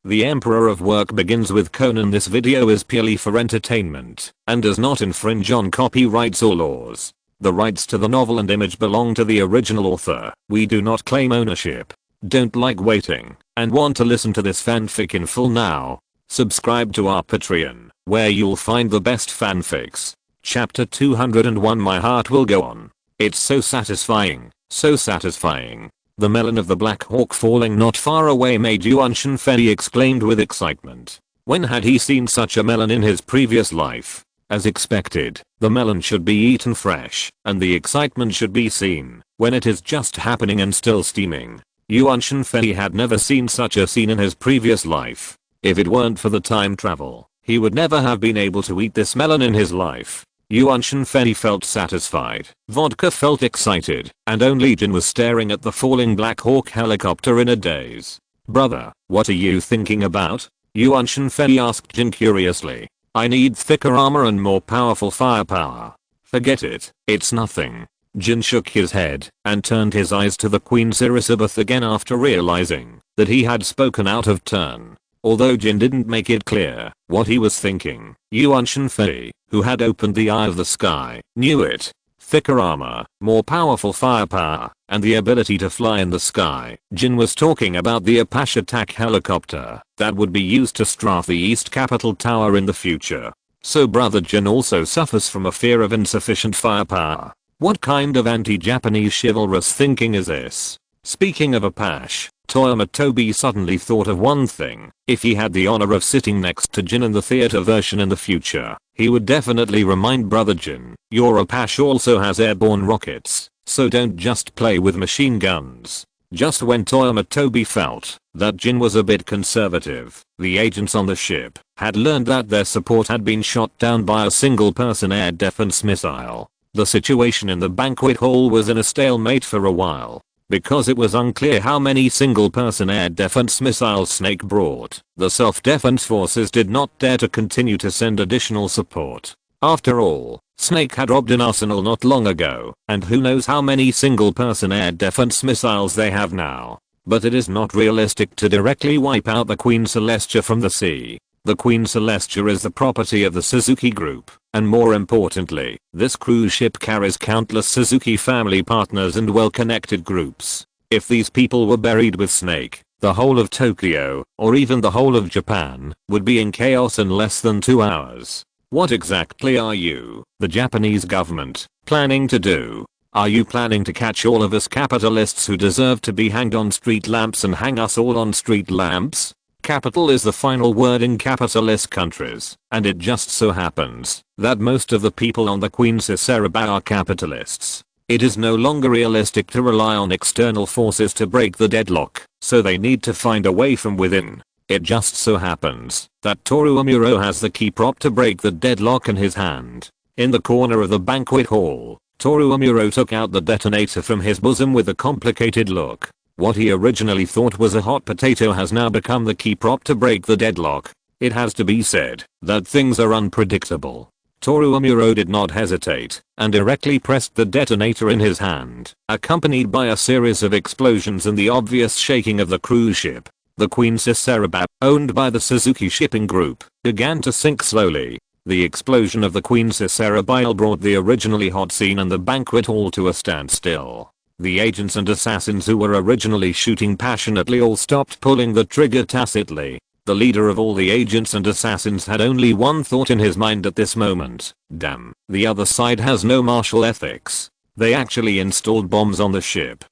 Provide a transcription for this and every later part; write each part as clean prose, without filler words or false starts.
The Emperor of Work begins with Conan. This video is purely for entertainment and does not infringe on copyrights or laws. The rights to the novel and image belong to the original author. We do not claim ownership. Don't like waiting and want to listen to this fanfic in full now? Subscribe to our Patreon, where you'll find the best fanfics. Chapter 201. My heart will go on. It's so satisfying, so satisfying. The melon of the Black Hawk falling not far away made Yuan Shenfei exclaimed with excitement. When had he seen such a melon in his previous life? As expected, the melon should be eaten fresh, and the excitement should be seen when it is just happening and still steaming. Yuan Shenfei had never seen such a scene in his previous life. If it weren't for the time travel, he would never have been able to eat this melon in his life. Yuan Shenfei felt satisfied, Vodka felt excited, and only Jin was staring at the falling Black Hawk helicopter in a daze. Brother, what are you thinking about? Yuan Shenfei asked Jin curiously. I need thicker armor and more powerful firepower. Forget it, it's nothing. Jin shook his head and turned his eyes to the Queen's Elizabeth again after realizing that he had spoken out of turn. Although Jin didn't make it clear what he was thinking, Yuan Shenfei, who had opened the eye of the sky, knew it. Thicker armor, more powerful firepower, and the ability to fly in the sky. Jin was talking about the Apache attack helicopter that would be used to strafe the East Capitol Tower in the future. So brother Jin also suffers from a fear of insufficient firepower. What kind of anti-Japanese chivalrous thinking is this? Speaking of Apache, Toyama Tobi suddenly thought of one thing. If he had the honor of sitting next to Jin in the theater version in the future, he would definitely remind brother Jin, your Apache also has airborne rockets, so don't just play with machine guns. Just when Toyama Tobi felt that Jin was a bit conservative, the agents on the ship had learned that their support had been shot down by a single-person air defense missile. The situation in the banquet hall was in a stalemate for a while. Because it was unclear how many single-person air defense missiles Snake brought, the self-defense forces did not dare to continue to send additional support. After all, Snake had robbed an arsenal not long ago, and who knows how many single-person air defense missiles they have now. But it is not realistic to directly wipe out the Queen Celestia from the sea. The Queen Celestia is the property of the Suzuki Group, and more importantly, this cruise ship carries countless Suzuki family partners and well-connected groups. If these people were buried with Snake, the whole of Tokyo, or even the whole of Japan, would be in chaos in less than 2 hours. What exactly are you, the Japanese government, planning to do? Are you planning to catch all of us capitalists who deserve to be hanged on street lamps and hang us all on street lamps? Capital is the final word in capitalist countries, and it just so happens that most of the people on the Queen Ciceraba are capitalists. It is no longer realistic to rely on external forces to break the deadlock, so they need to find a way from within. It just so happens that Toru Amuro has the key prop to break the deadlock in his hand. In the corner of the banquet hall, Toru Amuro took out the detonator from his bosom with a complicated look. What he originally thought was a hot potato has now become the key prop to break the deadlock. It has to be said that things are unpredictable. Toru Amuro did not hesitate and directly pressed the detonator in his hand, accompanied by a series of explosions and the obvious shaking of the cruise ship. The Queen Ciceraba, owned by the Suzuki Shipping Group, began to sink slowly. The explosion of the Queen Ciceraba brought the originally hot scene in the banquet hall to a standstill. The agents and assassins who were originally shooting passionately all stopped pulling the trigger tacitly. The leader of all the agents and assassins had only one thought in his mind at this moment. Damn, the other side has no martial ethics. They actually installed bombs on the ship.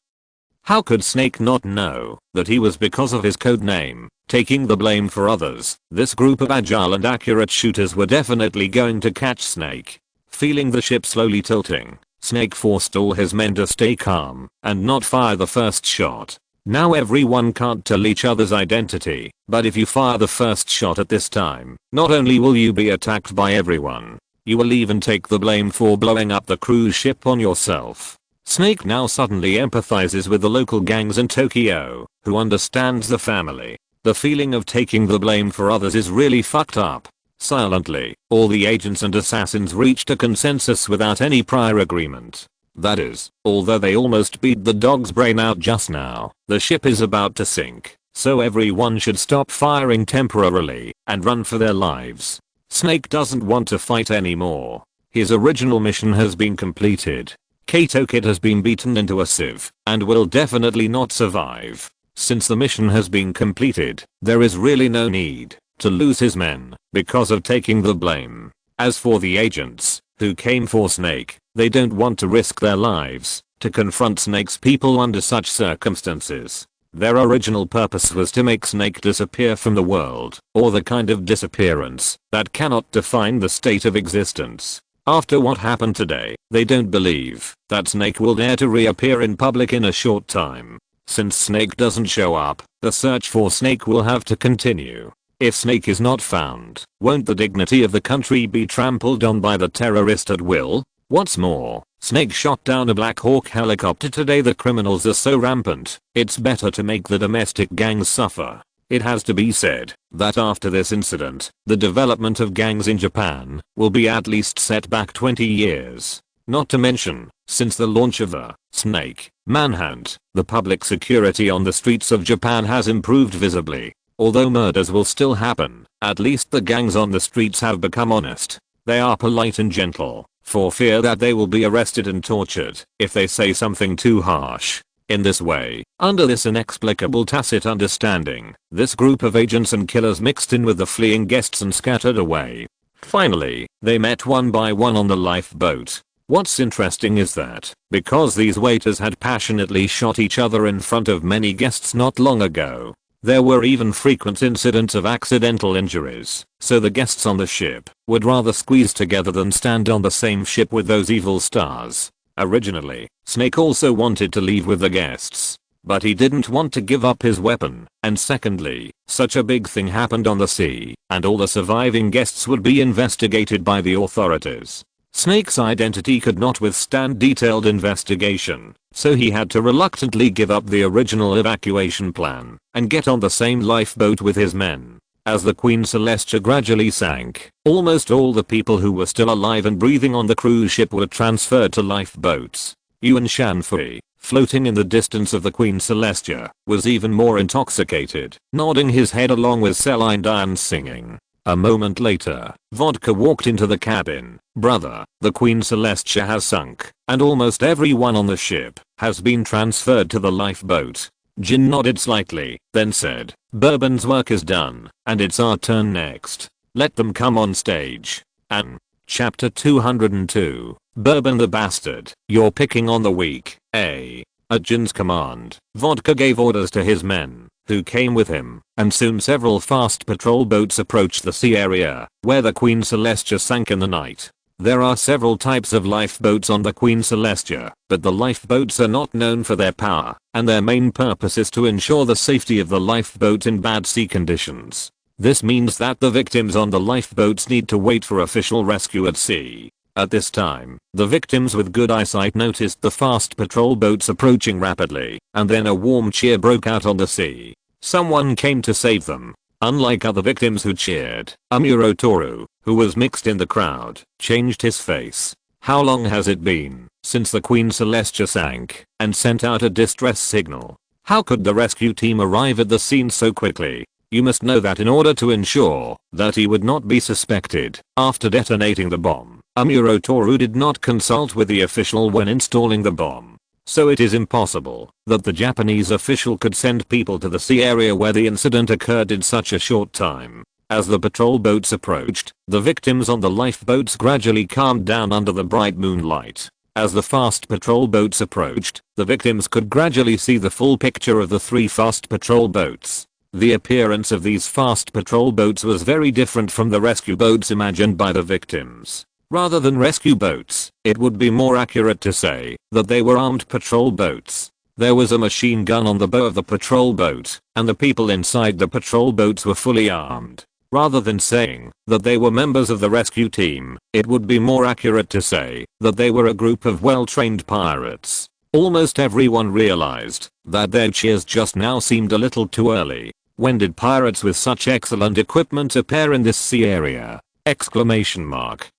How could Snake not know that he was, because of his code name, taking the blame for others? This group of agile and accurate shooters were definitely going to catch Snake. Feeling the ship slowly tilting, Snake forced all his men to stay calm and not fire the first shot. Now everyone can't tell each other's identity, but if you fire the first shot at this time, not only will you be attacked by everyone, you will even take the blame for blowing up the cruise ship on yourself. Snake now suddenly empathizes with the local gangs in Tokyo, who understands the family. The feeling of taking the blame for others is really fucked up. Silently, all the agents and assassins reached a consensus without any prior agreement. That is, although they almost beat the dog's brain out just now, the ship is about to sink. so everyone should stop firing temporarily and run for their lives. Snake doesn't want to fight anymore. His original mission has been completed. Kato Kid has been beaten into a sieve and will definitely not survive. Since the mission has been completed, there is really no need to lose his men because of taking the blame. As for the agents who came for Snake, they don't want to risk their lives to confront Snake's people under such circumstances. Their original purpose was to make Snake disappear from the world, or the kind of disappearance that cannot define the state of existence. After what happened today, they don't believe that Snake will dare to reappear in public in a short time. Since Snake doesn't show up, the search for Snake will have to continue. If Snake is not found, won't the dignity of the country be trampled on by the terrorist at will? What's more, Snake shot down a Black Hawk helicopter today. The criminals are so rampant, it's better to make the domestic gangs suffer. It has to be said that after this incident, the development of gangs in Japan will be at least set back 20 years. Not to mention, since the launch of the Snake manhunt, the public security on the streets of Japan has improved visibly. Although murders will still happen, at least the gangs on the streets have become honest. They are polite and gentle, for fear that they will be arrested and tortured if they say something too harsh. In this way, under this inexplicable tacit understanding, this group of agents and killers mixed in with the fleeing guests and scattered away. Finally, they met one by one on the lifeboat. What's interesting is that, because these waiters had passionately shot each other in front of many guests not long ago, there were even frequent incidents of accidental injuries, so the guests on the ship would rather squeeze together than stand on the same ship with those evil stars. Originally, Snake also wanted to leave with the guests, but he didn't want to give up his weapon, and secondly, such a big thing happened on the sea, and all the surviving guests would be investigated by the authorities. Snake's identity could not withstand detailed investigation, so he had to reluctantly give up the original evacuation plan and get on the same lifeboat with his men. As the Queen Celestia gradually sank, almost all the people who were still alive and breathing on the cruise ship were transferred to lifeboats. Yuan Shanfui, floating in the distance of the Queen Celestia, was even more intoxicated, nodding his head along with Celine Dion singing. A moment later, Vodka walked into the cabin. Brother, the Queen Celestia has sunk, and almost everyone on the ship has been transferred to the lifeboat. Jin nodded slightly, then said, Bourbon's work is done, and it's our turn next. Let them come on stage. And Chapter 202, Bourbon the Bastard, you're picking on the weak, eh? At Jin's command, Vodka gave orders to his men, who came with him, and soon several fast patrol boats approached the sea area, where the Queen Celestia sank in the night. There are several types of lifeboats on the Queen Celestia, but the lifeboats are not known for their power, and their main purpose is to ensure the safety of the lifeboat in bad sea conditions. This means that the victims on the lifeboats need to wait for official rescue at sea. At this time, the victims with good eyesight noticed the fast patrol boats approaching rapidly, and then a warm cheer broke out on the sea. Someone came to save them. Unlike other victims who cheered, Amuro Toru, who was mixed in the crowd, changed his face. How long has it been since the Queen Celestia sank and sent out a distress signal? How could the rescue team arrive at the scene so quickly? You must know that in order to ensure that he would not be suspected after detonating the bomb, Amuro Toru did not consult with the official when installing the bomb. So it is impossible that the Japanese official could send people to the sea area where the incident occurred in such a short time. As the patrol boats approached, the victims on the lifeboats gradually calmed down under the bright moonlight. As the fast patrol boats approached, the victims could gradually see the full picture of the three fast patrol boats. The appearance of these fast patrol boats was very different from the rescue boats imagined by the victims. Rather than rescue boats, it would be more accurate to say that they were armed patrol boats. There was a machine gun on the bow of the patrol boat, and the people inside the patrol boats were fully armed. Rather than saying that they were members of the rescue team, it would be more accurate to say that they were a group of well-trained pirates. Almost everyone realized that their cheers just now seemed a little too early. When did pirates with such excellent equipment appear in this sea area? Exclamation mark.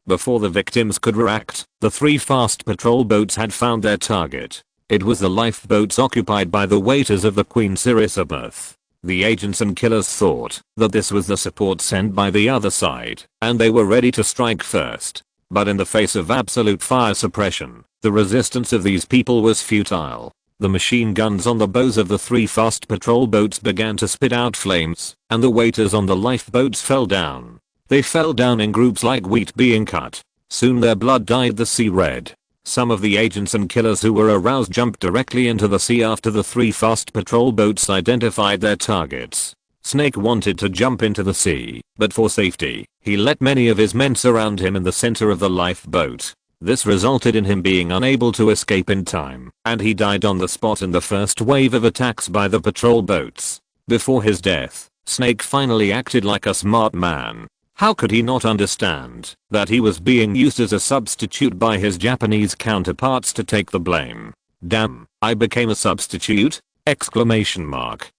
Before the victims could react, the three fast patrol boats had found their target. It was the lifeboats occupied by the waiters of the Queen Elizabeth. The agents and killers thought that this was the support sent by the other side, and they were ready to strike first. But in the face of absolute fire suppression, the resistance of these people was futile. The machine guns on the bows of the 3 fast patrol boats began to spit out flames, and the waiters on the lifeboats fell down. They fell down in groups like wheat being cut. Soon their blood dyed the sea red. Some of the agents and killers who were aroused jumped directly into the sea after the 3 fast patrol boats identified their targets. Snake wanted to jump into the sea, but for safety, he let many of his men surround him in the center of the lifeboat. This resulted in him being unable to escape in time, and he died on the spot in the first wave of attacks by the patrol boats. Before his death, Snake finally acted like a smart man. How could he not understand that he was being used as a substitute by his Japanese counterparts to take the blame? Damn, I became a substitute? Exclamation mark.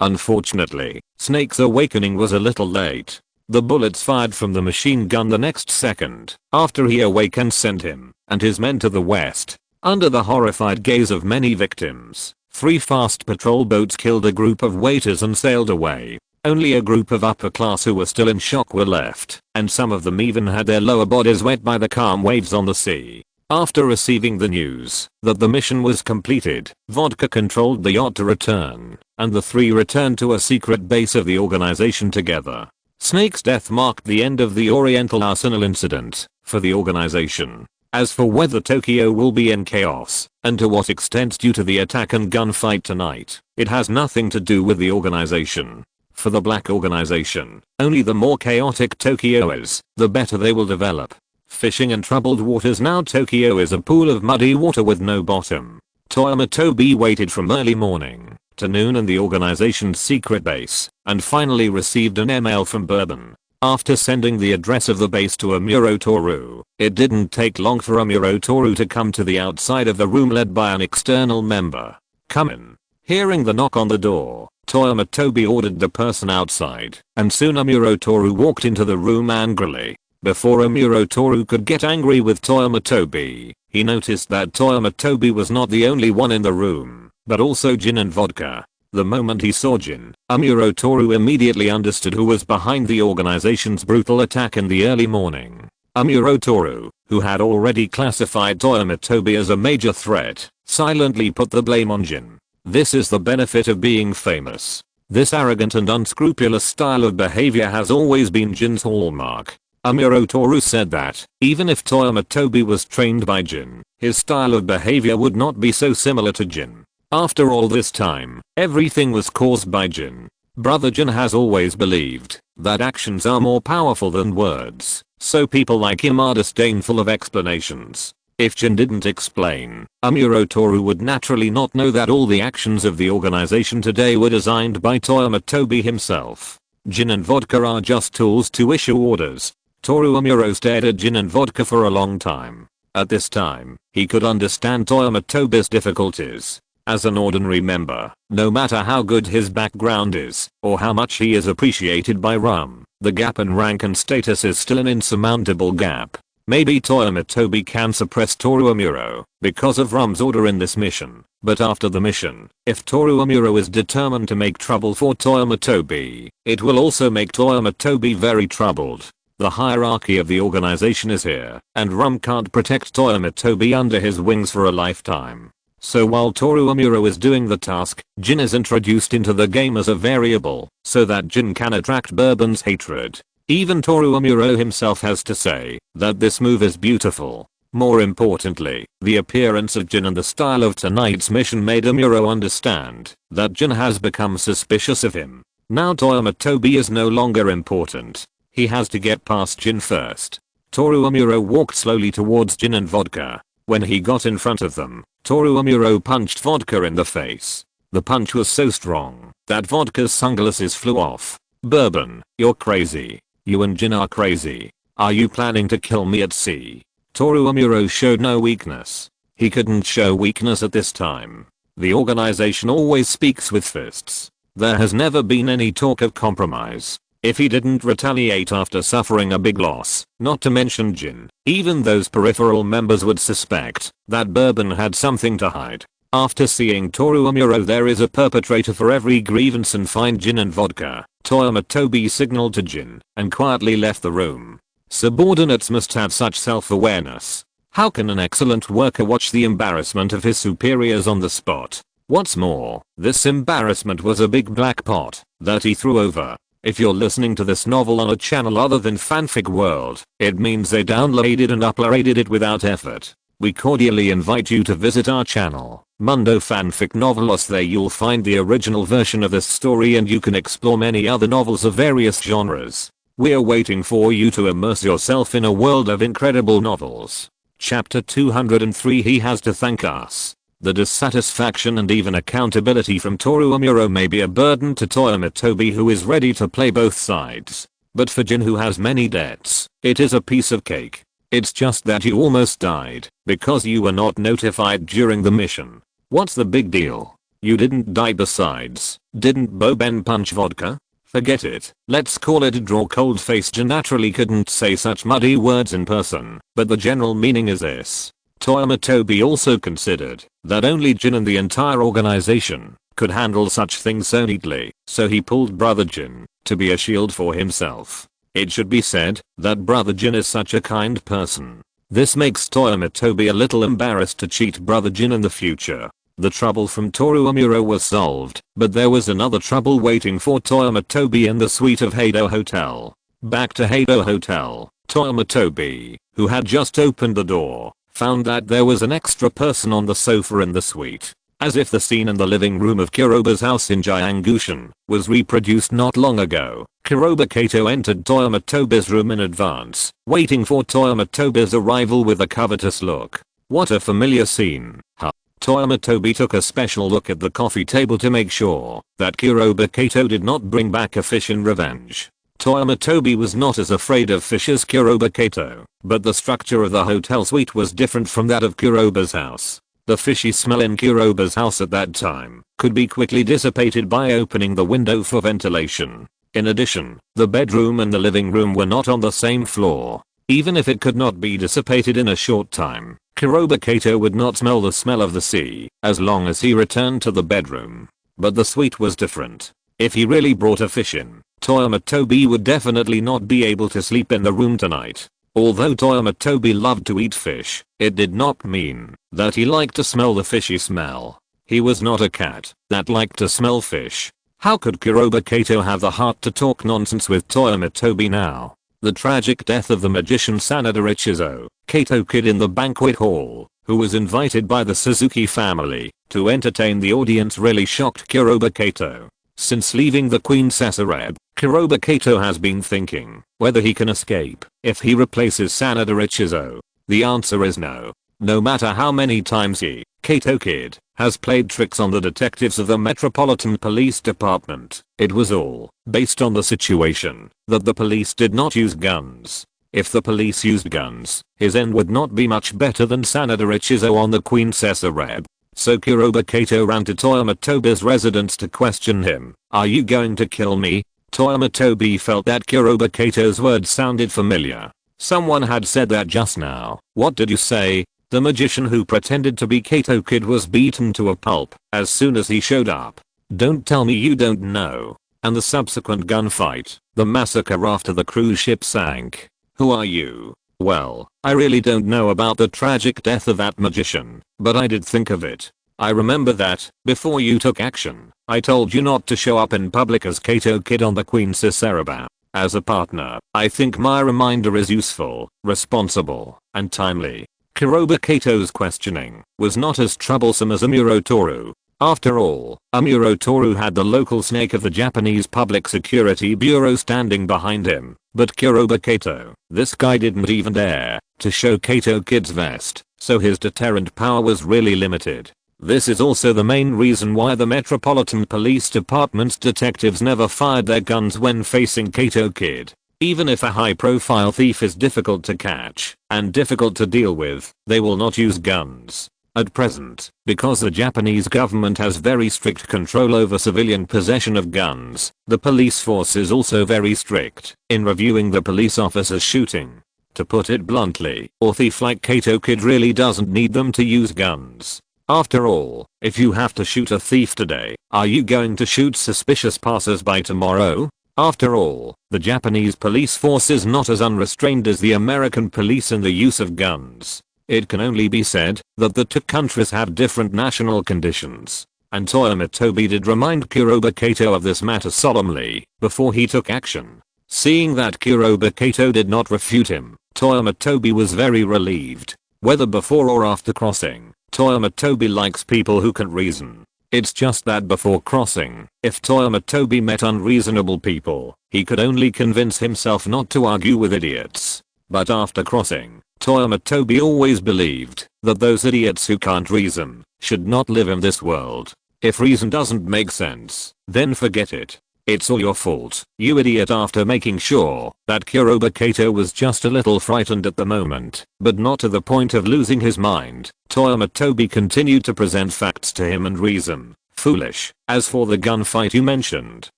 Unfortunately, Snake's awakening was a little late. The bullets fired from the machine gun the next second after he awakened sent him and his men to the west. Under the horrified gaze of many victims, 3 fast patrol boats killed a group of waiters and sailed away. Only a group of upper class who were still in shock were left, and some of them even had their lower bodies wet by the calm waves on the sea. After receiving the news that the mission was completed, Vodka controlled the yacht to return, and the 3 returned to a secret base of the organization together. Snake's death marked the end of the Oriental Arsenal incident for the organization. As for whether Tokyo will be in chaos, and to what extent due to the attack and gunfight tonight, it has nothing to do with the organization. For the Black Organization, only the more chaotic Tokyo is, the better they will develop. Fishing in troubled waters. Now Tokyo is a pool of muddy water with no bottom. Toyama Tobi waited from early morning to noon in the organization's secret base, and finally received an email from Bourbon. After sending the address of the base to Amuro Toru, it didn't take long for Amuro Toru to come to the outside of the room led by an external member. Come in. Hearing the knock on the door, Toyama Tobi ordered the person outside, and soon Amuro Toru walked into the room angrily. Before Amuro Toru could get angry with Toyama Tobi, he noticed that Toyama Tobi was not the only one in the room, but also Gin and Vodka. The moment he saw Gin, Amuro Toru immediately understood who was behind the organization's brutal attack in the early morning. Amuro Toru, who had already classified Toyama Tobi as a major threat, silently put the blame on Gin. This is the benefit of being famous. This arrogant and unscrupulous style of behavior has always been Jin's hallmark. Amuro Toru said that, even if Toyama Tobi was trained by Gin, his style of behavior would not be so similar to Gin. After all this time, everything was caused by Gin. Brother Gin has always believed that actions are more powerful than words, so people like him are disdainful of explanations. If Gin didn't explain, Amuro Toru would naturally not know that all the actions of the organization today were designed by Toyama Tobi himself. Gin and Vodka are just tools to issue orders. Toru Amuro stared at Gin and Vodka for a long time. At this time, he could understand Toyama Tobi's difficulties. As an ordinary member, no matter how good his background is, or how much he is appreciated by Rum, the gap in rank and status is still an insurmountable gap. Maybe Toyama Tobi can suppress Toru Amuro because of Rum's order in this mission, but after the mission, if Toru Amuro is determined to make trouble for Toyama Tobi, it will also make Toyama Tobi very troubled. The hierarchy of the organization is here, and Rum can't protect Toyama Tobi under his wings for a lifetime. So while Toru Amuro is doing the task, Gin is introduced into the game as a variable, so that Gin can attract Bourbon's hatred. Even Toru Amuro himself has to say that this move is beautiful. More importantly, the appearance of Gin and the style of tonight's mission made Amuro understand that Gin has become suspicious of him. Now Toyama Tobi is no longer important. He has to get past Gin first. Toru Amuro walked slowly towards Gin and Vodka. When he got in front of them, Toru Amuro punched Vodka in the face. The punch was so strong that Vodka's sunglasses flew off. Bourbon, you're crazy. You and Gin are crazy. Are you planning to kill me at sea? Toru Amuro showed no weakness. He couldn't show weakness at this time. The organization always speaks with fists. There has never been any talk of compromise. If he didn't retaliate after suffering a big loss, not to mention Gin, even those peripheral members would suspect that Bourbon had something to hide. After seeing Toru Amuro there is a perpetrator for every grievance and find gin and vodka, Toyama Tobi signaled to Jin and quietly left the room. Subordinates must have such self-awareness. How can an excellent worker watch the embarrassment of his superiors on the spot? What's more, this embarrassment was a big black pot that he threw over. If you're listening to this novel on a channel other than Fanfic World, it means they downloaded and uploaded it without effort. We cordially invite you to visit our channel, Mundo Fanfic Novelos. There you'll find the original version of this story and you can explore many other novels of various genres. We're waiting for you to immerse yourself in a world of incredible novels. Chapter 203. He has to thank us. The dissatisfaction and even accountability from Toru Amuro may be a burden to Toyama Tobi, who is ready to play both sides. But for Jin, who has many debts, it is a piece of cake. It's just that you almost died because you were not notified during the mission. What's the big deal? You didn't die. Besides, didn't Boben punch vodka? Forget it. Let's call it a draw. Cold-faced Jin naturally couldn't say such muddy words in person, but the general meaning is this. Toyama Tobi also considered that only Jin and the entire organization could handle such things so neatly, so he pulled Brother Jin to be a shield for himself. It should be said that Brother Jin is such a kind person. This makes Toyama Tobi a little embarrassed to cheat Brother Jin in the future. The trouble from Toru Amuro was solved, but there was another trouble waiting for Toyama Tobi in the suite of Hado Hotel. Back to Hado Hotel, Toyama Tobi, who had just opened the door, found that there was an extra person on the sofa in the suite. As if the scene in the living room of Kuroba's house in Jiangushan was reproduced not long ago, Kuroba Kato entered Toyama Tobi's room in advance, waiting for Toyama Tobi's arrival with a covetous look. What a familiar scene, huh? Toyama Tobi took a special look at the coffee table to make sure that Kuroba Kato did not bring back a fish in revenge. Toyama Tobi was not as afraid of fish as Kuroba Kato, but the structure of the hotel suite was different from that of Kuroba's house. The fishy smell in Kuroba's house at that time could be quickly dissipated by opening the window for ventilation. In addition, the bedroom and the living room were not on the same floor. Even if it could not be dissipated in a short time, Kuroba Kato would not smell the smell of the sea as long as he returned to the bedroom. But the suite was different. If he really brought a fish in, Toyama Tobi would definitely not be able to sleep in the room tonight. Although Toyama Tobi loved to eat fish, it did not mean that he liked to smell the fishy smell. He was not a cat that liked to smell fish. How could Kuroba Kato have the heart to talk nonsense with Toyama Tobi now? The tragic death of the magician Sanada Richizo, Kato Kid in the banquet hall, who was invited by the Suzuki family to entertain the audience, really shocked Kuroba Kato. Since leaving the Queen Sasareb, Kuroba Kato has been thinking whether he can escape if he replaces Sanada Richizo. The answer is no. No matter how many times he, Kato Kid, has played tricks on the detectives of the Metropolitan Police Department, it was all based on the situation that the police did not use guns. If the police used guns, his end would not be much better than Sanada Richizo on the Queen Sasareb. So Kuroba Kato ran to Toyama Tobi's residence to question him. Are you going to kill me? Toyama Tobi felt that Kuroba Kato's words sounded familiar. Someone had said that just now. What did you say? The magician who pretended to be Kato Kid was beaten to a pulp as soon as he showed up. Don't tell me you don't know. And the subsequent gunfight, the massacre after the cruise ship sank. Who are you? Well, I really don't know about the tragic death of that magician, but I did think of it. I remember that, before you took action, I told you not to show up in public as Kato Kid on the Queen Sasareb. As a partner, I think my reminder is useful, responsible, and timely. Kuroba Kato's questioning was not as troublesome as Amuro Toru. After all, Amuro Toru had the local snake of the Japanese Public Security Bureau standing behind him, but Kuroba Kato, this guy didn't even dare to show Kato Kid's vest, so his deterrent power was really limited. This is also the main reason why the Metropolitan Police Department's detectives never fired their guns when facing Kato Kid. Even if a high-profile thief is difficult to catch and difficult to deal with, they will not use guns. At present, because the Japanese government has very strict control over civilian possession of guns, the police force is also very strict in reviewing the police officer's shooting. To put it bluntly, a thief like Kato Kid really doesn't need them to use guns. After all, if you have to shoot a thief today, are you going to shoot suspicious passers-by tomorrow? After all, the Japanese police force is not as unrestrained as the American police in the use of guns. It can only be said that the two countries have different national conditions. And Toyama Tobi did remind Kuroba Kato of this matter solemnly before he took action. Seeing that Kuroba Kato did not refute him, Toyama Tobi was very relieved. Whether before or after crossing, Toyama Tobi likes people who can reason. It's just that before crossing, if Toyama Tobi met unreasonable people, he could only convince himself not to argue with idiots. But after crossing, Toyama Tobi always believed that those idiots who can't reason should not live in this world. If reason doesn't make sense, then forget it. It's all your fault, you idiot. After making sure that Kuroba Kato was just a little frightened at the moment, but not to the point of losing his mind, Toyama Tobi continued to present facts to him and reason. Foolish. As for the gunfight you mentioned,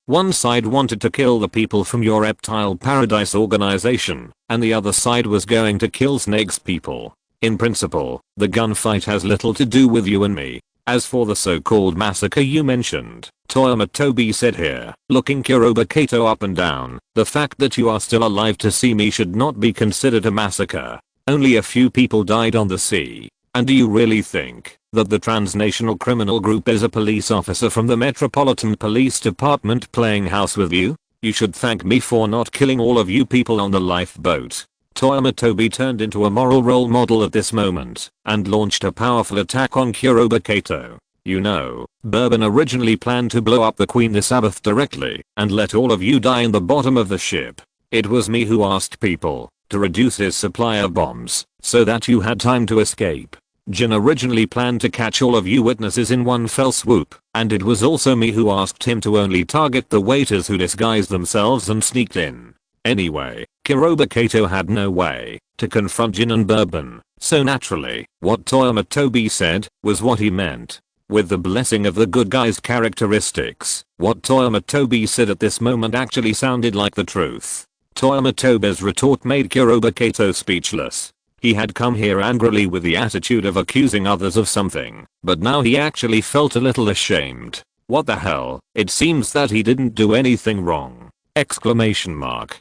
one side wanted to kill the people from your Reptile Paradise organization, and the other side was going to kill Snake's people. In principle, the gunfight has little to do with you and me. As for the so-called massacre you mentioned, Toyama Tobi said here, looking Kuroba Kato up and down, the fact that you are still alive to see me should not be considered a massacre. Only a few people died on the sea. And do you really think that the transnational criminal group is a police officer from the Metropolitan Police Department playing house with you? You should thank me for not killing all of you people on the lifeboat. Toyama Tobi turned into a moral role model at this moment and launched a powerful attack on Kuroba Kato. You know, Bourbon originally planned to blow up the Queen the Sabbath directly and let all of you die in the bottom of the ship. It was me who asked people to reduce his supply of bombs so that you had time to escape. Gin originally planned to catch all of you witnesses in one fell swoop, and it was also me who asked him to only target the waiters who disguised themselves and sneaked in. Anyway, Kuroba Kato had no way to confront Gin and Bourbon, so naturally, what Toyama Tobi said was what he meant. With the blessing of the good guy's characteristics, what Toyama Tobi said at this moment actually sounded like the truth. Toyama Tobi's retort made Kuroba Kato speechless. He had come here angrily with the attitude of accusing others of something, but now he actually felt a little ashamed. What the hell? It seems that he didn't do anything wrong! Exclamation mark.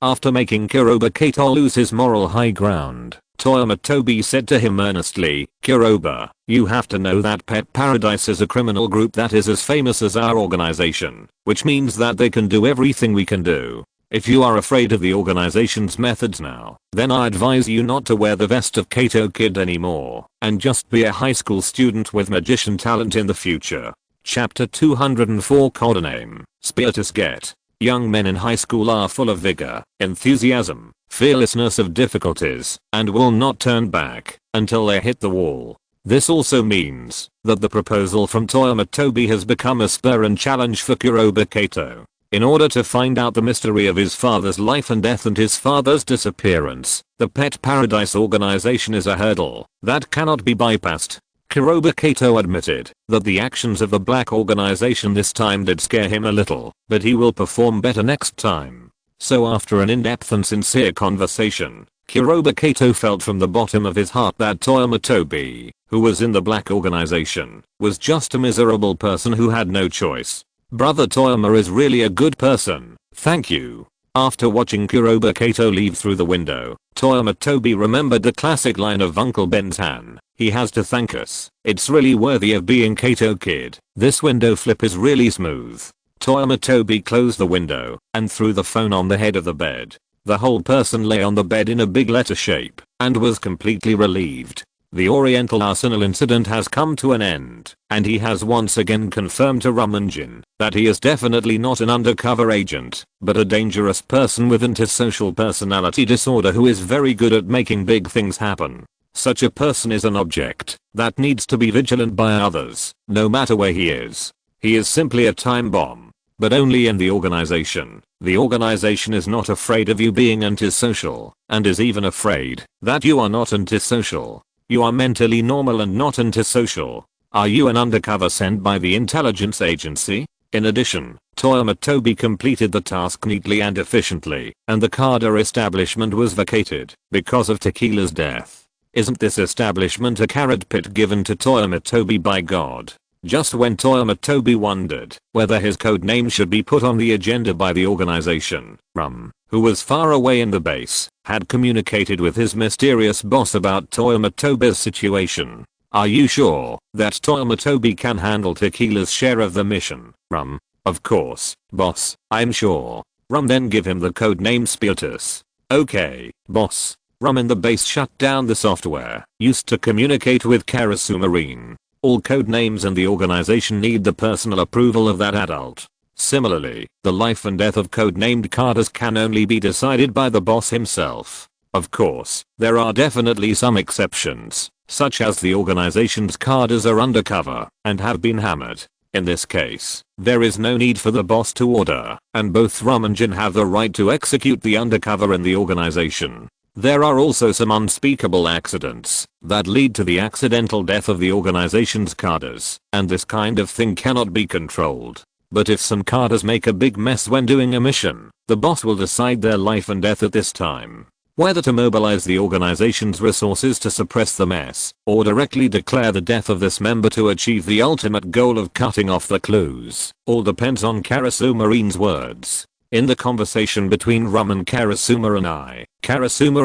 After making Kuroba Kato lose his moral high ground, Toyama Tobi said to him earnestly, Kuroba, you have to know that Pet Paradise is a criminal group that is as famous as our organization, which means that they can do everything we can do. If you are afraid of the organization's methods now, then I advise you not to wear the vest of Kato Kid anymore, and just be a high school student with magician talent in the future. Chapter 204 Codename, Spiritus Get. Young men in high school are full of vigor, enthusiasm, fearlessness of difficulties, and will not turn back until they hit the wall. This also means that the proposal from Toyama Tobi has become a spur and challenge for Kuroba Kato. In order to find out the mystery of his father's life and death and his father's disappearance, the Pet Paradise organization is a hurdle that cannot be bypassed. Kuroba Kato admitted that the actions of the black organization this time did scare him a little, but he will perform better next time. So after an in-depth and sincere conversation, Kuroba Kato felt from the bottom of his heart that Toyama Tobi, who was in the black organization, was just a miserable person who had no choice. Brother Toyama is really a good person, thank you. After watching Kuroba Kato leave through the window, Toyama Tobi remembered the classic line of Uncle Ben's-han. He has to thank us. It's really worthy of being Kato Kid. This window flip is really smooth. Toyama Tobi closed the window and threw the phone on the head of the bed. The whole person lay on the bed in a big letter shape and was completely relieved. The Oriental Arsenal incident has come to an end, and he has once again confirmed to Rum and Gin that he is definitely not an undercover agent, but a dangerous person with antisocial personality disorder who is very good at making big things happen. Such a person is an object that needs to be vigilant by others, no matter where he is. He is simply a time bomb, but only in the organization. The organization is not afraid of you being antisocial, and is even afraid that you are not antisocial. You are mentally normal and not antisocial. Are you an undercover sent by the intelligence agency? In addition, Toyama Tobi completed the task neatly and efficiently, and the Kada establishment was vacated because of Tequila's death. Isn't this establishment a carrot pit given to Toyama Tobi by God? Just when Toyama Tobi wondered whether his code name should be put on the agenda by the organization, Rum, who was far away in the base, had communicated with his mysterious boss about Toyama Tobi's situation. Are you sure that Toyama Tobi can handle Tequila's share of the mission, Rum? Of course, boss, I'm sure. Rum then give him the code name Spiritus. Okay, boss. Rum in the base shut down the software used to communicate with Karasu Marine. All code names in the organization need the personal approval of that adult. Similarly, the life and death of code-named cadres can only be decided by the boss himself. Of course, there are definitely some exceptions, such as the organization's cadres are undercover and have been hammered. In this case, there is no need for the boss to order, and both Rum and Gin have the right to execute the undercover in the organization. There are also some unspeakable accidents that lead to the accidental death of the organization's cadres, and this kind of thing cannot be controlled. But if some cadres make a big mess when doing a mission, the boss will decide their life and death at this time. Whether to mobilize the organization's resources to suppress the mess, or directly declare the death of this member to achieve the ultimate goal of cutting off the clues, all depends on Karasu Marine's words. In the conversation between Rum and Karasuma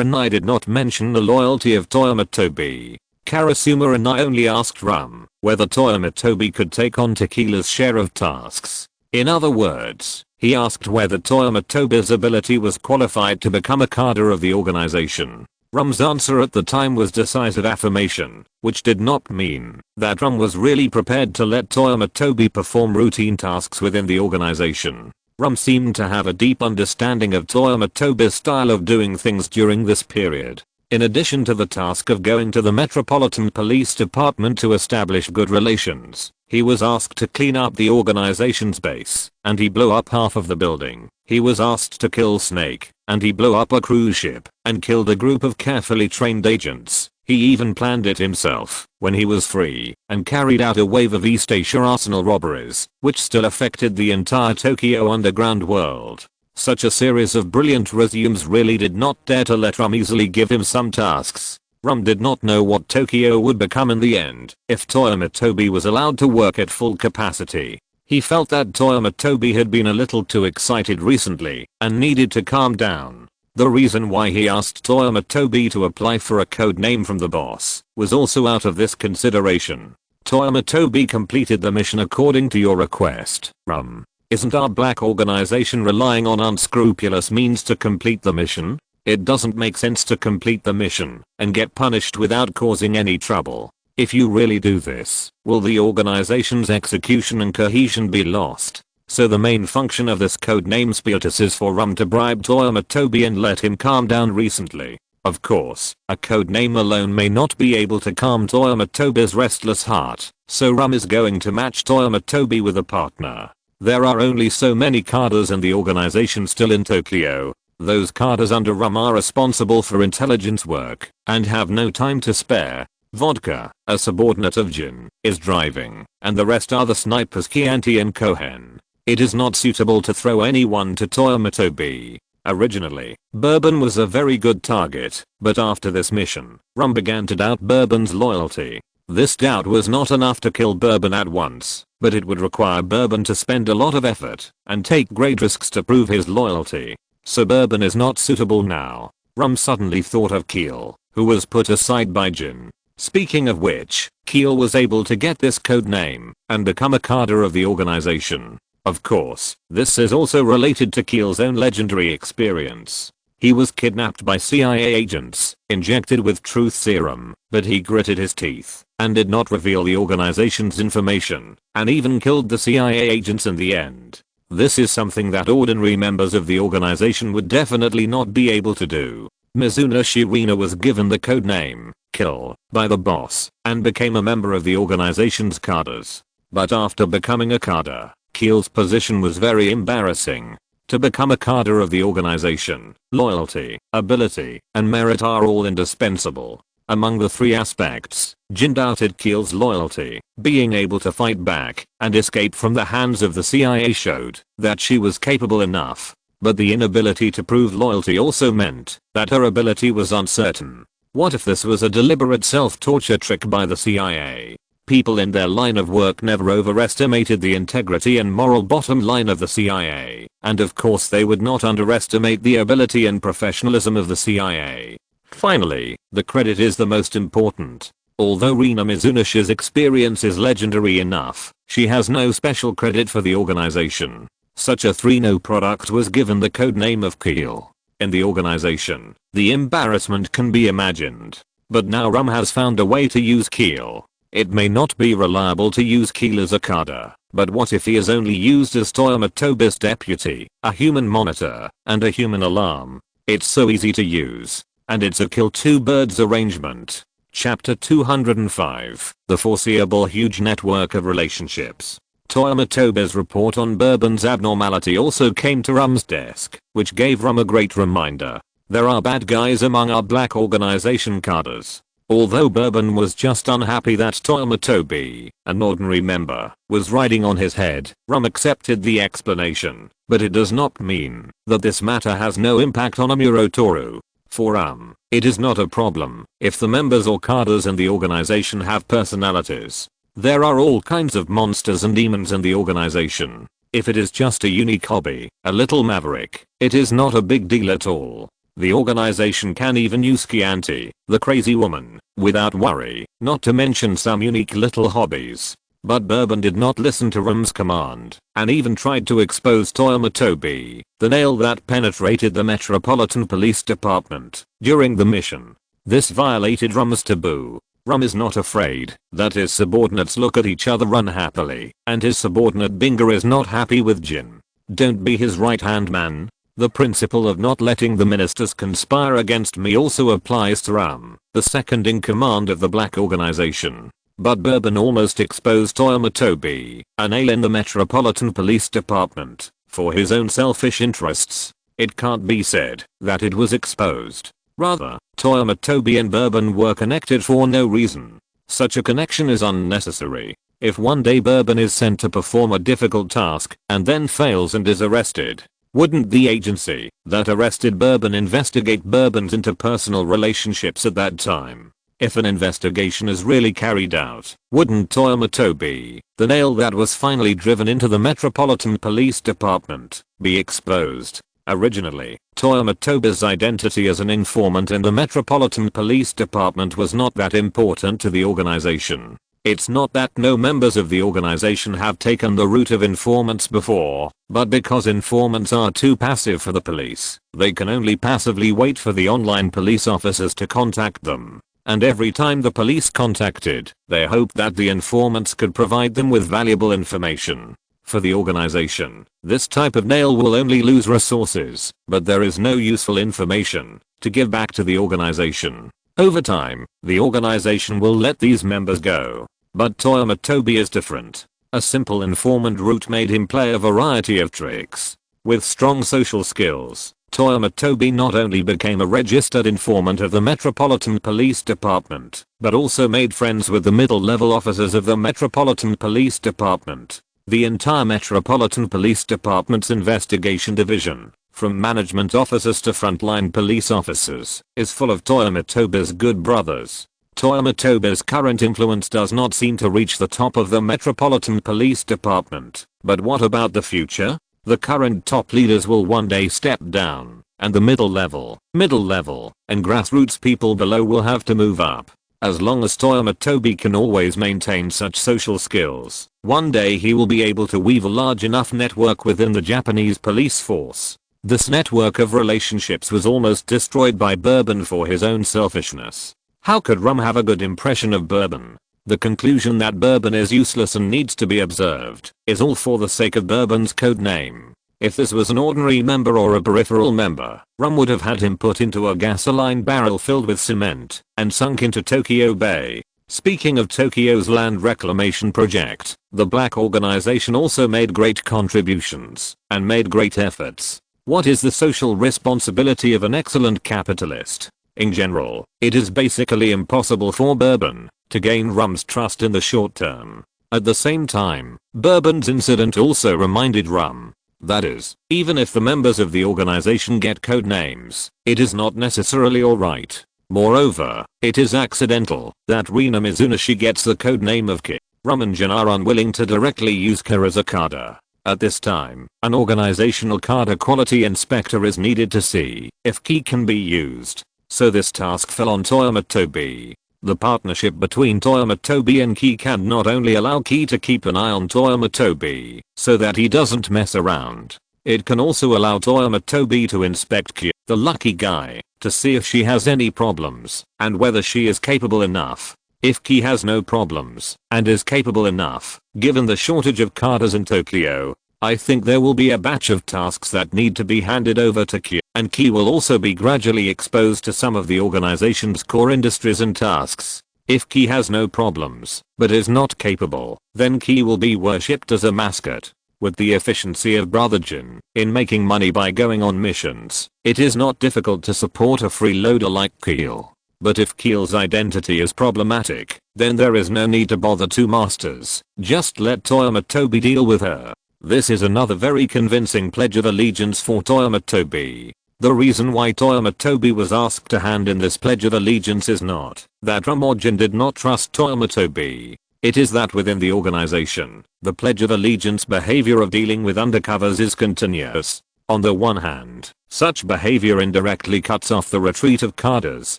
and I did not mention the loyalty of Toyama Tobi. Karasuma and I only asked Rum whether Toyama Tobi could take on Tequila's share of tasks. In other words, he asked whether Toyama Tobi's ability was qualified to become a cadre of the organization. Rum's answer at the time was decisive affirmation, which did not mean that Rum was really prepared to let Toyama Tobi perform routine tasks within the organization. Rum seemed to have a deep understanding of Toyama Tobi's style of doing things during this period. In addition to the task of going to the Metropolitan Police Department to establish good relations, he was asked to clean up the organization's base, and he blew up half of the building. He was asked to kill Snake, and he blew up a cruise ship, and killed a group of carefully trained agents. He even planned it himself, when he was free, and carried out a wave of East Asia arsenal robberies, which still affected the entire Tokyo underground world. Such a series of brilliant resumes really did not dare to let Rum easily give him some tasks. Rum did not know what Tokyo would become in the end, if Toyama Tobi was allowed to work at full capacity. He felt that Toyama Tobi had been a little too excited recently, and needed to calm down. The reason why he asked Toyama Tobi to apply for a code name from the boss was also out of this consideration. Toyama Tobi completed the mission according to your request, Rum. Isn't our black organization relying on unscrupulous means to complete the mission? It doesn't make sense to complete the mission and get punished without causing any trouble. If you really do this, will the organization's execution and cohesion be lost? So the main function of this code name Spiritus is for Rum to bribe Toyama Tobi and let him calm down recently. Of course, a code name alone may not be able to calm Toyama Tobi's restless heart, so Rum is going to match Toyama Tobi with a partner. There are only so many cadres in the organization still in Tokyo. Those cadres under Rum are responsible for intelligence work and have no time to spare. Vodka, a subordinate of Gin, is driving, and the rest are the snipers Chianti and Conan. It is not suitable to throw anyone to Toyama Tobi. Originally, Bourbon was a very good target, but after this mission, Rum began to doubt Bourbon's loyalty. This doubt was not enough to kill Bourbon at once, but it would require Bourbon to spend a lot of effort and take great risks to prove his loyalty. So Bourbon is not suitable now. Rum suddenly thought of Keel, who was put aside by Gin. Speaking of which, Keel was able to get this code name and become a cadre of the organization. Of course, this is also related to Keel's own legendary experience. He was kidnapped by CIA agents, injected with truth serum, but he gritted his teeth and did not reveal the organization's information, and even killed the CIA agents in the end. This is something that ordinary members of the organization would definitely not be able to do. Mizuna Shirina was given the code name, Kill, by the boss, and became a member of the organization's cadres. But after becoming a cadre, Keel's position was very embarrassing. To become a cadre of the organization, loyalty, ability, and merit are all indispensable. Among the three aspects, Gin doubted Keel's loyalty. Being able to fight back and escape from the hands of the CIA showed that she was capable enough, but the inability to prove loyalty also meant that her ability was uncertain. What if this was a deliberate self-torture trick by the CIA? People in their line of work never overestimated the integrity and moral bottom line of the CIA, and of course they would not underestimate the ability and professionalism of the CIA. Finally, the credit is the most important. Although Rina Mizunashi's experience is legendary enough, she has no special credit for the organization. Such a 3-no product was given the codename of Keel. In the organization, the embarrassment can be imagined. But now Rum has found a way to use Keel. It may not be reliable to use Keel as a cadre, but what if he is only used as Toyama Tobi's deputy, a human monitor, and a human alarm? It's so easy to use. And it's a kill two birds arrangement. Chapter 205, The Foreseeable Huge Network of Relationships. Toyama Tobi's report on Bourbon's abnormality also came to Rum's desk, which gave Rum a great reminder. There are bad guys among our black organization cadres. Although Bourbon was just unhappy that Toyama Tobi, an ordinary member, was riding on his head, Rum accepted the explanation, but it does not mean that this matter has no impact on Amuro Toru. For Rum, it is not a problem if the members or cadres in the organization have personalities. There are all kinds of monsters and demons in the organization. If it is just a unique hobby, a little maverick, it is not a big deal at all. The organization can even use Chianti, the crazy woman, without worry, not to mention some unique little hobbies. But Bourbon did not listen to Rum's command, and even tried to expose Toyama Tobi, the nail that penetrated the Metropolitan Police Department, during the mission. This violated Rum's taboo. Rum is not afraid that his subordinates look at each other unhappily, and his subordinate Binger is not happy with Jin. Don't be his right-hand man. The principle of not letting the ministers conspire against me also applies to Rum, the second in command of the black organization. But Bourbon almost exposed Toyama Tobi, a nail in the Metropolitan Police Department, for his own selfish interests. It can't be said that it was exposed. Rather, Toyama Tobi and Bourbon were connected for no reason. Such a connection is unnecessary. If one day Bourbon is sent to perform a difficult task and then fails and is arrested, wouldn't the agency that arrested Bourbon investigate Bourbon's interpersonal relationships at that time? If an investigation is really carried out, wouldn't Toyama Tobi, the nail that was finally driven into the Metropolitan Police Department, be exposed? Originally, Toyama Tobi's identity as an informant in the Metropolitan Police Department was not that important to the organization. It's not that no members of the organization have taken the route of informants before, but because informants are too passive for the police, they can only passively wait for the online police officers to contact them. And every time the police contacted, they hoped that the informants could provide them with valuable information. For the organization, this type of nail will only lose resources, but there is no useful information to give back to the organization. Over time, the organization will let these members go. But Toyama Tobi is different. A simple informant route made him play a variety of tricks. With strong social skills, Toyama Tobi not only became a registered informant of the Metropolitan Police Department, but also made friends with the middle-level officers of the Metropolitan Police Department. The entire Metropolitan Police Department's investigation division, from management officers to frontline police officers, is full of Toyama Tobi's good brothers. Toyama Tobi's current influence does not seem to reach the top of the Metropolitan Police Department, but what about the future? The current top leaders will one day step down, and the middle level, and grassroots people below will have to move up. As long as Toyama Tobi can always maintain such social skills, one day he will be able to weave a large enough network within the Japanese police force. This network of relationships was almost destroyed by Bourbon for his own selfishness. How could Rum have a good impression of Bourbon? The conclusion that Bourbon is useless and needs to be observed is all for the sake of Bourbon's code name. If this was an ordinary member or a peripheral member, Rum would have had him put into a gasoline barrel filled with cement and sunk into Tokyo Bay. Speaking of Tokyo's land reclamation project, the black organization also made great contributions and made great efforts. What is the social responsibility of an excellent capitalist? In general, it is basically impossible for Bourbon to gain Rum's trust in the short term. At the same time, Bourbon's incident also reminded Rum that is, even if the members of the organization get code names, it is not necessarily alright. Moreover, it is accidental that Rina Mizunashi gets the codename of Ki. Rum and Jin are unwilling to directly use Ki as a Kada. At this time, an organizational Kada quality inspector is needed to see if Ki can be used. So this task fell on Toyama Tobi. The partnership between Toyama Tobi and Ki can not only allow Ki to keep an eye on Toyama Tobi so that he doesn't mess around. It can also allow Toyama Tobi to inspect Ki, the lucky guy, to see if she has any problems and whether she is capable enough. If Ki has no problems and is capable enough, given the shortage of Kadas in Tokyo, I think there will be a batch of tasks that need to be handed over to Ki, and Ki will also be gradually exposed to some of the organization's core industries and tasks. If Ki has no problems but is not capable, then Ki will be worshipped as a mascot. With the efficiency of Brother Jin in making money by going on missions, it is not difficult to support a freeloader like Keel. But if Keel's identity is problematic, then there is no need to bother two masters, just let Toyama Tobi deal with her. This is another very convincing pledge of allegiance for Toyama Tobi. The reason why Toyama Tobi was asked to hand in this pledge of allegiance is not that Rum or Jin did not trust Toyama Tobi. It is that within the organization, the pledge of allegiance behavior of dealing with undercovers is continuous. On the one hand, such behavior indirectly cuts off the retreat of Kadas,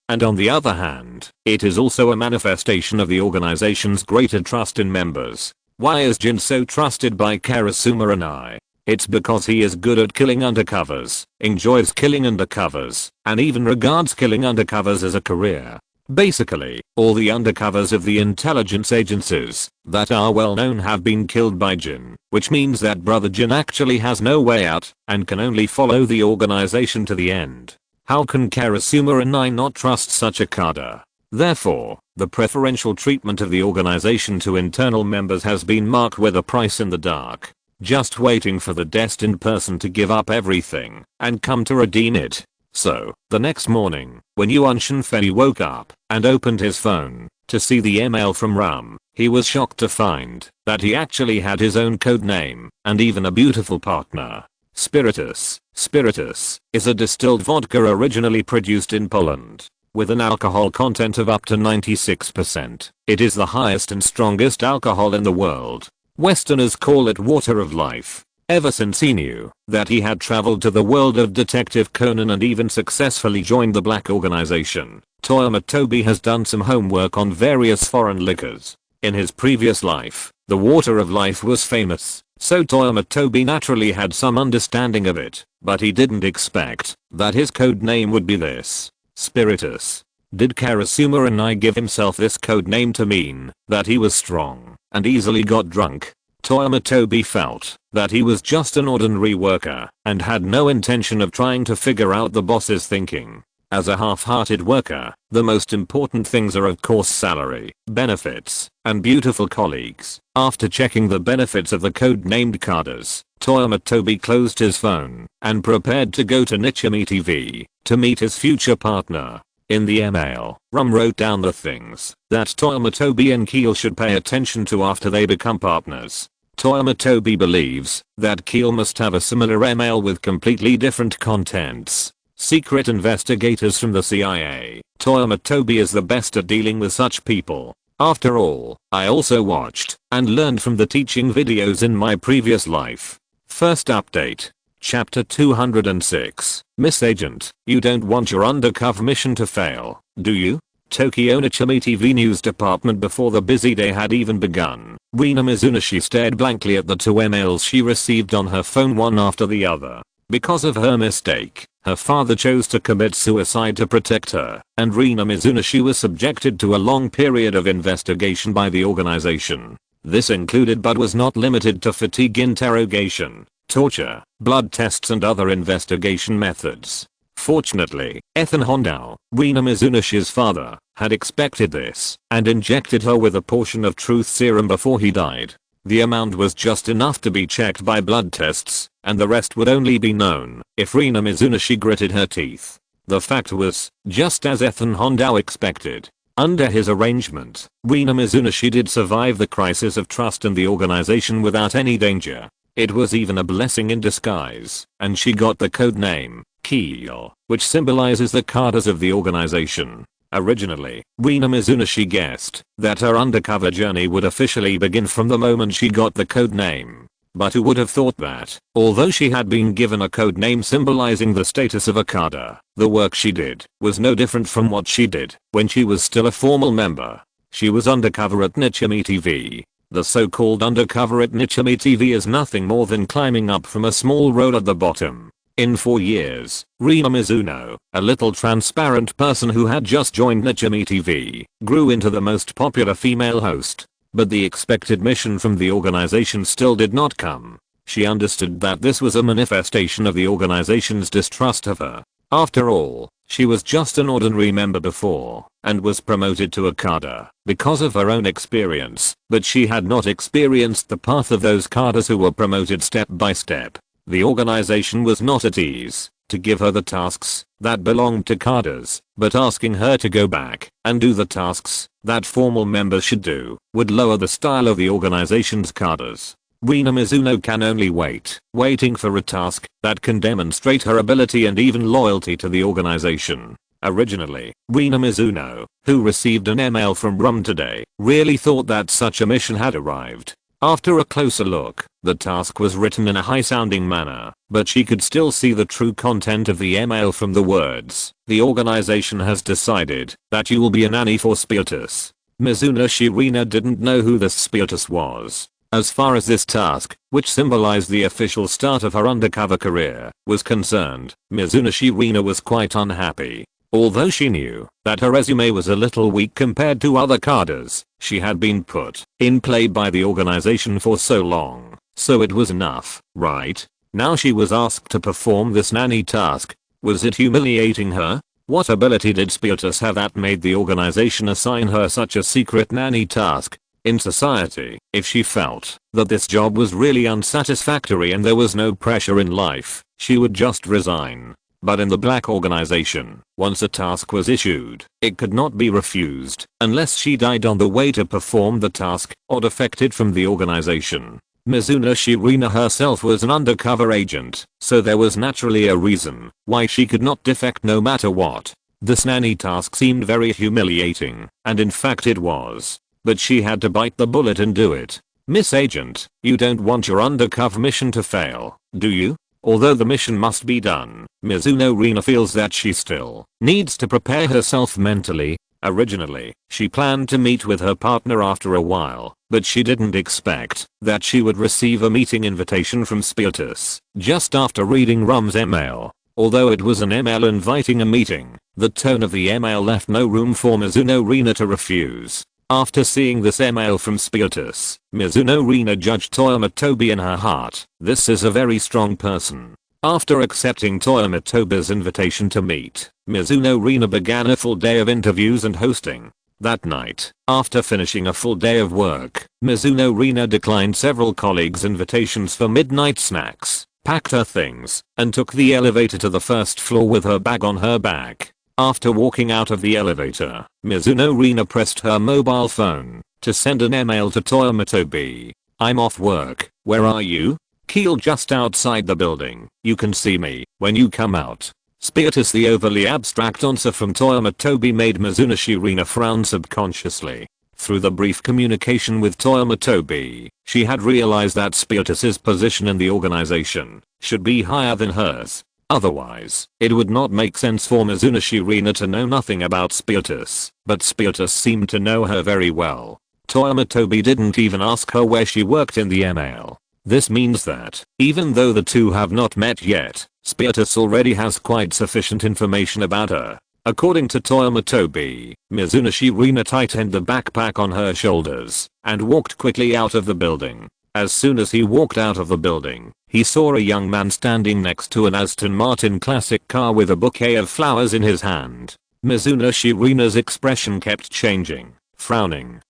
and on the other hand, it is also a manifestation of the organization's greater trust in members. Why is Jin so trusted by Karasuma and I? It's because he is good at killing undercovers, enjoys killing undercovers, and even regards killing undercovers as a career. Basically, all the undercovers of the intelligence agencies that are well known have been killed by Jin, which means that Brother Jin actually has no way out and can only follow the organization to the end. How can Karasuma and I not trust such a Kada? Therefore, the preferential treatment of the organization to internal members has been marked with a price in the dark, just waiting for the destined person to give up everything and come to redeem it. So, the next morning, when Yuan Shenfei woke up and opened his phone to see the email from Rum, he was shocked to find that he actually had his own code name and even a beautiful partner. Spiritus. Spiritus is a distilled vodka originally produced in Poland, with an alcohol content of up to 96%. It is the highest and strongest alcohol in the world. Westerners call it water of life. Ever since he knew that he had traveled to the world of Detective Conan and even successfully joined the Black Organization, Toyama Tobi has done some homework on various foreign liquors. In his previous life, the water of life was famous, so Toyama Tobi naturally had some understanding of it, but he didn't expect that his code name would be this. Spiritus. Did Karasuma and I give himself this code name to mean that he was strong and easily got drunk? Toyama Tobi felt that he was just an ordinary worker and had no intention of trying to figure out the boss's thinking. As a half-hearted worker, the most important things are of course salary, benefits, and beautiful colleagues. After checking the benefits of the code-named Kadas, Toyama Tobi closed his phone and prepared to go to Nichimi TV to meet his future partner. In the email, Rum wrote down the things that Toyama Tobi and Keel should pay attention to after they become partners. Toyama Tobi believes that Keel must have a similar email with completely different contents. Secret investigators from the CIA. Toyama Tobi is the best at dealing with such people. After all, I also watched and learned from the teaching videos in my previous life. First update. Chapter 206. Miss Agent, you don't want your undercover mission to fail, do you? Tokyo Nichimi TV News Department. Before the busy day had even begun, Rina Mizunashi stared blankly at the two emails she received on her phone one after the other. Because of her mistake, her father chose to commit suicide to protect her, and Rina Mizunashi was subjected to a long period of investigation by the organization. This included but was not limited to fatigue interrogation, torture, blood tests and other investigation methods. Fortunately, Ethan Hondow, Rina Mizunashi's father, had expected this and injected her with a portion of truth serum before he died. The amount was just enough to be checked by blood tests, and the rest would only be known if Rina Mizunashi gritted her teeth. The fact was, just as Ethan Hondow expected. Under his arrangement, Rina Mizunashi did survive the crisis of trust in the organization without any danger. It was even a blessing in disguise, and she got the code name Keel, which symbolizes the cadres of the organization. Originally, Rina Mizuno guessed that her undercover journey would officially begin from the moment she got the code name. But who would have thought that, although she had been given a code name symbolizing the status of a cadre, the work she did was no different from what she did when she was still a formal member. She was undercover at Nichami TV. The so-called undercover at Nichami TV is nothing more than climbing up from a small role at the bottom. In 4 years, Rina Mizuno, a little transparent person who had just joined Nichami TV, grew into the most popular female host. But the expected mission from the organization still did not come. She understood that this was a manifestation of the organization's distrust of her. After all, she was just an ordinary member before, and was promoted to a cadre because of her own experience, but she had not experienced the path of those cadres who were promoted step by step. The organization was not at ease to give her the tasks that belonged to cadres, but asking her to go back and do the tasks that formal members should do would lower the style of the organization's cadres. Rina Mizuno can only waiting for a task that can demonstrate her ability and even loyalty to the organization. Originally, Rina Mizuno, who received an email from Rum today, really thought that such a mission had arrived. After a closer look, the task was written in a high-sounding manner, but she could still see the true content of the email from the words. The organization has decided that you will be a nanny for Spiritus. Mizuno Rina didn't know who this Spiritus was. As far as this task, which symbolized the official start of her undercover career, was concerned, Mizuno Rina was quite unhappy. Although she knew that her resume was a little weak compared to other cadres, she had been put in play by the organization for so long, so it was enough, right? Now she was asked to perform this nanny task. Was it humiliating her? What ability did Spiritus have that made the organization assign her such a secret nanny task? In society, if she felt that this job was really unsatisfactory and there was no pressure in life, she would just resign. But in the black organization, once a task was issued, it could not be refused unless she died on the way to perform the task or defected from the organization. Mizuno Rina herself was an undercover agent, so there was naturally a reason why she could not defect no matter what. This nanny task seemed very humiliating, and in fact it was. But she had to bite the bullet and do it. Miss Agent, you don't want your undercover mission to fail, do you? Although the mission must be done, Mizuno Rina feels that she still needs to prepare herself mentally. Originally, she planned to meet with her partner after a while, but she didn't expect that she would receive a meeting invitation from Spiritus just after reading Rum's email. Although it was an email inviting a meeting, the tone of the email left no room for Mizuno Rina to refuse. After seeing this email from Spiritus, Mizuno Rina judged Toyama Tobi in her heart. This is a very strong person. After accepting Toyama Tobi's invitation to meet, Mizuno Rina began a full day of interviews and hosting. That night, after finishing a full day of work, Mizuno Rina declined several colleagues' invitations for midnight snacks, packed her things, and took the elevator to the first floor with her bag on her back. After walking out of the elevator, Mizuno Rina pressed her mobile phone to send an email to Toyama Tobi. I'm off work, where are you? Keel just outside the building, you can see me when you come out. Spiritus. The overly abstract answer from Toyama Tobi made Mizuno Rina frown subconsciously. Through the brief communication with Toyama Tobi, she had realized that Spiritus's position in the organization should be higher than hers. Otherwise, it would not make sense for Mizuno Rina to know nothing about Spiritus, but Spiritus seemed to know her very well. Toyama Tobi didn't even ask her where she worked in the email. This means that, even though the two have not met yet, Spiritus already has quite sufficient information about her. According to Toyama Tobi, Mizuno Rina tightened the backpack on her shoulders and walked quickly out of the building. As soon as he walked out of the building, he saw a young man standing next to an Aston Martin classic car with a bouquet of flowers in his hand. Mizuno Rina's expression kept changing, frowning,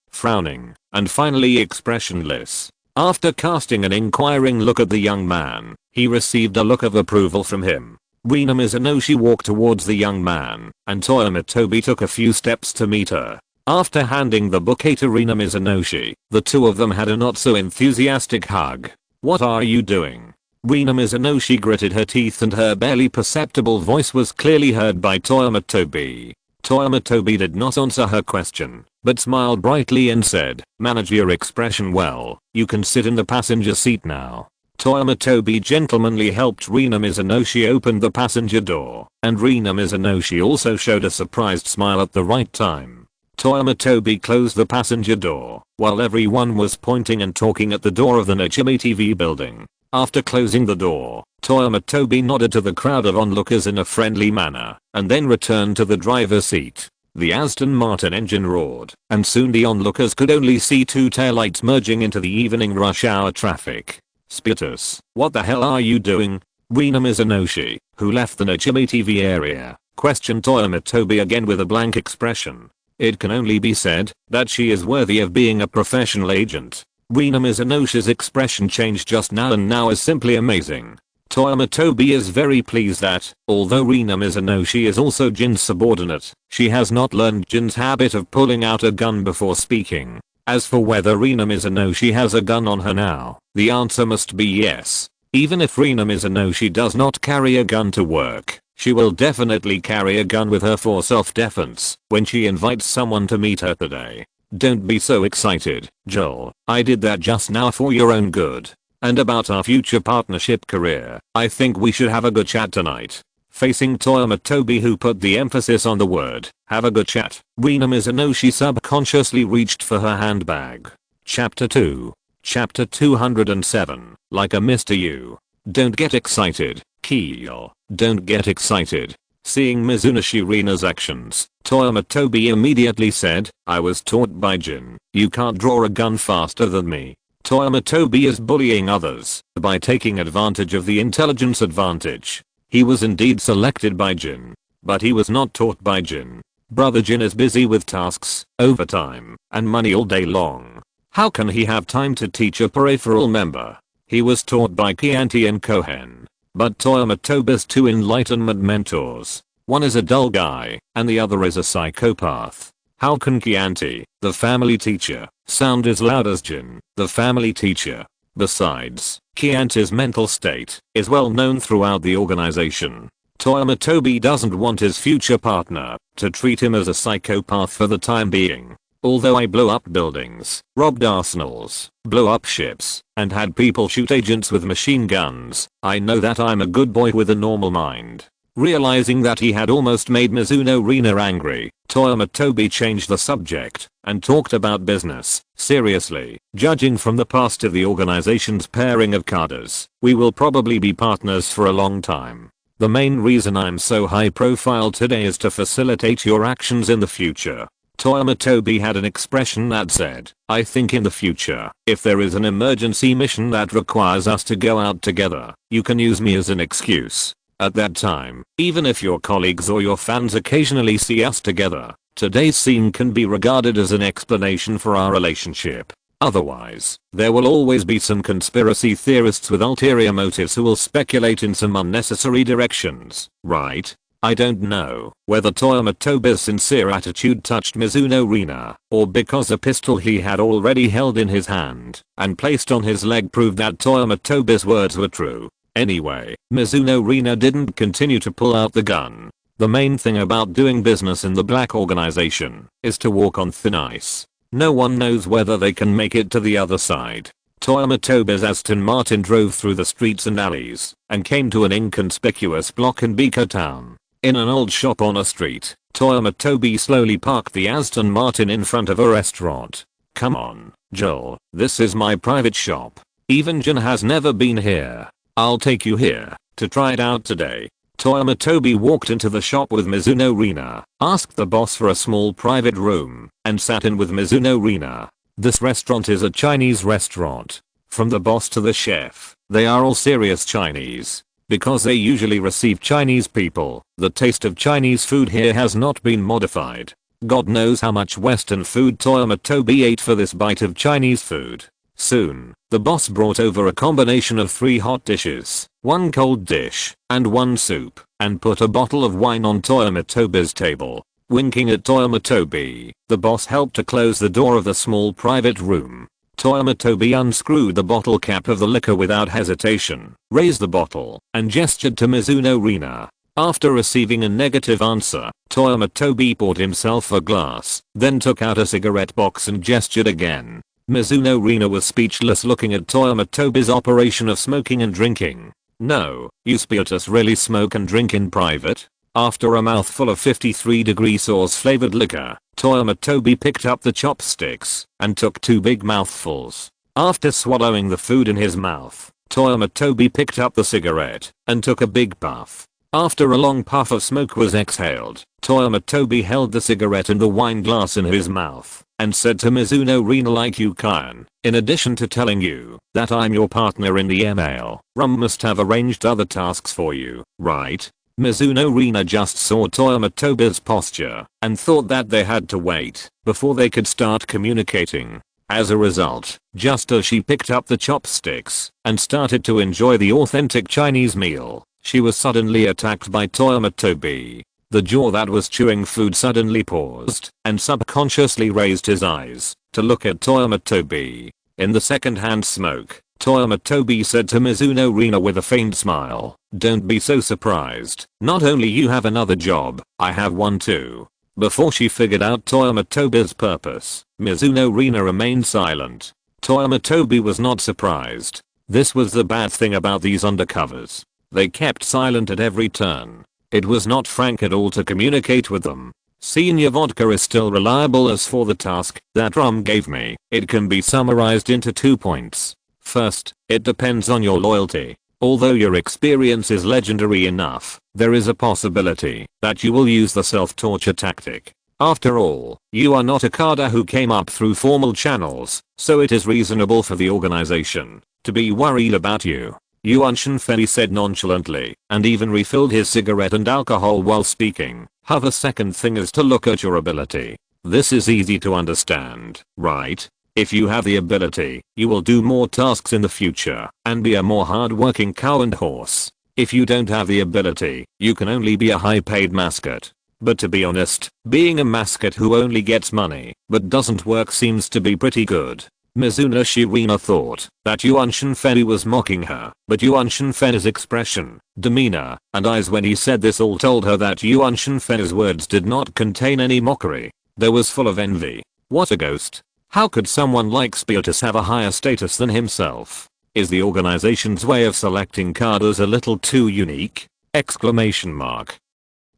and finally expressionless. After casting an inquiring look at the young man, he received a look of approval from him. Rina Mizuno walked towards the young man, and Toyama Tobi took a few steps to meet her. After handing the bouquet to Rina Mizuno, the two of them had a not so enthusiastic hug. What are you doing? Rina Mizunoshi gritted her teeth and her barely perceptible voice was clearly heard by Toyama Tobi. Toyama Tobi did not answer her question, but smiled brightly and said, "Manage your expression well, you can sit in the passenger seat now." Toyama Tobi gentlemanly helped Rina Mizunoshi open the passenger door, and Rina Mizunoshi also showed a surprised smile at the right time. Toyama Tobi closed the passenger door, while everyone was pointing and talking at the door of the Najimi TV building. After closing the door, Toyama Tobi nodded to the crowd of onlookers in a friendly manner, and then returned to the driver's seat. The Aston Martin engine roared, and soon the onlookers could only see two taillights merging into the evening rush hour traffic. "Spiritus, what the hell are you doing?" Rina Mizunoshi, who left the Najimi TV area, questioned Toyama Tobi again with a blank expression. It can only be said that she is worthy of being a professional agent. Rina Mizunoshi's expression changed just now and now is simply amazing. Toyama Tobi is very pleased that, although Rina Mizunoshi is also Jin's subordinate, she has not learned Jin's habit of pulling out a gun before speaking. As for whether Rina Mizunoshi has a gun on her now, the answer must be yes. Even if Rina Mizunoshi does not carry a gun to work, she will definitely carry a gun with her for self-defense when she invites someone to meet her today. Don't be so excited, Joel. I did that just now for your own good. And about our future partnership career, I think we should have a good chat tonight. Facing Toyama Tobi, who put the emphasis on the word, have a good chat, Rina Mizunoshi subconsciously reached for her handbag. Chapter 2. Chapter 207. Like a Mr. U. Don't get excited, Keel. Don't get excited. Seeing Mizunoshi Rina's actions, Toyama Tobi immediately said, "I was taught by Jin. You can't draw a gun faster than me." Toyama Tobi is bullying others by taking advantage of the intelligence advantage. He was indeed selected by Jin, but he was not taught by Jin. Brother Jin is busy with tasks, overtime, and money all day long. How can he have time to teach a peripheral member? He was taught by Chianti and Conan. But Toyama Tobi's two enlightenment mentors. One is a dull guy, and the other is a psychopath. How can Chianti, the family teacher, sound as loud as Jin, the family teacher? Besides, Chianti's mental state is well known throughout the organization. Toyama Tobi doesn't want his future partner to treat him as a psychopath for the time being. Although I blew up buildings, robbed arsenals, blew up ships, and had people shoot agents with machine guns, I know that I'm a good boy with a normal mind. Realizing that he had almost made Mizuno Rina angry, Toyama Tobi changed the subject and talked about business. Seriously, judging from the past of the organization's pairing of cadres, we will probably be partners for a long time. The main reason I'm so high profile today is to facilitate your actions in the future. Toyama Tobi had an expression that said, "I think in the future, if there is an emergency mission that requires us to go out together, you can use me as an excuse." At that time, even if your colleagues or your fans occasionally see us together, today's scene can be regarded as an explanation for our relationship. Otherwise, there will always be some conspiracy theorists with ulterior motives who will speculate in some unnecessary directions, right? I don't know whether Toyama Tobi's sincere attitude touched Mizuno Rina, or because a pistol he had already held in his hand and placed on his leg proved that Toyama Tobi's words were true. Anyway, Mizuno Rina didn't continue to pull out the gun. The main thing about doing business in the black organization is to walk on thin ice. No one knows whether they can make it to the other side. Toyama Tobi's Aston Martin drove through the streets and alleys and came to an inconspicuous block in Biko Town. In an old shop on a street, Toyama Tobi slowly parked the Aston Martin in front of a restaurant. "Come on, Joel, this is my private shop. Even Jin has never been here. I'll take you here to try it out today." Toyama Tobi walked into the shop with Mizuno Rina, asked the boss for a small private room, and sat in with Mizuno Rina. This restaurant is a Chinese restaurant. From the boss to the chef, they are all serious Chinese. Because they usually receive Chinese people, the taste of Chinese food here has not been modified. God knows how much Western food Toyama Tobi ate for this bite of Chinese food. Soon, the boss brought over a combination of 3 hot dishes, 1 cold dish, and 1 soup, and put a bottle of wine on Toyama Tobi's table. Winking at Toyama Tobi, the boss helped to close the door of the small private room. Toyama Tobi unscrewed the bottle cap of the liquor without hesitation, raised the bottle, and gestured to Mizuno Rina. After receiving a negative answer, Toyama Tobi poured himself a glass, then took out a cigarette box and gestured again. Mizuno Rina was speechless looking at Toyama Tobi's operation of smoking and drinking. No, you spiritus really smoke and drink in private? After a mouthful of 53° sauce flavored liquor, Toyama Tobi picked up the chopsticks and took 2 big mouthfuls. After swallowing the food in his mouth, Toyama Tobi picked up the cigarette and took a big puff. After a long puff of smoke was exhaled, Toyama Tobi held the cigarette and the wine glass in his mouth and said to Mizuno Rina, like you can, in addition to telling you that I'm your partner in the ML, Rum must have arranged other tasks for you, right? Mizuno Rina just saw Toyama Tobi's posture and thought that they had to wait before they could start communicating. As a result, just as she picked up the chopsticks and started to enjoy the authentic Chinese meal, she was suddenly attacked by Toyama Tobi. The jaw that was chewing food suddenly paused and subconsciously raised his eyes to look at Toyama Tobi. In the second-hand smoke, Toyama Tobi said to Mizuno Rina with a faint smile, "Don't be so surprised. Not only you have another job, I have one too." Before she figured out Toyama Tobi's purpose, Mizuno Rina remained silent. Toyama Tobi was not surprised. This was the bad thing about these undercovers. They kept silent at every turn. It was not frank at all to communicate with them. Senior Vodka is still reliable. As for the task that Rum gave me, it can be summarized into 2 points. First, it depends on your loyalty. Although your experience is legendary enough, there is a possibility that you will use the self-torture tactic. After all, you are not a Kada who came up through formal channels, so it is reasonable for the organization to be worried about you. Yuan Shenfei said nonchalantly, and even refilled his cigarette and alcohol while speaking. The second thing is to look at your ability. This is easy to understand, right? If you have the ability, you will do more tasks in the future and be a more hard-working cow and horse. If you don't have the ability, you can only be a high-paid mascot. But to be honest, being a mascot who only gets money but doesn't work seems to be pretty good. Mizuno Rina thought that Yuan Shenfei was mocking her, but Yuan Shenfei's expression, demeanor, and eyes when he said this all told her that Yuan Shenfei's words did not contain any mockery. They was full of envy. What a ghost. How could someone like Spiritus have a higher status than himself? Is the organization's way of selecting Kadas a little too unique? Exclamation mark.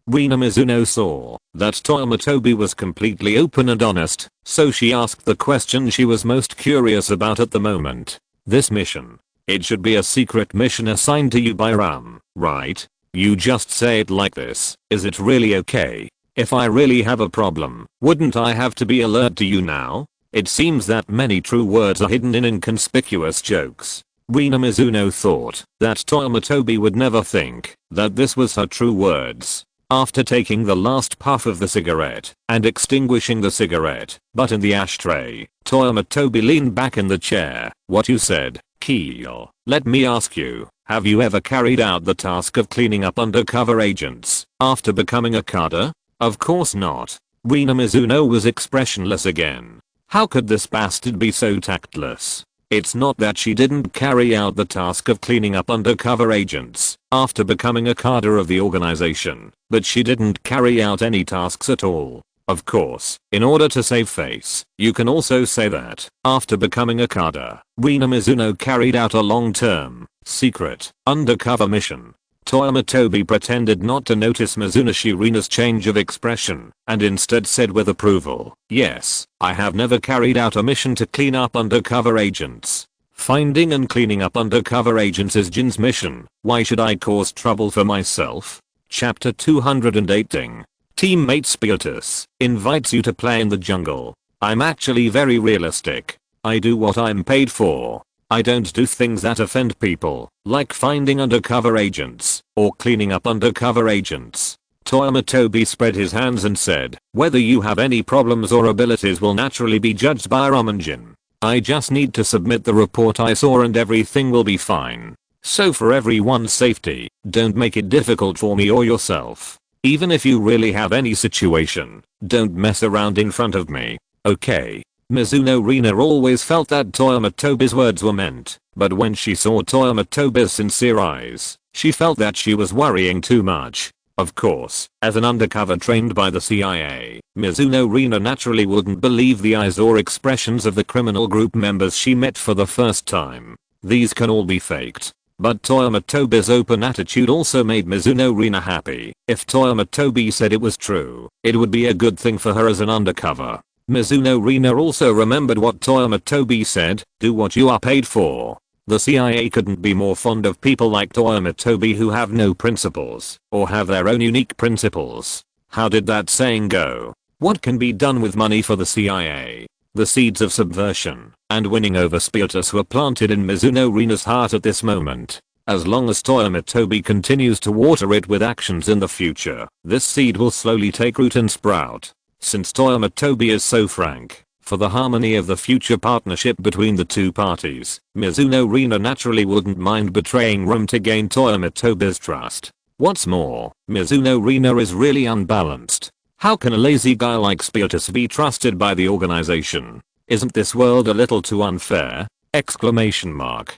Rina Mizuno saw that Toyama Tobi was completely open and honest, so she asked the question she was most curious about at the moment. This mission. It should be a secret mission assigned to you by Rum, right? You just say it like this. Is it really okay? If I really have a problem, wouldn't I have to be alert to you now? It seems that many true words are hidden in inconspicuous jokes. Rina Mizuno thought that Toyama Tobi would never think that this was her true words. After taking the last puff of the cigarette and extinguishing the cigarette butt in the ashtray, Toyama Tobi leaned back in the chair. What you said, Keel, let me ask you, have you ever carried out the task of cleaning up undercover agents after becoming a Kada? Of course not. Rina Mizuno was expressionless again. How could this bastard be so tactless? It's not that she didn't carry out the task of cleaning up undercover agents after becoming a Kada of the organization, but she didn't carry out any tasks at all. Of course, in order to save face, you can also say that after becoming a Kada, Rina Mizuno carried out a long-term, secret, undercover mission. Toyama Tobi pretended not to notice Mizuno Rina's change of expression and instead said with approval, "Yes, I have never carried out a mission to clean up undercover agents. Finding and cleaning up undercover agents is Jin's mission. Why should I cause trouble for myself?" Chapter 218. Teammate Spiritus invites you to play in the jungle. I'm actually very realistic. I do what I'm paid for. I don't do things that offend people, like finding undercover agents, or cleaning up undercover agents. Toyama Tobi spread his hands and said, whether you have any problems or abilities will naturally be judged by Rum and Gin. I just need to submit the report I saw and everything will be fine. So for everyone's safety, don't make it difficult for me or yourself. Even if you really have any situation, don't mess around in front of me. Okay? Mizuno Rina always felt that Toyama Tobi's words were meant, but when she saw Toyama Tobi's sincere eyes, she felt that she was worrying too much. Of course, as an undercover trained by the CIA, Mizuno Rina naturally wouldn't believe the eyes or expressions of the criminal group members she met for the first time. These can all be faked. But Toyama Tobi's open attitude also made Mizuno Rina happy. If Toyama Tobi said it was true, it would be a good thing for her as an undercover. Mizuno Rina also remembered what Toyama Tobi said, do what you are paid for. The CIA couldn't be more fond of people like Toyama Tobi who have no principles, or have their own unique principles. How did that saying go? What can be done with money for the CIA? The seeds of subversion and winning over spiritus were planted in Mizuno Rina's heart at this moment. As long as Toyama Tobi continues to water it with actions in the future, this seed will slowly take root and sprout. Since Toyama Tobi is so frank, for the harmony of the future partnership between the two parties, Mizuno Rina naturally wouldn't mind betraying Rum to gain Toyama Tobi's trust. What's more, Mizuno Rina is really unbalanced. How can a lazy guy like Spiritus be trusted by the organization? Isn't this world a little too unfair? Exclamation mark.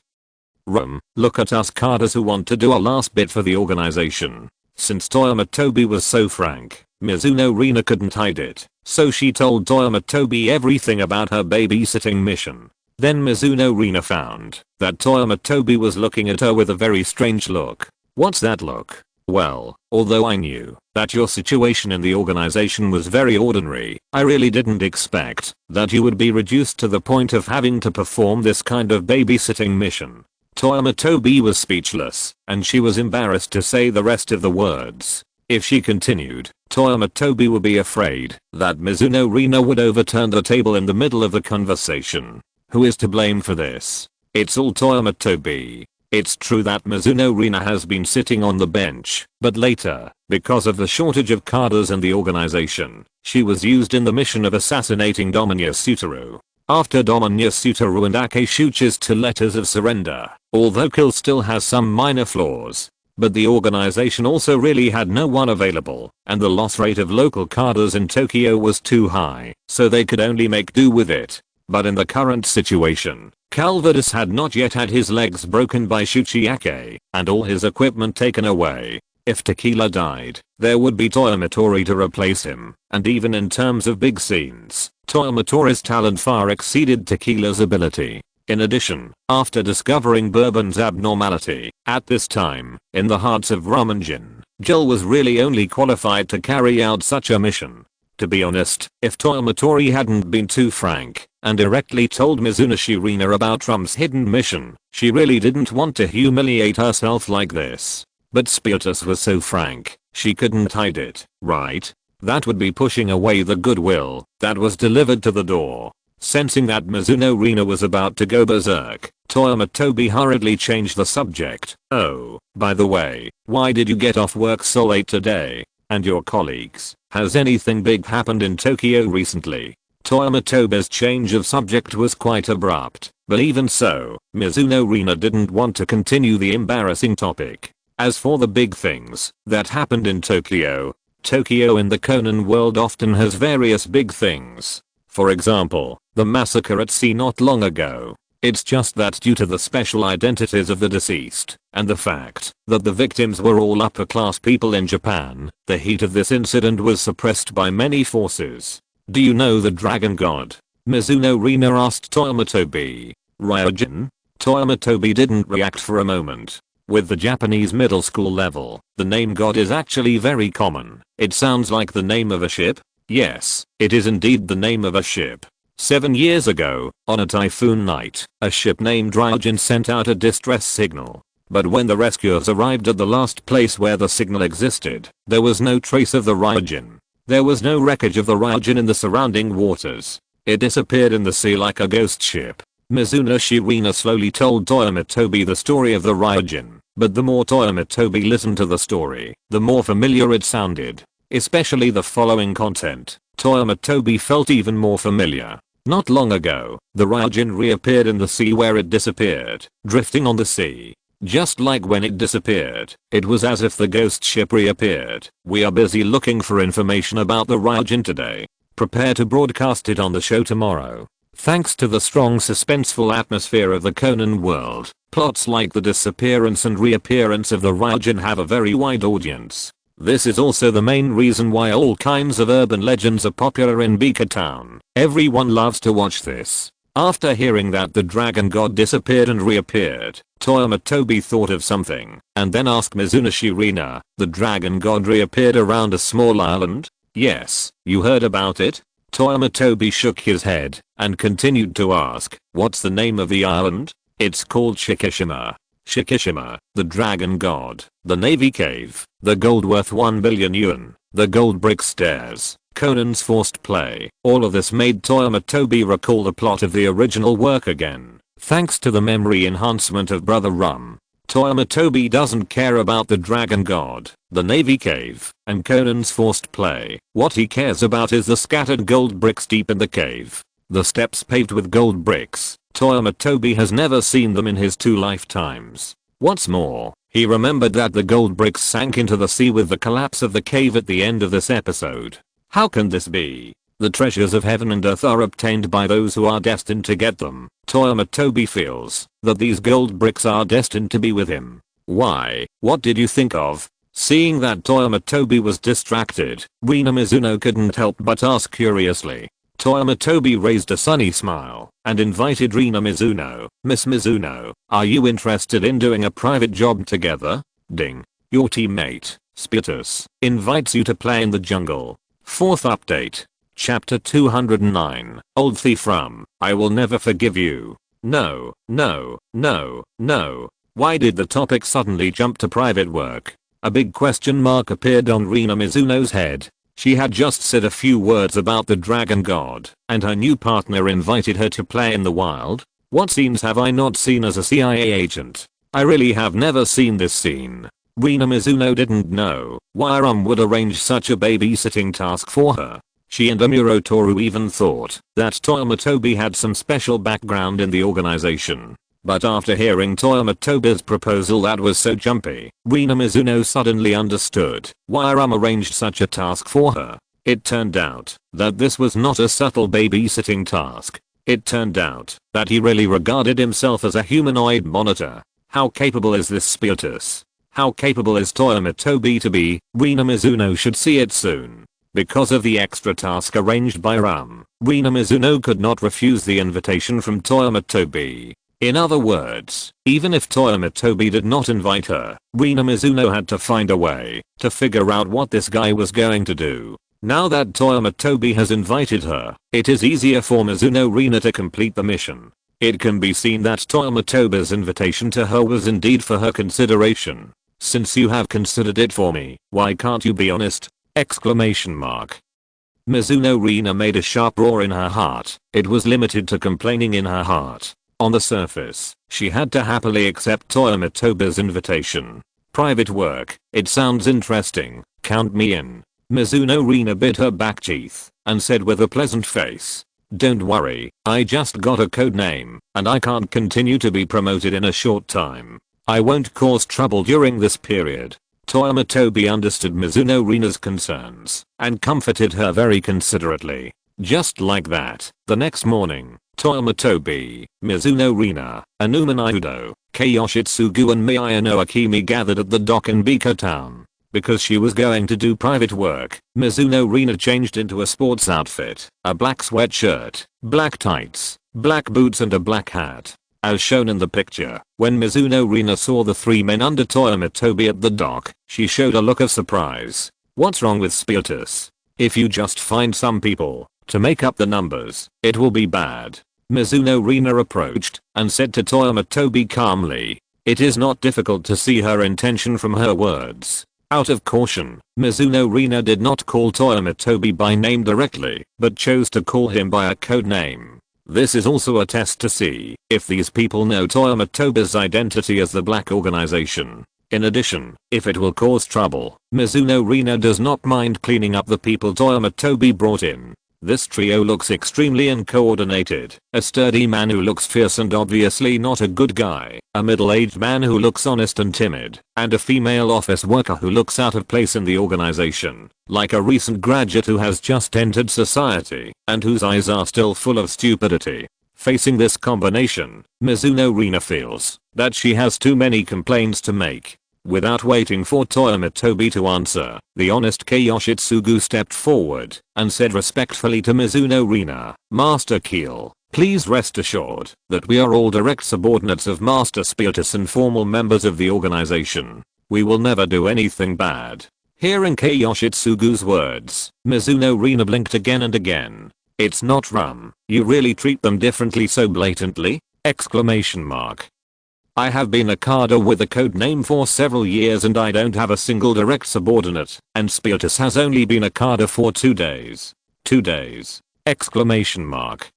Rum, look at us carders who want to do our last bit for the organization. Since Toyama Tobi was so frank, Mizuno Rina couldn't hide it, so she told Toyama Tobi everything about her babysitting mission. Then Mizuno Rina found that Toyama Tobi was looking at her with a very strange look. What's that look? Well, although I knew that your situation in the organization was very ordinary, I really didn't expect that you would be reduced to the point of having to perform this kind of babysitting mission. Toyama Tobi was speechless, and she was embarrassed to say the rest of the words. If she continued, Toyama Tobi would be afraid that Mizuno Rina would overturn the table in the middle of the conversation. Who is to blame for this? It's all Toyama Tobi. It's true that Mizuno Rina has been sitting on the bench, but later, because of the shortage of cadres in the organization, she was used in the mission of assassinating Dominya Sutaru. After Dominya Sutaru and Akeshuchi's 2 letters of surrender, although Kill still has some minor flaws. But the organization also really had no one available, and the loss rate of local cadres in Tokyo was too high, so they could only make do with it. But in the current situation, Calvadus had not yet had his legs broken by Shuchiake, and all his equipment taken away. If Tequila died, there would be Toyama Tori to replace him, and even in terms of big scenes, Toyama Tori's talent far exceeded Tequila's ability. In addition, after discovering Bourbon's abnormality, at this time, in the hearts of Rum and Gin, Jill was really only qualified to carry out such a mission. To be honest, if Toyama Tori hadn't been too frank, and directly told Mizuno Rina about Rum's hidden mission, she really didn't want to humiliate herself like this. But Spiritus was so frank, she couldn't hide it, right? That would be pushing away the goodwill that was delivered to the door. Sensing that Mizuno Rina was about to go berserk, Toyama Tobi hurriedly changed the subject. Oh, by the way, why did you get off work so late today? And your colleagues, has anything big happened in Tokyo recently? Toyama Tobi's change of subject was quite abrupt, but even so, Mizuno Rina didn't want to continue the embarrassing topic. As for the big things that happened in Tokyo in the Conan world often has various big things. For example, the massacre at sea not long ago. It's just that due to the special identities of the deceased, and the fact that the victims were all upper class people in Japan, the heat of this incident was suppressed by many forces. Do you know the dragon god? Mizuno Rina asked Toyama Tobi. Ryujin? Toyama Tobi didn't react for a moment. With the Japanese middle school level, the name god is actually very common. It sounds like the name of a ship. Yes, it is indeed the name of a ship. 7 years ago, on a typhoon night, a ship named Ryujin sent out a distress signal. But when the rescuers arrived at the last place where the signal existed, there was no trace of the Ryujin. There was no wreckage of the Ryujin in the surrounding waters. It disappeared in the sea like a ghost ship. Mizuno Rina slowly told Toyama Tobi the story of the Ryujin, but the more Toyama Tobi listened to the story, the more familiar it sounded. Especially the following content. Toyama Tobi felt even more familiar. Not long ago, the Ryujin reappeared in the sea where it disappeared, drifting on the sea. Just like when it disappeared, it was as if the ghost ship reappeared. We are busy looking for information about the Ryujin today. Prepare to broadcast it on the show tomorrow. Thanks to the strong suspenseful atmosphere of the Conan world, plots like the disappearance and reappearance of the Ryujin have a very wide audience. This is also the main reason why all kinds of urban legends are popular in Bika Town. Everyone loves to watch this. After hearing that the dragon god disappeared and reappeared, Toyama Tobi thought of something and then asked Mizuno Shirina, the dragon god reappeared around a small island? Yes, you heard about it? Toyama Tobi shook his head and continued to ask, what's the name of the island? It's called Shikishima. Shikishima, the dragon god, the navy cave, the gold worth 1 billion yuan, the gold brick stairs, Conan's forced play. All of this made Toyama Tobi recall the plot of the original work again. Thanks to the memory enhancement of Brother Rum, Toyama Tobi doesn't care about the dragon god, the navy cave, and Conan's forced play. What he cares about is the scattered gold bricks deep in the cave. The steps paved with gold bricks. Toyama Tobi has never seen them in his 2 lifetimes. What's more, he remembered that the gold bricks sank into the sea with the collapse of the cave at the end of this episode. How can this be? The treasures of heaven and earth are obtained by those who are destined to get them. Toyama Tobi feels that these gold bricks are destined to be with him. Why? What did you think of? Seeing that Toyama Tobi was distracted, Rina Mizuno couldn't help but ask curiously. Toyama Tobi raised a sunny smile and invited Rina Mizuno. Miss Mizuno, are you interested in doing a private job together? Ding. Your teammate, Spiritus, invites you to play in the jungle. 4th update. Chapter 209. Old Thief Rum, I will never forgive you. No, no, no, no. Why did the topic suddenly jump to private work? A big question mark appeared on Rina Mizuno's head. She had just said a few words about the dragon god, and her new partner invited her to play in the wild? What scenes have I not seen as a CIA agent? I really have never seen this scene. Rina Mizuno didn't know why Rum would arrange such a babysitting task for her. She and Amuro Toru even thought that Toyama Tobi had some special background in the organization. But after hearing Toyama Tobi's proposal that was so jumpy, Rina Mizuno suddenly understood why Rum arranged such a task for her. It turned out that this was not a subtle babysitting task. It turned out that he really regarded himself as a humanoid monitor. How capable is this Spiritus? How capable is Toyama Tobi to be? Rina Mizuno should see it soon. Because of the extra task arranged by Rum, Rina Mizuno could not refuse the invitation from Toyama Tobi. In other words, even if Toyama Tobi did not invite her, Rina Mizuno had to find a way to figure out what this guy was going to do. Now that Toyama Tobi has invited her, it is easier for Mizuno Rina to complete the mission. It can be seen that Toyama Tobi's invitation to her was indeed for her consideration. Since you have considered it for me, why can't you be honest? Exclamation mark. Mizuno Rina made a sharp roar in her heart. It was limited to complaining in her heart. On the surface, she had to happily accept Toyama Tobi's invitation. Private work, it sounds interesting, count me in. Mizuno Rina bit her back teeth and said with a pleasant face, don't worry, I just got a code name and I can't continue to be promoted in a short time. I won't cause trouble during this period. Toyama Tobi understood Mizuno Rina's concerns and comforted her very considerately. Just like that, the next morning, Toyama Tobi, Mizuno Rina, Anuma Naruto, Kyoshitsugu and Miyano Akimi gathered at the dock in Bika Town. Because she was going to do private work, Mizuno Rina changed into a sports outfit, a black sweatshirt, black tights, black boots and a black hat. As shown in the picture, when Mizuno Rina saw the 3 men under Toyama Tobi at the dock, she showed a look of surprise. What's wrong with Spiritus? If you just find some people to make up the numbers, it will be bad. Mizuno Rina approached and said to Toyama Tobi calmly. It is not difficult to see her intention from her words. Out of caution, Mizuno Rina did not call Toyama Tobi by name directly, but chose to call him by a code name. This is also a test to see if these people know Toyama Tobi's identity as the Black Organization. In addition, if it will cause trouble, Mizuno Rina does not mind cleaning up the people Toyama Tobi brought in. This trio looks extremely uncoordinated. A sturdy man who looks fierce and obviously not a good guy, a middle-aged man who looks honest and timid, and a female office worker who looks out of place in the organization, like a recent graduate who has just entered society and whose eyes are still full of stupidity. Facing this combination, Mizuno Rina feels that she has too many complaints to make. Without waiting for Toyama Tobi to answer, the honest Kei Yoshitsugu stepped forward and said respectfully to Mizuno Rina, "Master Keel, please rest assured that we are all direct subordinates of Master Spiritus and formal members of the organization. We will never do anything bad." Hearing Kei Yoshitsugu's words, Mizuno Rina blinked again and again. "It's not rum. You really treat them differently so blatantly?" Exclamation mark. "I have been a carder with a code name for several years and I don't have a single direct subordinate, and Spiritus has only been a carder for 2 days. 2 days. Exclamation mark.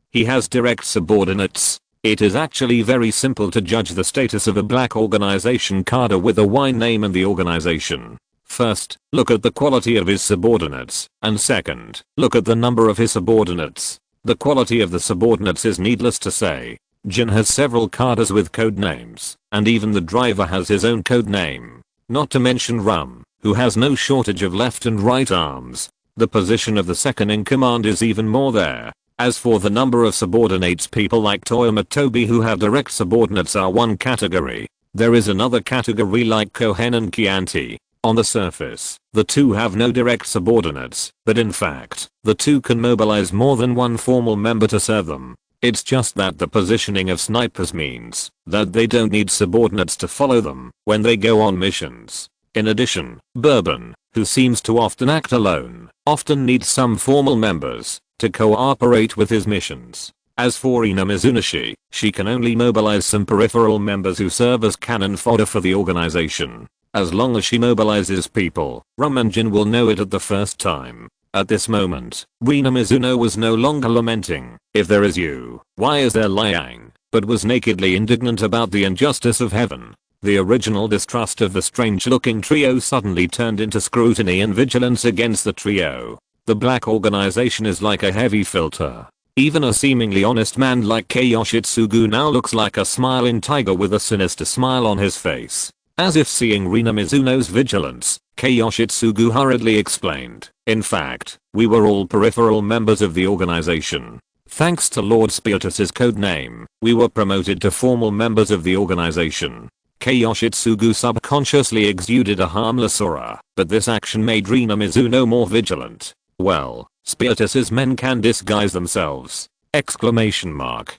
He has direct subordinates. It is actually very simple to judge the status of a black organization carder with a Y name in the organization. First, look at the quality of his subordinates, and second, look at the number of his subordinates. The quality of the subordinates is needless to say. Gin has several carders with code names, and even the driver has his own code name. Not to mention Rum, who has no shortage of left and right arms. The position of the second in command is even more there. As for the number of subordinates, people like Toyama Tobi who have direct subordinates are one category. There is another category like Conan and Chianti. On the surface, the two have no direct subordinates, but in fact, the two can mobilize more than one formal member to serve them. It's just that the positioning of snipers means that they don't need subordinates to follow them when they go on missions. In addition, Bourbon, who seems to often act alone, often needs some formal members to cooperate with his missions. As for Ina Mizunashi, she can only mobilize some peripheral members who serve as cannon fodder for the organization. As long as she mobilizes people, Rum and Gin will know it at the first time. At this moment, Rina Mizuno was no longer lamenting, "If there is you, why is there Liang?" but was nakedly indignant about the injustice of heaven. The original distrust of the strange-looking trio suddenly turned into scrutiny and vigilance against the trio. The black organization is like a heavy filter. Even a seemingly honest man like Kei Yoshitsugu now looks like a smiling tiger with a sinister smile on his face. As if seeing Rina Mizuno's vigilance, Kei Yoshitsugu hurriedly explained, "In fact, we were all peripheral members of the organization. Thanks to Lord Spiritus's code name, we were promoted to formal members of the organization." Kei Yoshitsugu subconsciously exuded a harmless aura, but this action made Rina Mizuno more vigilant. "Well, Spiritus's men can disguise themselves!" Exclamation mark.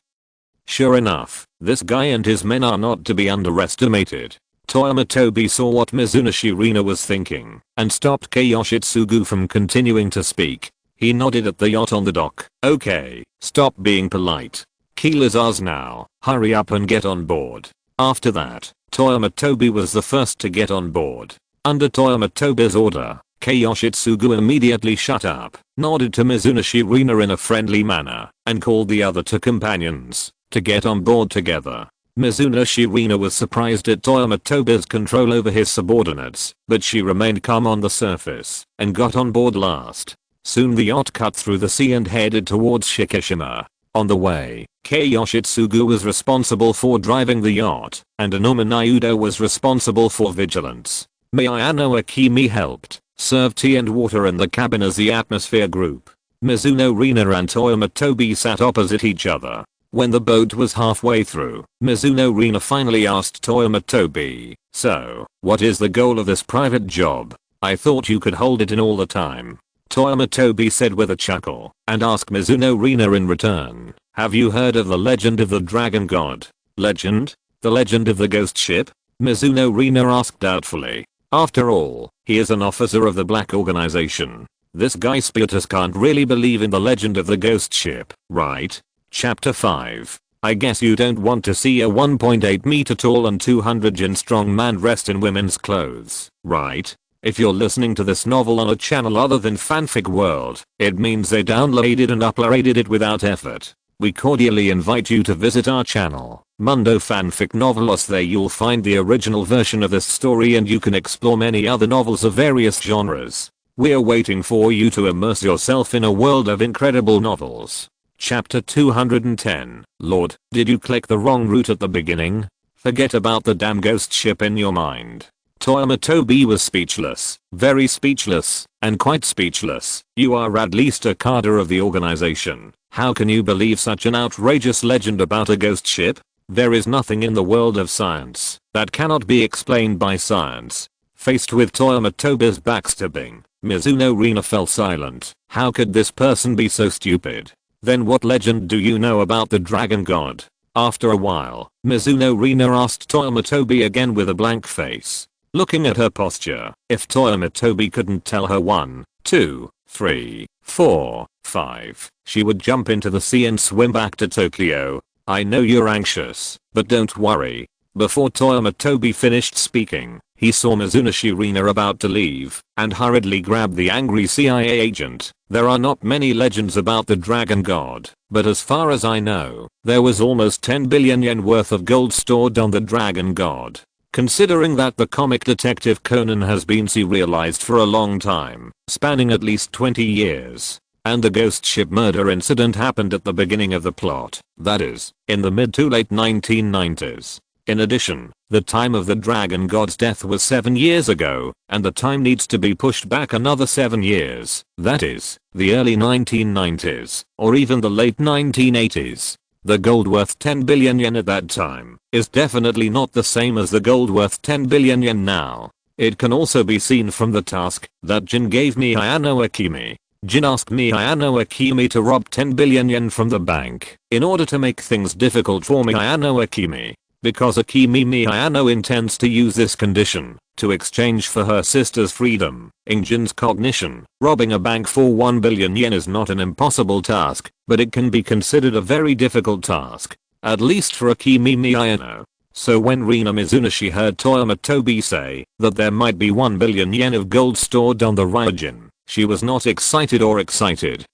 Sure enough, this guy and his men are not to be underestimated. Toyama Tobi saw what Mizunashi Rina was thinking and stopped Kei Yoshitsugu from continuing to speak. He nodded at the yacht on the dock. "Okay, stop being polite. Keel is ours now, hurry up and get on board." After that, Toyama Tobi was the first to get on board. Under Toyama Tobi's order, Kei Yoshitsugu immediately shut up, nodded to Mizunashi Rina in a friendly manner, and called the other two companions to get on board together. Mizunashi Rina was surprised at Toyama Tobi's control over his subordinates, but she remained calm on the surface and got on board last. Soon the yacht cut through the sea and headed towards Shikishima. On the way, Kei Yoshitsugu was responsible for driving the yacht, and Anoma Nayudo was responsible for vigilance. Miyano Akimi helped serve tea and water in the cabin as the atmosphere group. Mizuno Rina and Toyama Tobi sat opposite each other. When the boat was halfway through, Mizuno Rina finally asked Toyama Tobi, "So, what is the goal of this private job? I thought you could hold it in all the time." Toyama Tobi said with a chuckle, and asked Mizuno Rina in return, "Have you heard of the legend of the dragon god?" "Legend? The legend of the ghost ship?" Mizuno Rina asked doubtfully. After all, he is an officer of the black organization. This guy Spiritus can't really believe in the legend of the ghost ship, right? Chapter 5. I guess you don't want to see a 1.8 meter tall and 200 gin strong man dressed in women's clothes, right? If you're listening to this novel on a channel other than Fanfic World, it means they downloaded and uploaded it without effort. We cordially invite you to visit our channel, Mundo Fanfic Novelos. There you'll find the original version of this story and you can explore many other novels of various genres. We're waiting for you to immerse yourself in a world of incredible novels. Chapter 210. Lord, did you click the wrong route at the beginning? Forget about the damn ghost ship in your mind. Toyama Tobi was speechless, very speechless, and quite speechless. You are at least a cadre of the organization. How can you believe such an outrageous legend about a ghost ship? There is nothing in the world of science that cannot be explained by science. Faced with Toyama Tobi's backstabbing, Mizuno Rina fell silent. How could this person be so stupid? Then what legend do you know about the dragon god? After a while, Mizuno Rina asked Toyama Tobi again with a blank face. Looking at her posture, if Toyama Tobi couldn't tell her 1, 2, 3, 4, 5, she would jump into the sea and swim back to Tokyo. I know you're anxious, but don't worry. Before Toyama Tobi finished speaking, he saw Mizuno Rina about to leave, and hurriedly grabbed the angry CIA agent. There are not many legends about the dragon god, but as far as I know, there was almost 10 billion yen worth of gold stored on the dragon god. Considering that the comic detective Conan has been serialized for a long time, spanning at least 20 years, and the ghost ship murder incident happened at the beginning of the plot, that is, in the mid to late 1990s. In addition, the time of the dragon god's death was 7 years ago, and the time needs to be pushed back another 7 years, that is, the early 1990s, or even the late 1980s. The gold worth 10 billion yen at that time is definitely not the same as the gold worth 10 billion yen now. It can also be seen from the task that Jin gave me Hayano Akimi. Jin asked me Hayano Akimi to rob 10 billion yen from the bank in order to make things difficult for me Hayano Akimi. Because Akimi Miyano intends to use this condition to exchange for her sister's freedom. In Jin's cognition, robbing a bank for 1 billion yen is not an impossible task, but it can be considered a very difficult task, at least for Akimi Miyano. So when Rina Mizuno heard Toyama Tobi say that there might be 1 billion yen of gold stored on the Ryujin, she was not excited,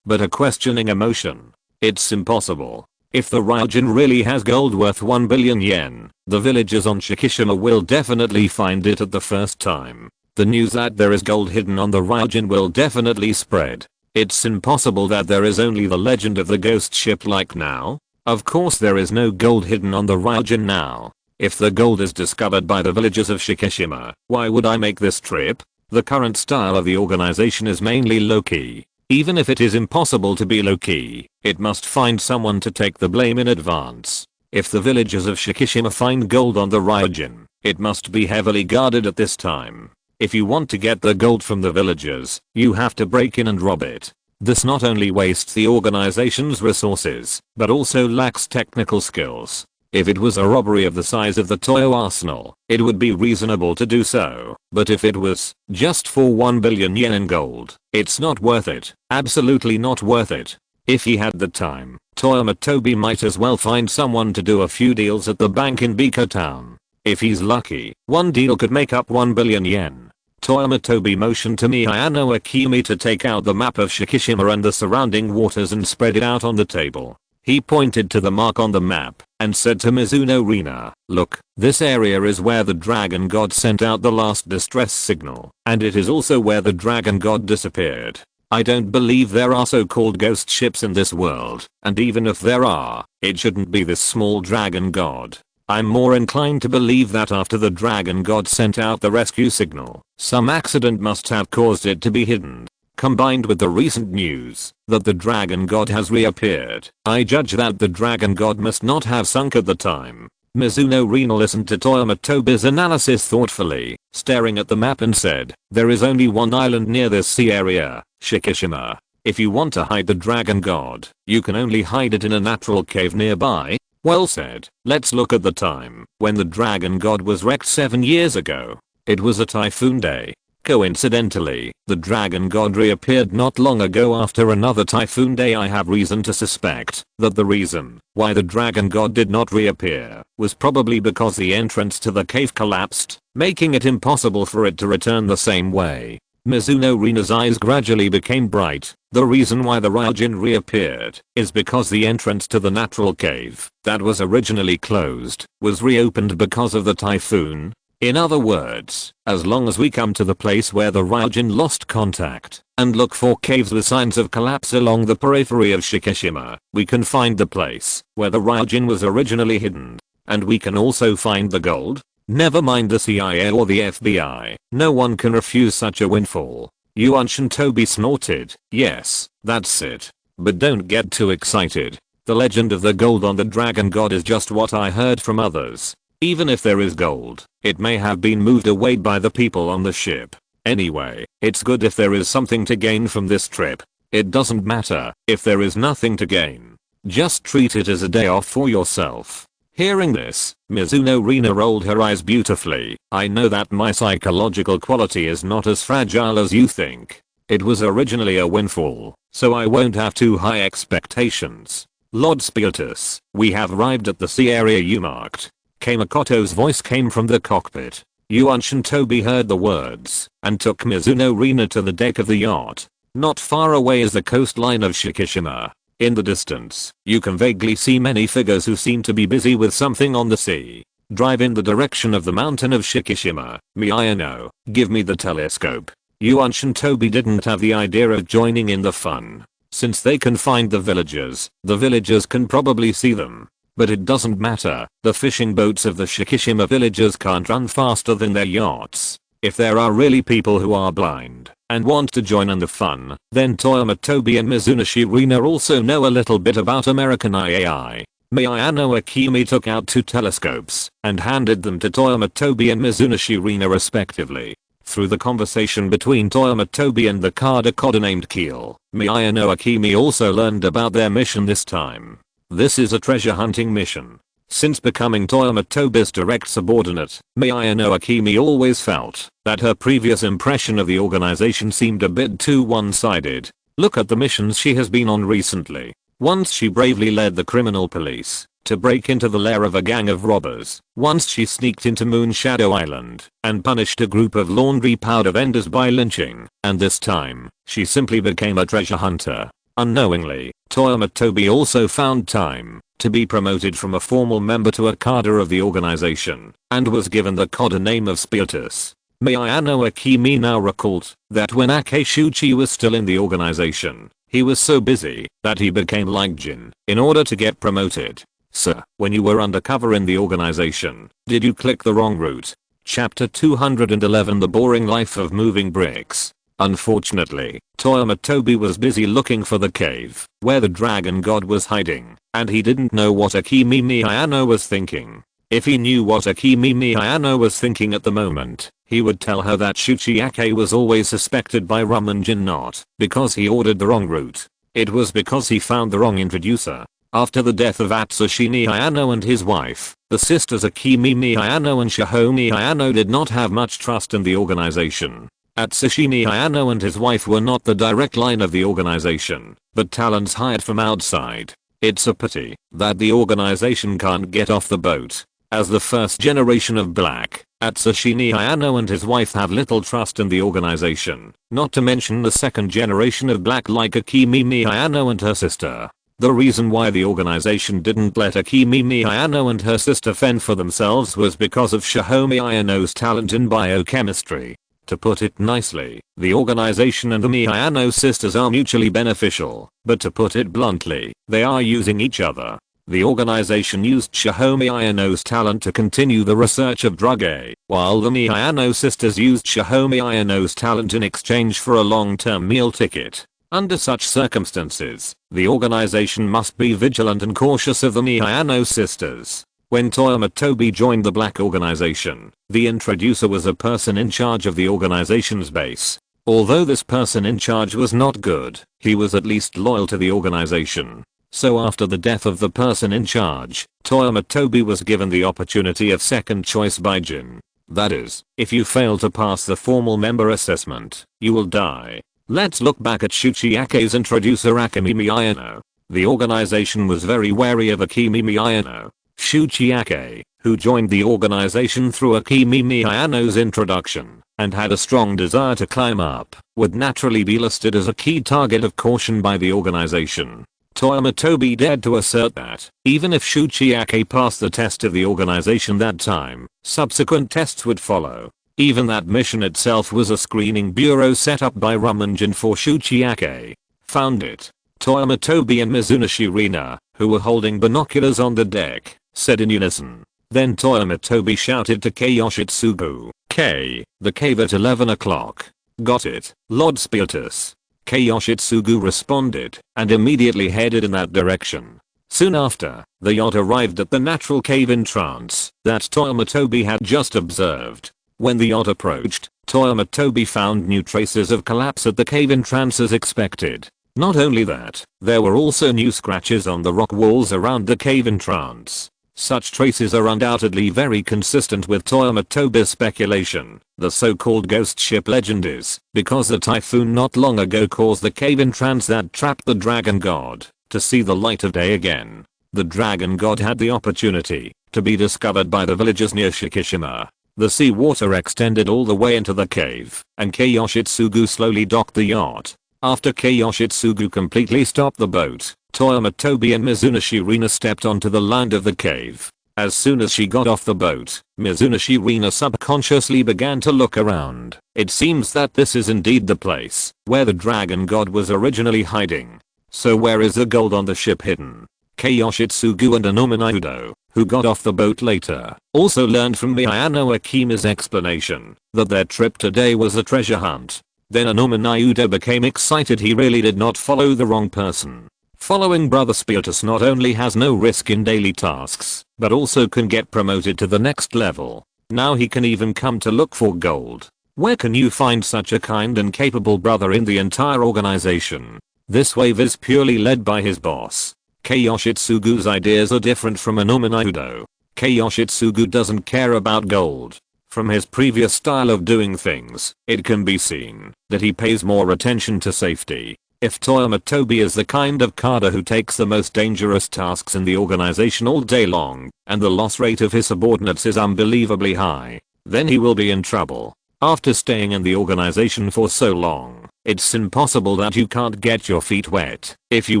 but a questioning emotion. It's impossible. If the Ryujin really has gold worth 1 billion yen, the villagers on Shikishima will definitely find it at the first time. The news that there is gold hidden on the Ryujin will definitely spread. It's impossible that there is only the legend of the ghost ship like now. Of course there is no gold hidden on the Ryujin now. If the gold is discovered by the villagers of Shikishima, why would I make this trip? The current style of the organization is mainly low-key. Even if it is impossible to be low-key, it must find someone to take the blame in advance. If the villagers of Shikishima find gold on the Ryujin, it must be heavily guarded at this time. If you want to get the gold from the villagers, you have to break in and rob it. This not only wastes the organization's resources, but also lacks technical skills. If it was a robbery of the size of the Toyo arsenal, it would be reasonable to do so, but if it was just for 1 billion yen in gold, it's not worth it, absolutely not worth it. If he had the time, Toyama Tobi might as well find someone to do a few deals at the bank in Biko Town. If he's lucky, one deal could make up 1 billion yen. Toyama Tobi motioned to Miyano Akimi to take out the map of Shikishima and the surrounding waters and spread it out on the table. He pointed to the mark on the map and said to Mizuno Rina, look, this area is where the dragon god sent out the last distress signal, and it is also where the dragon god disappeared. I don't believe there are so-called ghost ships in this world, and even if there are, it shouldn't be this small dragon god. I'm more inclined to believe that after the dragon god sent out the rescue signal, some accident must have caused it to be hidden. Combined with the recent news that the dragon god has reappeared, I judge that the dragon god must not have sunk at the time. Mizuno Rina listened to Toyama Tobi's analysis thoughtfully, staring at the map and said, there is only one island near this sea area, Shikishima. If you want to hide the dragon god, you can only hide it in a natural cave nearby. Well said. Let's look at the time when the dragon god was wrecked 7 years ago. It was a typhoon day. Coincidentally, the dragon god reappeared not long ago after another typhoon day. I have reason to suspect that the reason why the dragon god did not reappear was probably because the entrance to the cave collapsed, making it impossible for it to return the same way. Mizuno Rina's eyes gradually became bright. The reason why the Ryujin reappeared is because the entrance to the natural cave that was originally closed was reopened because of the typhoon. In other words, as long as we come to the place where the Ryujin lost contact and look for caves with signs of collapse along the periphery of Shikishima, we can find the place where the Ryujin was originally hidden. And we can also find the gold. Never mind the CIA or the FBI, no one can refuse such a windfall. Yuan Tobi snorted. Yes, that's it. But don't get too excited. The legend of the gold on the dragon god is just what I heard from others. Even if there is gold, it may have been moved away by the people on the ship. Anyway, it's good if there is something to gain from this trip. It doesn't matter if there is nothing to gain. Just treat it as a day off for yourself. Hearing this, Mizuno Rina rolled her eyes beautifully. I know that my psychological quality is not as fragile as you think. It was originally a windfall, so I won't have too high expectations. Lord Spiritus, we have arrived at the sea area you marked. Kamakoto's voice came from the cockpit. Yuan Tobi heard the words and took Mizuno Rina to the deck of the yacht. Not far away is the coastline of Shikishima. In the distance, you can vaguely see many figures who seem to be busy with something on the sea. Drive in the direction of the mountain of Shikishima. Miyano, give me the telescope. Yuan Tobi didn't have the idea of joining in the fun. Since they can find the villagers can probably see them. But it doesn't matter, the fishing boats of the Shikishima villagers can't run faster than their yachts. If there are really people who are blind and want to join in the fun, then Toyama Tobi and Mizuno Rina also know a little bit about American IAI. Miyano Akimi took out 2 telescopes and handed them to Toyama Tobi and Mizuno Rina respectively. Through the conversation between Toyama Tobi and the Kada named Keel, Miyano Akimi also learned about their mission this time. This is a treasure hunting mission. Since becoming Toyama Tobi's direct subordinate, Miyano Akimi always felt that her previous impression of the organization seemed a bit too one-sided. Look at the missions she has been on recently. Once she bravely led the criminal police to break into the lair of a gang of robbers. Once she sneaked into Moon Shadow Island and punished a group of laundry powder vendors by lynching. And this time, she simply became a treasure hunter. Unknowingly, Toyama Tobi also found time to be promoted from a formal member to a cadre of the organization and was given the coda name of Spiritus. Miyano Akimi now recalled that when Akeshuchi was still in the organization, he was so busy that he became like Jin in order to get promoted. Sir, when you were undercover in the organization, did you click the wrong route? Chapter 211 The Boring Life of Moving Bricks. Unfortunately, Toyama Tobi was busy looking for the cave where the dragon god was hiding, and he didn't know what Akimi Miyano was thinking. If he knew what Akimi Miyano was thinking at the moment, he would tell her that Shuchiake was always suspected by Rum and Jin, not because he ordered the wrong route. It was because he found the wrong introducer. After the death of Atsushi Miyano and his wife, the sisters Akimi Miyano and Shiho Miyano did not have much trust in the organization. Atsushi Miyano and his wife were not the direct line of the organization, but talents hired from outside. It's a pity that the organization can't get off the boat. As the first generation of black, Atsushi Miyano and his wife have little trust in the organization, not to mention the second generation of black like Akimi Miyano and her sister. The reason why the organization didn't let Akimi Miyano and her sister fend for themselves was because of Shiho Miyano's talent in biochemistry. To put it nicely, the organization and the Miyano sisters are mutually beneficial, but to put it bluntly, they are using each other. The organization used Shiho Miyano's talent to continue the research of drug A, while the Miyano sisters used Shiho Miyano's talent in exchange for a long-term meal ticket. Under such circumstances, the organization must be vigilant and cautious of the Miyano sisters. When Toyama Tobi joined the black organization, the introducer was a person in charge of the organization's base. Although this person in charge was not good, he was at least loyal to the organization. So after the death of the person in charge, Toyama Tobi was given the opportunity of second choice by Jin. That is, if you fail to pass the formal member assessment, you will die. Let's look back at Shuchiake's introducer Akimi Miyano. The organization was very wary of Akimi Miyano. Shuchiake, who joined the organization through Akimi Miyano's introduction, and had a strong desire to climb up, would naturally be listed as a key target of caution by the organization. Toyama Tobi dared to assert that, even if Shuchiake passed the test of the organization that time, subsequent tests would follow. Even that mission itself was a screening bureau set up by Rum and Gin for Shuchiake. Found it. Toyama Tobi and Mizuno Rina, who were holding binoculars on the deck, said in unison. Then Toyama Tobi shouted to Kei Yoshitsugu, "Kei, the cave at 11 o'clock. Got it, Lord Spiritus." Kei Yoshitsugu responded and immediately headed in that direction. Soon after, the yacht arrived at the natural cave entrance that Toyama Tobi had just observed. When the yacht approached, Toyama Tobi found new traces of collapse at the cave entrance as expected. Not only that, there were also new scratches on the rock walls around the cave entrance. Such traces are undoubtedly very consistent with Toyama Tobi's speculation. The so-called ghost ship legend is because a typhoon not long ago caused the cave entrance that trapped the dragon god to see the light of day again. The dragon god had the opportunity to be discovered by the villagers near Shikishima. The seawater extended all the way into the cave, and Kei Yoshitsugu slowly docked the yacht. After Kei Yoshitsugu completely stopped the boat, Toyama Tobi and Mizuno Rina stepped onto the land of the cave. As soon as she got off the boat, Mizuno Rina subconsciously began to look around. It seems that this is indeed the place where the dragon god was originally hiding. So where is the gold on the ship hidden? Kei Yoshitsugu and Anoma Udo, who got off the boat later, also learned from Miyano Akima's explanation that their trip today was a treasure hunt. Then Anoma Udo became excited. He really did not follow the wrong person. Following Brother Spiritus not only has no risk in daily tasks, but also can get promoted to the next level. Now he can even come to look for gold. Where can you find such a kind and capable brother in the entire organization? This wave is purely led by his boss. Kei Yoshitsugu's ideas are different from Anoma Udo. Kei Yoshitsugu doesn't care about gold. From his previous style of doing things, it can be seen that he pays more attention to safety. If Toyama Tobi is the kind of cadre who takes the most dangerous tasks in the organization all day long, and the loss rate of his subordinates is unbelievably high, then he will be in trouble. After staying in the organization for so long, it's impossible that you can't get your feet wet if you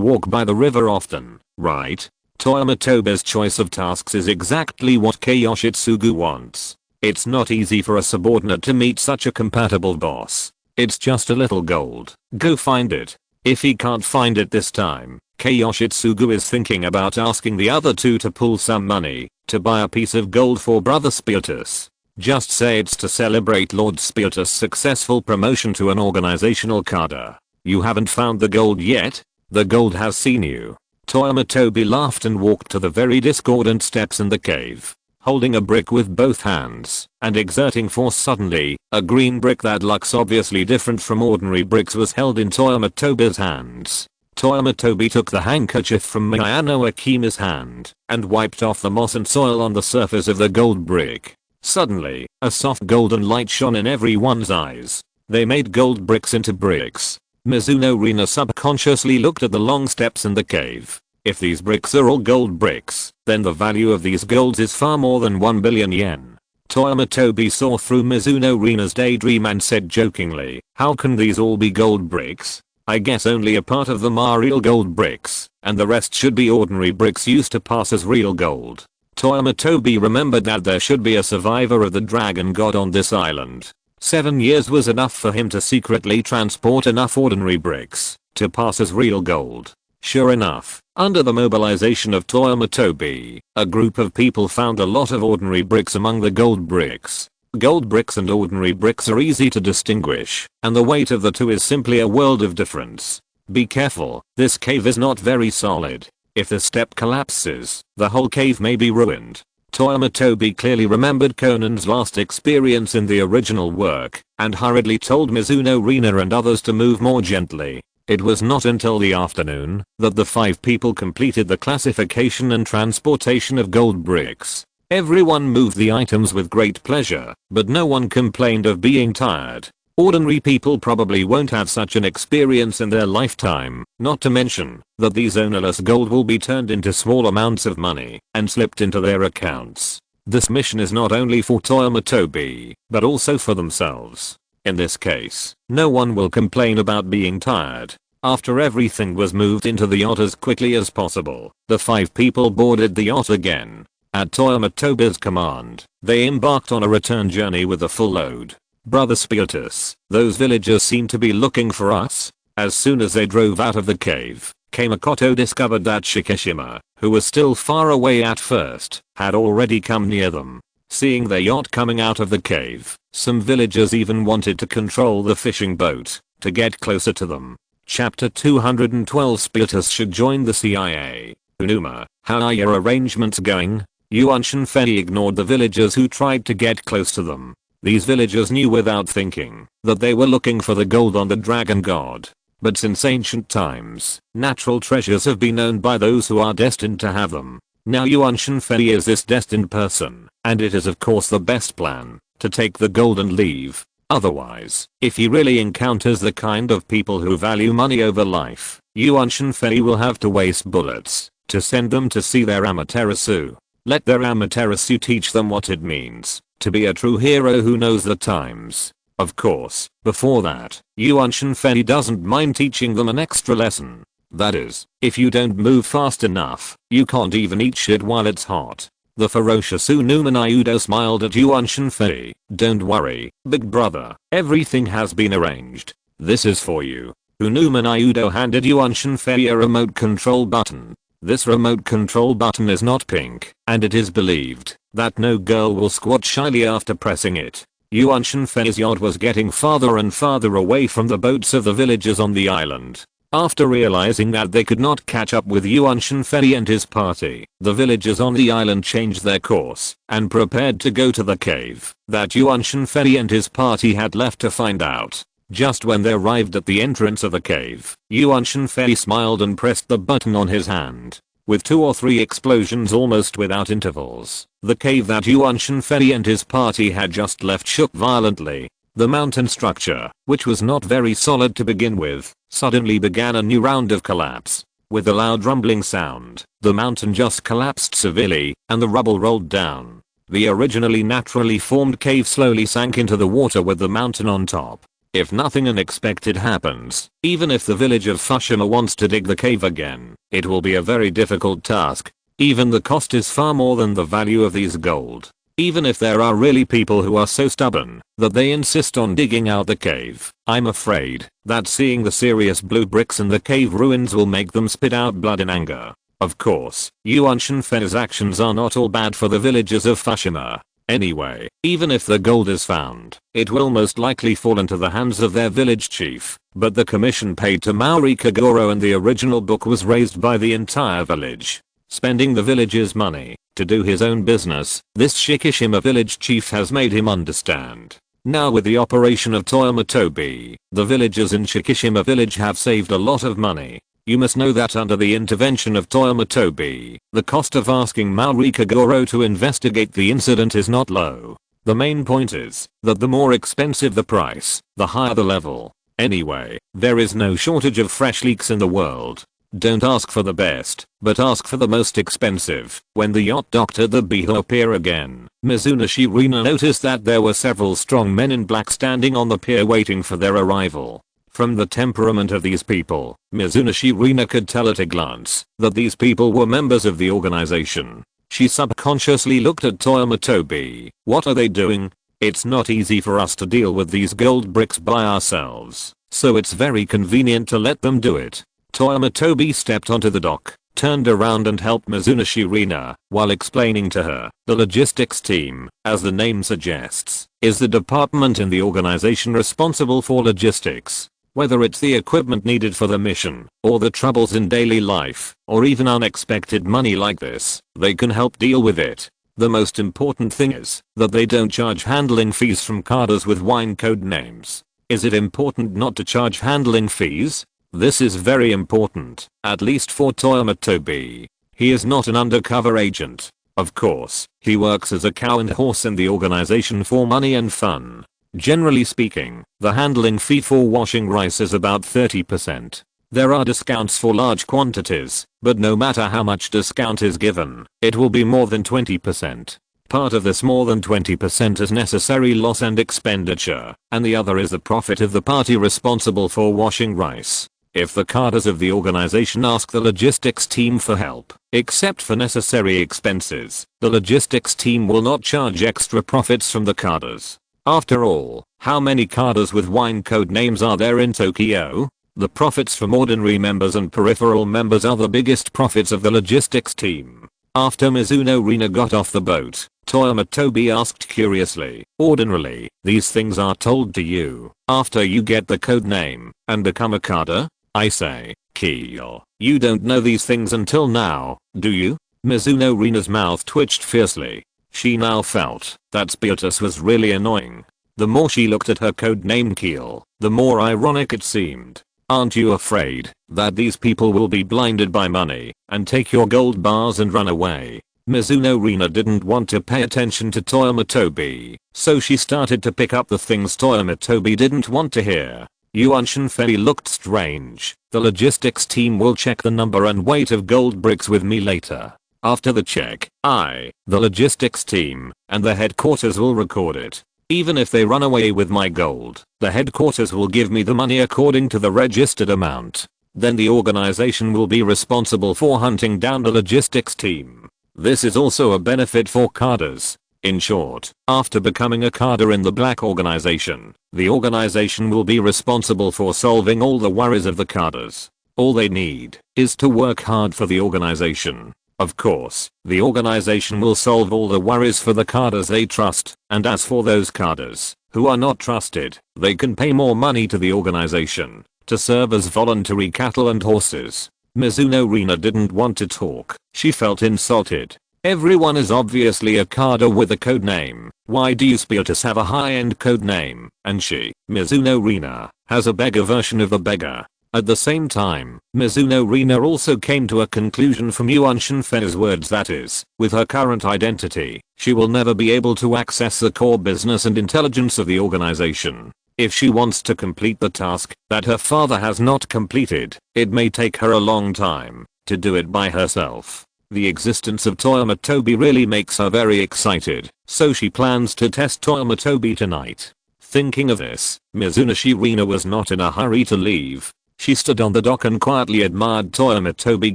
walk by the river often, right? Toyama Tobi's choice of tasks is exactly what Kei Yoshitsugu wants. It's not easy for a subordinate to meet such a compatible boss. It's just a little gold. Go find it. If he can't find it this time, Kei Yoshitsugu is thinking about asking the other two to pool some money to buy a piece of gold for Brother Spiritus. Just say it's to celebrate Lord Spiritus' successful promotion to an organizational cadre. You haven't found the gold yet? The gold has seen you. Toyama Tobi laughed and walked to the very discordant steps in the cave. Holding a brick with both hands and exerting force suddenly, a green brick that looks obviously different from ordinary bricks was held in Toyama Tobi's hands. Toyama Tobi took the handkerchief from Miyano Akima's hand and wiped off the moss and soil on the surface of the gold brick. Suddenly, a soft golden light shone in everyone's eyes. They made gold bricks into bricks. Mizuno Rina subconsciously looked at the long steps in the cave. If these bricks are all gold bricks, then the value of these golds is far more than 1 billion yen. Toyama Tobi saw through Mizuno Rina's daydream and said jokingly, "How can these all be gold bricks? I guess only a part of them are real gold bricks, and the rest should be ordinary bricks used to pass as real gold." Toyama Tobi remembered that there should be a survivor of the dragon god on this island. 7 years was enough for him to secretly transport enough ordinary bricks to pass as real gold. Sure enough, under the mobilization of Toyama Tobi, a group of people found a lot of ordinary bricks among the gold bricks. Gold bricks and ordinary bricks are easy to distinguish, and the weight of the two is simply a world of difference. Be careful, this cave is not very solid. If the step collapses, the whole cave may be ruined. Toyama Tobi clearly remembered Conan's last experience in the original work, and hurriedly told Mizuno Rina and others to move more gently. It was not until the afternoon that the 5 people completed the classification and transportation of gold bricks. Everyone moved the items with great pleasure, but no one complained of being tired. Ordinary people probably won't have such an experience in their lifetime, not to mention that these ownerless gold will be turned into small amounts of money and slipped into their accounts. This mission is not only for Toyama Tobi, but also for themselves. In this case, no one will complain about being tired. After everything was moved into the yacht as quickly as possible, the 5 people boarded the yacht again. At Toyama Tobi's command, they embarked on a return journey with a full load. Brother Spiritus, those villagers seem to be looking for us. As soon as they drove out of the cave, Kamakoto discovered that Shikishima, who was still far away at first, had already come near them. Seeing their yacht coming out of the cave, some villagers even wanted to control the fishing boat to get closer to them. Chapter 212 Spiritus should join the CIA. Unuma, how are your arrangements going? Yuan Shinfei ignored the villagers who tried to get close to them. These villagers knew without thinking that they were looking for the gold on the dragon god. But since ancient times, natural treasures have been owned by those who are destined to have them. Now Yuan Shinfei is this destined person, and it is of course the best plan to take the gold and leave. Otherwise, if he really encounters the kind of people who value money over life, Yuan Shinfei will have to waste bullets to send them to see their Amaterasu. Let their Amaterasu teach them what it means to be a true hero who knows the times. Of course, before that, Yuan Shinfei doesn't mind teaching them an extra lesson. That is, if you don't move fast enough, you can't even eat shit while it's hot. The ferocious Unuma Nayudo smiled at Yuan Shinfei. Don't worry, big brother, everything has been arranged. This is for you. Unuma Nayudo handed Yuan Shinfei a remote control button. This remote control button is not pink, and it is believed that no girl will squat shyly after pressing it. Yuan Shinfei's yacht was getting farther and farther away from the boats of the villagers on the island. After realizing that they could not catch up with Yuan Shinfei and his party, the villagers on the island changed their course and prepared to go to the cave that Yuan Shinfei and his party had left to find out. Just when they arrived at the entrance of the cave, Yuan Shinfei smiled and pressed the button on his hand. With 2 or 3 explosions almost without intervals, the cave that Yuan Shinfei and his party had just left shook violently. The mountain structure, which was not very solid to begin with, suddenly began a new round of collapse. With a loud rumbling sound, the mountain just collapsed severely, and the rubble rolled down. The originally naturally formed cave slowly sank into the water with the mountain on top. If nothing unexpected happens, even if the village of Fushima wants to dig the cave again, it will be a very difficult task. Even the cost is far more than the value of these gold. Even if there are really people who are so stubborn that they insist on digging out the cave, I'm afraid that seeing the serious blue bricks in the cave ruins will make them spit out blood in anger. Of course, Yuan Shinfei's actions are not all bad for the villagers of Fushima. Anyway, even if the gold is found, it will most likely fall into the hands of their village chief, but the commission paid to Maori Kagoro in the original book was raised by the entire village. Spending the village's money to do his own business, this Shikishima village chief has made him understand. Now with the operation of Toyama Tobi, the villagers in Shikishima village have saved a lot of money. You must know that under the intervention of Toyama Tobi, the cost of asking Maori Kagoro to investigate the incident is not low. The main point is that the more expensive the price, the higher the level. Anyway, there is no shortage of fresh leaks in the world. Don't ask for the best, but ask for the most expensive. When the yacht docked at the Biho pier again, Mizuna Shirina noticed that there were several strong men in black standing on the pier waiting for their arrival. From the temperament of these people, Mizuna Shirina could tell at a glance that these people were members of the organization. She subconsciously looked at Toyama Tobi. What are they doing? It's not easy for us to deal with these gold bricks by ourselves, so it's very convenient to let them do it. Toyama Tobi stepped onto the dock, turned around and helped Mizuna Shirina while explaining to her. The logistics team, as the name suggests, is the department in the organization responsible for logistics. Whether it's the equipment needed for the mission, or the troubles in daily life, or even unexpected money like this, they can help deal with it. The most important thing is that they don't charge handling fees from carders with wine code names. Is it important not to charge handling fees? This is very important, at least for Toyama Tobi. He is not an undercover agent. Of course, he works as a cow and horse in the organization for money and fun. Generally speaking, the handling fee for washing rice is about 30%. There are discounts for large quantities, but no matter how much discount is given, it will be more than 20%. Part of this more than 20% is necessary loss and expenditure, and the other is the profit of the party responsible for washing rice. If the cadres of the organization ask the logistics team for help, except for necessary expenses, the logistics team will not charge extra profits from the cadres. After all, how many cadres with wine code names are there in Tokyo? The profits from ordinary members and peripheral members are the biggest profits of the logistics team. After Mizuno Rina got off the boat, Toyama Tobi asked curiously, ordinarily, these things are told to you after you get the code name and become a cadre? I say, Kyo, you don't know these things until now, do you? Mizuno Rina's mouth twitched fiercely. She now felt that Spiritus was really annoying. The more she looked at her code name Keel, the more ironic it seemed. Aren't you afraid that these people will be blinded by money and take your gold bars and run away? Mizuno Rina didn't want to pay attention to Toyama Tobi, so she started to pick up the things Toyama Tobi didn't want to hear. Yuan Shinfei looked strange. The logistics team will check the number and weight of gold bricks with me later. After the check, the logistics team, and the headquarters will record it. Even if they run away with my gold, the headquarters will give me the money according to the registered amount. Then the organization will be responsible for hunting down the logistics team. This is also a benefit for cadres. In short, after becoming a cadre in the black organization, the organization will be responsible for solving all the worries of the cadres. All they need is to work hard for the organization. Of course, the organization will solve all the worries for the cadres they trust, and as for those cadres who are not trusted, they can pay more money to the organization to serve as voluntary cattle and horses. Mizuno Rina didn't want to talk. She felt insulted. Everyone is obviously a cadre with a code name. Why do you Spiritus have a high-end code name, and she, Mizuno Rina, has a beggar version of a beggar? At the same time, Mizuno Rina also came to a conclusion from Yuan Shinfei's words, that is, with her current identity, she will never be able to access the core business and intelligence of the organization. If she wants to complete the task that her father has not completed, it may take her a long time to do it by herself. The existence of Toyama Tobi really makes her very excited, so she plans to test Toyama Tobi tonight. Thinking of this, Mizuno Rina was not in a hurry to leave. She stood on the dock and quietly admired Toyama Tobi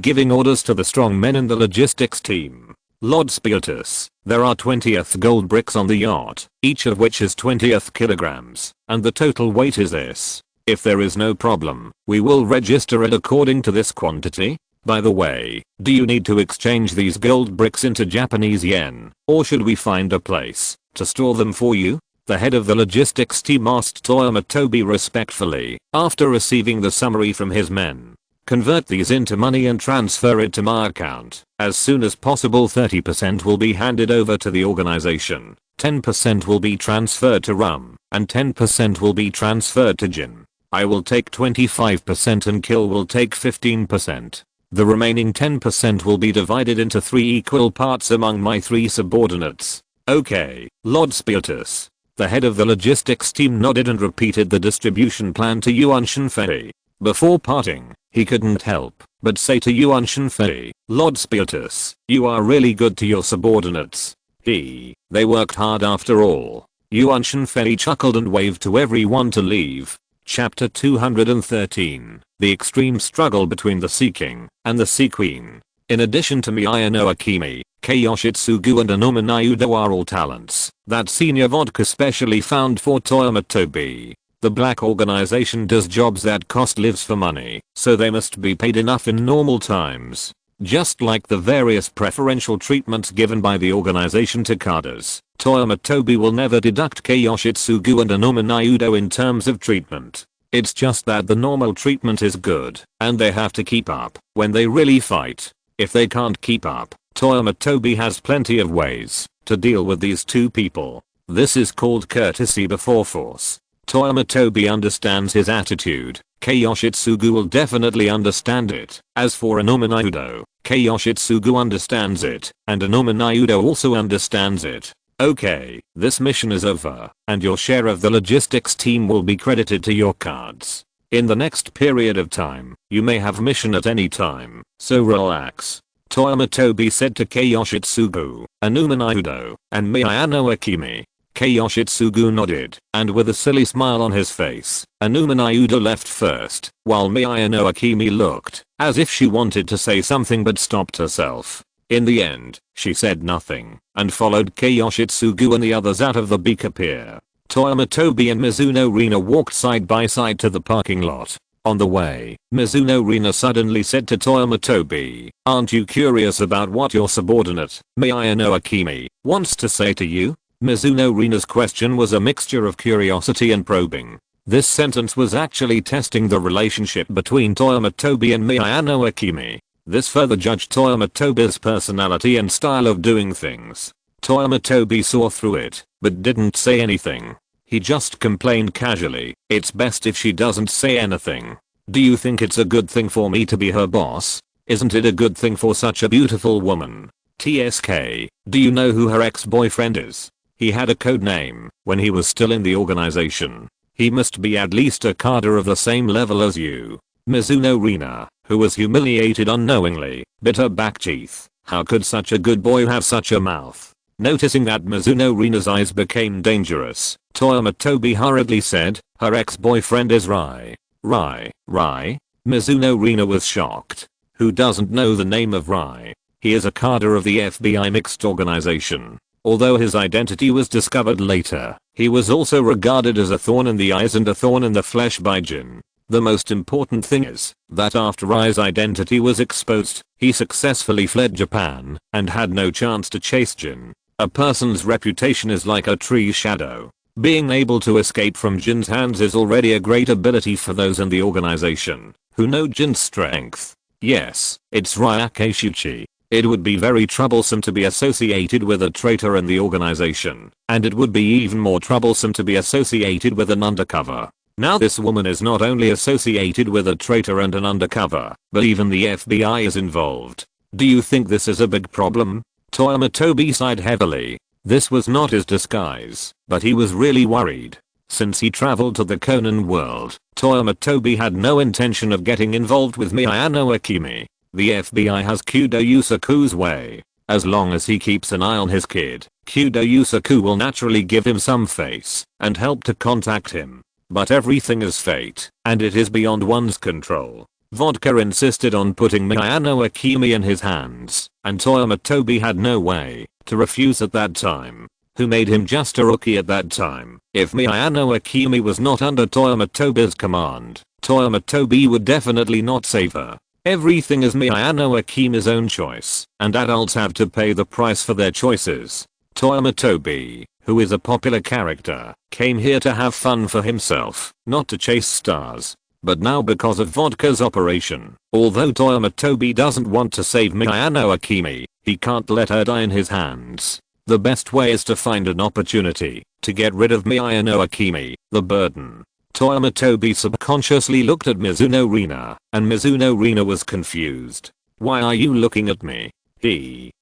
giving orders to the strong men in the logistics team. Lord Spiritus, there are 20th gold bricks on the yacht, each of which is 20th kilograms, and the total weight is this. If there is no problem, we will register it according to this quantity. By the way, do you need to exchange these gold bricks into Japanese yen, or should we find a place to store them for you? The head of the logistics team asked Toyama Tobi respectfully, after receiving the summary from his men. Convert these into money and transfer it to my account. As soon as possible 30% will be handed over to the organization, 10% will be transferred to rum, and 10% will be transferred to gin. I will take 25% and Kill will take 15%. The remaining 10% will be divided into 3 equal parts among my 3 subordinates. Okay, Lord Spiritus. The head of the logistics team nodded and repeated the distribution plan to Yuan Shinfei. Before parting, he couldn't help but say to Yuan Shinfei, Lord Spiritus, you are really good to your subordinates. They worked hard after all. Yuan Shinfei chuckled and waved to everyone to leave. Chapter 213, The Extreme Struggle Between the Sea King and the Sea Queen. In addition to Miyano Akimi, Kei Yoshitsugu and Anuma Nayudo are all talents that Senior Vodka specially found for Toyama Tobi. The black organization does jobs that cost lives for money, so they must be paid enough in normal times. Just like the various preferential treatments given by the organization to cadres, Toyama Tobi will never deduct Kei Yoshitsugu and Anuma Nayudo in terms of treatment. It's just that the normal treatment is good, and they have to keep up when they really fight. If they can't keep up, Toyama Tobi has plenty of ways to deal with these two people. This is called courtesy before force. Toyama Tobi understands his attitude. Kei Yoshitsugu will definitely understand it. As for Anuma Nayudo, Kei Yoshitsugu understands it, and Anuma Nayudo also understands it. Okay, this mission is over, and your share of the logistics team will be credited to your cards. In the next period of time, you may have mission at any time, so relax. Toyama Tobi said to Kei Yoshitsugu, Anuma Nayudo, and Miyano Akimi. Yoshitsugu nodded, and with a silly smile on his face, Anuma Nayuda left first, while Miyano Akimi looked, as if she wanted to say something but stopped herself. In the end, she said nothing, and followed Yoshitsugu and the others out of the beaker pier. Toyama Tobi and Mizuno Rina walked side by side to the parking lot. On the way, Mizuno Rina suddenly said to Toyama Tobi, "Aren't you curious about what your subordinate, Miyano Akimi, wants to say to you?" Mizuno Rina's question was a mixture of curiosity and probing. This sentence was actually testing the relationship between Toyama Tobi and Miyano Akimi. This further judged Toyama Tobi's personality and style of doing things. Toyama Tobi saw through it, but didn't say anything. He just complained casually, "It's best if she doesn't say anything. Do you think it's a good thing for me to be her boss? Isn't it a good thing for such a beautiful woman? TSK, do you know who her ex-boyfriend is? He had a code name when he was still in the organization. He must be at least a cadre of the same level as you." Mizuno Rina, who was humiliated unknowingly, bit her back teeth. How could such a good boy have such a mouth? Noticing that Mizuno Rina's eyes became dangerous, Toyama Tobi hurriedly said, "Her ex-boyfriend is Rai." "Rai? Rai?" Mizuno Rina was shocked. Who doesn't know the name of Rai? He is a cadre of the FBI mixed organization. Although his identity was discovered later, he was also regarded as a thorn in the eyes and a thorn in the flesh by Jin. The most important thing is that after Rai's identity was exposed, he successfully fled Japan and had no chance to chase Jin. A person's reputation is like a tree's shadow. Being able to escape from Jin's hands is already a great ability for those in the organization who know Jin's strength. Yes, it's Rai Akeshichi. It would be very troublesome to be associated with a traitor in the organization, and it would be even more troublesome to be associated with an undercover. Now this woman is not only associated with a traitor and an undercover, but even the FBI is involved. Do you think this is a big problem? Toyama Tobi sighed heavily. This was not his disguise, but he was really worried. Since he traveled to the Conan world, Toyama Tobi had no intention of getting involved with Miyano Akimi. The FBI has Kudo Yusaku's way. As long as he keeps an eye on his kid, Kudo Yusaku will naturally give him some face and help to contact him. But everything is fate, and it is beyond one's control. Vodka insisted on putting Miyano Akimi in his hands, and Toyama Tobi had no way to refuse at that time. Who made him just a rookie at that time? If Miyano Akimi was not under Toyama Tobi's command, Toyama Tobi would definitely not save her. Everything is Miyano Akimi's own choice, and adults have to pay the price for their choices. Toyama Tobi, who is a popular character, came here to have fun for himself, not to chase stars. But now because of Vodka's operation, although Toyama Tobi doesn't want to save Miyano Akimi, he can't let her die in his hands. The best way is to find an opportunity to get rid of Miyano Akimi, the burden. Toyama Tobi subconsciously looked at Mizuno Rina, and Mizuno Rina was confused. "Why are you looking at me?"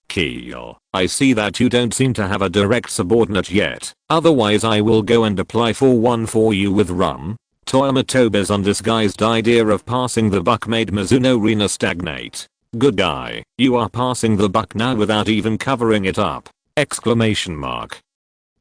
Kiyo, I see that you don't seem to have a direct subordinate yet, otherwise I will go and apply for one for you with rum. Toyama Tobi's undisguised idea of passing the buck made Mizuno Rina stagnate. "Good guy, you are passing the buck now without even covering it up!" Exclamation mark.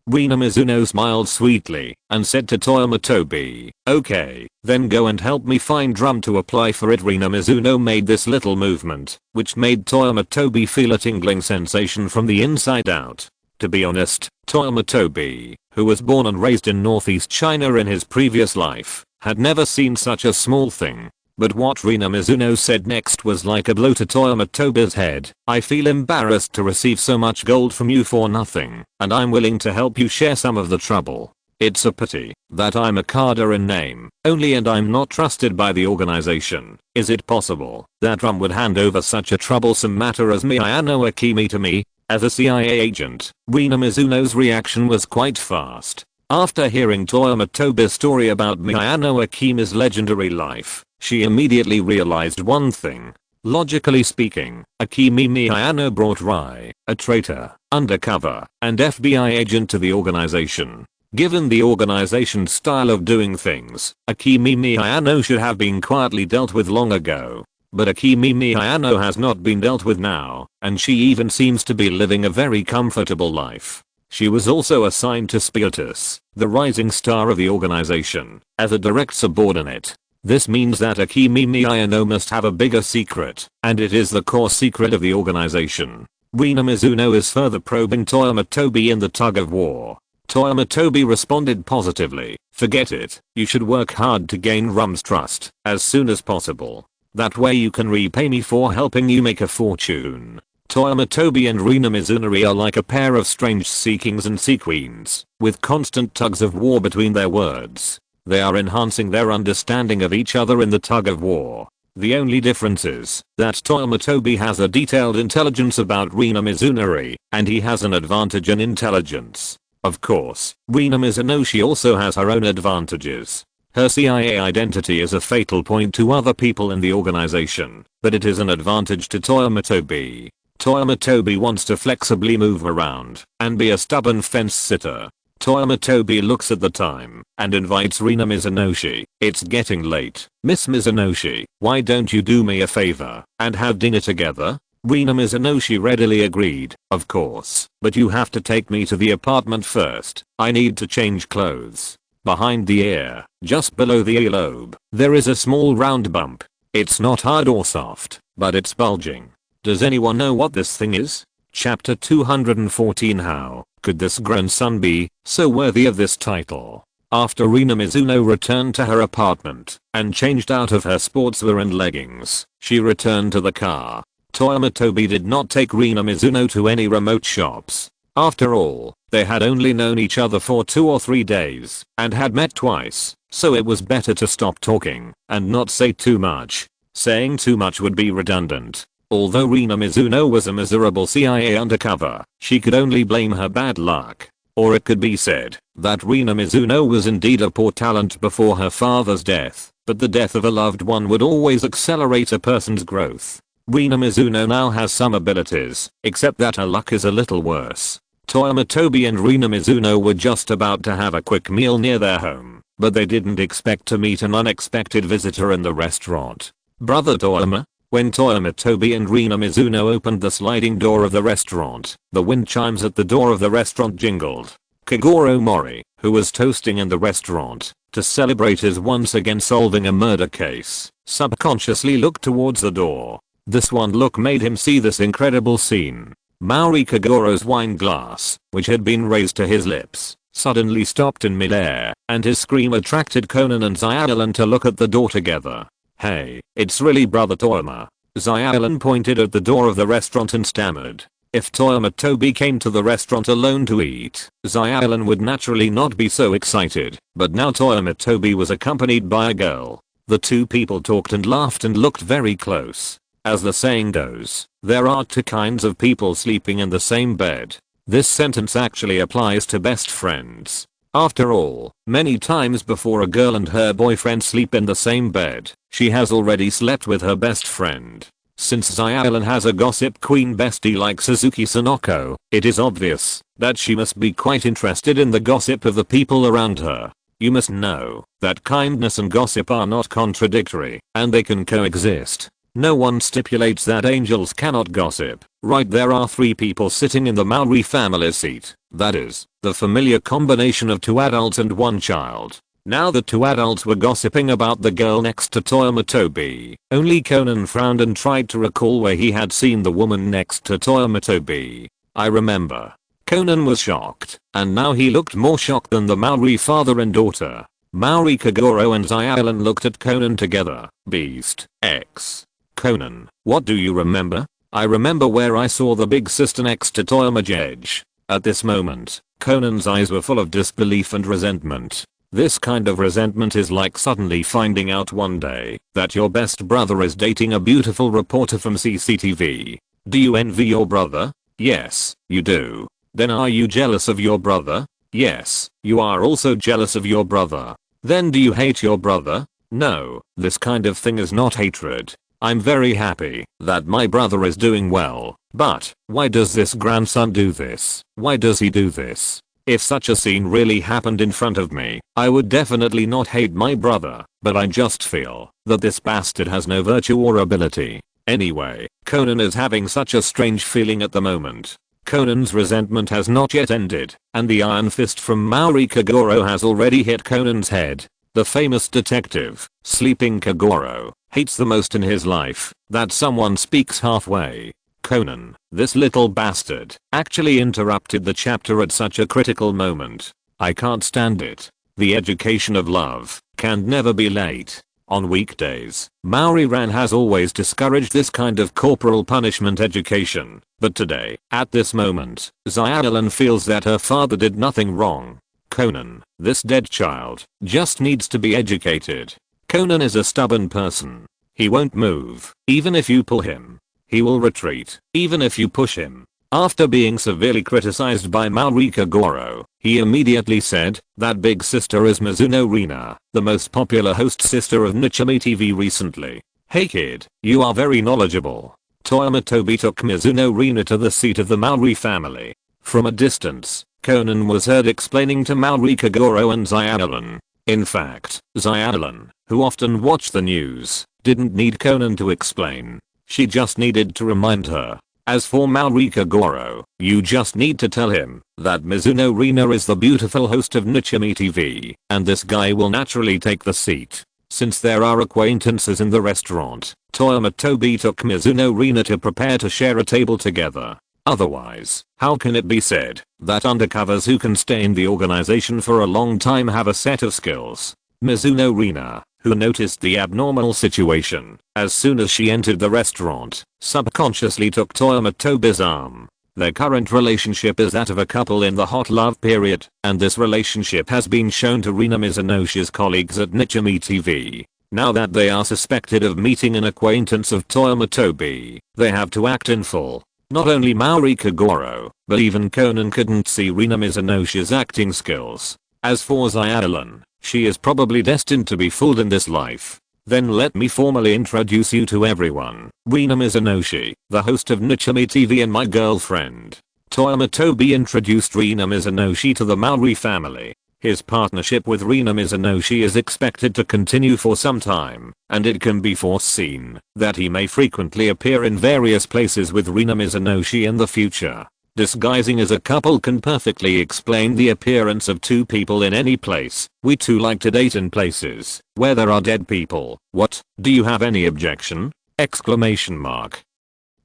Rina Mizuno smiled sweetly and said to Toyama Tobi, "Okay, then go and help me find rum to apply for it." Rina Mizuno made this little movement, which made Toyama Tobi feel a tingling sensation from the inside out. To be honest, Toyama Tobi, who was born and raised in northeast China in his previous life, had never seen such a small thing. But what Rina Mizuno said next was like a blow to Toyama Tobi's head. "I feel embarrassed to receive so much gold from you for nothing, and I'm willing to help you share some of the trouble. It's a pity that I'm a cadre in name only and I'm not trusted by the organization. Is it possible that Rum would hand over such a troublesome matter as Miyano Akimi to me?" As a CIA agent, Rina Mizuno's reaction was quite fast. After hearing Toyama Tobi's story about Miyano Akimi's legendary life, she immediately realized one thing. Logically speaking, Akimi Miyano brought Rai, a traitor, undercover, and FBI agent to the organization. Given the organization's style of doing things, Akimi Miyano should have been quietly dealt with long ago. But Akimi Miyano has not been dealt with now, and she even seems to be living a very comfortable life. She was also assigned to Spiritus, the rising star of the organization, as a direct subordinate. This means that Akemi Miano must have a bigger secret, and it is the core secret of the organization. Rina Mizuno is further probing Toyama Tobi in the tug of war. Toyama Tobi responded positively. Forget it, you should work hard to gain Rum's trust as soon as possible. That way you can repay me for helping you make a fortune. Toyama Tobi and Rina Mizunari are like a pair of strange sea kings and sea queens, with constant tugs of war between their words. They are enhancing their understanding of each other in the tug of war. The only difference is that Toyama Tobi has a detailed intelligence about Rina Mizunari, and he has an advantage in intelligence. Of course, Rina Mizunoshi also has her own advantages. Her CIA identity is a fatal point to other people in the organization, but it is an advantage to Toyama Tobi. Toyama Tobi wants to flexibly move around and be a stubborn fence sitter. Toyama Tobi looks at the time and invites Rina Mizunoshi. It's getting late. Miss Mizunoshi, why don't you do me a favor and have dinner together? Rina Mizunoshi readily agreed. Of course, but you have to take me to the apartment first. I need to change clothes. Behind the ear, just below the earlobe, there is a small round bump. It's not hard or soft, but it's bulging. Does anyone know what this thing is? Chapter 214. How could this grown son be so worthy of this title? After Rina Mizuno returned to her apartment and changed out of her sportswear and leggings, she returned to the car. Toyama Tobi did not take Rina Mizuno to any remote shops. After all, they had only known each other for 2 or 3 days and had met twice, so it was better to stop talking and not say too much. Saying too much would be redundant. Although Rina Mizuno was a miserable CIA undercover, she could only blame her bad luck. Or it could be said that Rina Mizuno was indeed a poor talent before her father's death, but the death of a loved one would always accelerate a person's growth. Rina Mizuno now has some abilities, except that her luck is a little worse. Toyama Tobi and Rina Mizuno were just about to have a quick meal near their home, but they didn't expect to meet an unexpected visitor in the restaurant. Brother Toyama? When Toyama Tobi and Rina Mizuno opened the sliding door of the restaurant, the wind chimes at the door of the restaurant jingled. Kagoro Mori, who was toasting in the restaurant to celebrate his once again solving a murder case, subconsciously looked towards the door. This one look made him see this incredible scene. Maori Kagoro's wine glass, which had been raised to his lips, suddenly stopped in midair, and his scream attracted Conan and Xiaolan to look at the door together. Hey, it's really Brother Toyama. Xiaolan pointed at the door of the restaurant and stammered. If Toyama Tobi came to the restaurant alone to eat, Xiaolan would naturally not be so excited, but now Toyama Tobi was accompanied by a girl. The two people talked and laughed and looked very close. As the saying goes, there are 2 kinds of people sleeping in the same bed. This sentence actually applies to best friends. After all, many times before a girl and her boyfriend sleep in the same bed, she has already slept with her best friend. Since Xiaolan has a gossip queen bestie like Suzuki Sonoko, it is obvious that she must be quite interested in the gossip of the people around her. You must know that kindness and gossip are not contradictory, and they can coexist. No one stipulates that angels cannot gossip. Right, there are 3 people sitting in the Maori family seat. That is, the familiar combination of 2 adults and 1 child. Now the 2 adults were gossiping about the girl next to Toyama Tobi. Only Conan frowned and tried to recall where he had seen the woman next to Toyama Tobi. I remember. Conan was shocked, and now he looked more shocked than the Maori father and daughter. Maori Kagoro and Xiaolan looked at Conan together. Beast X. Conan, what do you remember? I remember where I saw the big sister next to Toyama Jej. At this moment, Conan's eyes were full of disbelief and resentment. This kind of resentment is like suddenly finding out one day that your best brother is dating a beautiful reporter from CCTV. Do you envy your brother? Yes, you do. Then are you jealous of your brother? Yes, you are also jealous of your brother. Then do you hate your brother? No, this kind of thing is not hatred. I'm very happy that my brother is doing well, but why does this grandson do this? Why does he do this? If such a scene really happened in front of me, I would definitely not hate my brother, but I just feel that this bastard has no virtue or ability. Anyway, Conan is having such a strange feeling at the moment. Conan's resentment has not yet ended, and the iron fist from Maori Kagoro has already hit Conan's head. The famous detective, Sleeping Kagoro, hates the most in his life that someone speaks halfway. Conan, this little bastard, actually interrupted the chapter at such a critical moment. I can't stand it. The education of love can never be late. On weekdays, Maori Ran has always discouraged this kind of corporal punishment education, but today, at this moment, Xiaolan feels that her father did nothing wrong. Conan, this dead child, just needs to be educated. Conan is a stubborn person. He won't move, even if you pull him. He will retreat, even if you push him. After being severely criticized by Maori Kagoro, he immediately said, "That big sister is Mizuno Rina, the most popular host sister of Nichimi TV recently. Hey kid, you are very knowledgeable." Toyama Tobi took Mizuno Rina to the seat of the Maori family. From a distance, Conan was heard explaining to Maori Kagoro and Xiaolan. In fact, Xiaolan, who often watched the news, didn't need Conan to explain. She just needed to remind her. As for Maori Kagoro, you just need to tell him that Mizuno Rina is the beautiful host of Nichimi TV, and this guy will naturally take the seat. Since there are acquaintances in the restaurant, Toyama Tobi took Mizuno Rina to prepare to share a table together. Otherwise, how can it be said that undercovers who can stay in the organization for a long time have a set of skills? Mizuno Rina, who noticed the abnormal situation as soon as she entered the restaurant, subconsciously took Toyama Tobi's arm. Their current relationship is that of a couple in the hot love period, and this relationship has been shown to Rina Mizunoshi's colleagues at Nichimi TV. Now that they are suspected of meeting an acquaintance of Toyama Tobi, they have to act in full. Not only Maori Kagoro, but even Conan couldn't see Rina Mizunoshi's acting skills. As for Xiaolan, she is probably destined to be fooled in this life. Then let me formally introduce you to everyone. Rina Mizunoshi, the host of Nichimi TV and my girlfriend. Toyama Tobi introduced Rina Mizunoshi to the Maori family. His partnership with Rina Mizunoshi is expected to continue for some time, and it can be foreseen that he may frequently appear in various places with Rina Mizunoshi in the future. Disguising as a couple can perfectly explain the appearance of two people in any place. We too like to date in places where there are dead people. What? Do you have any objection? Exclamation mark.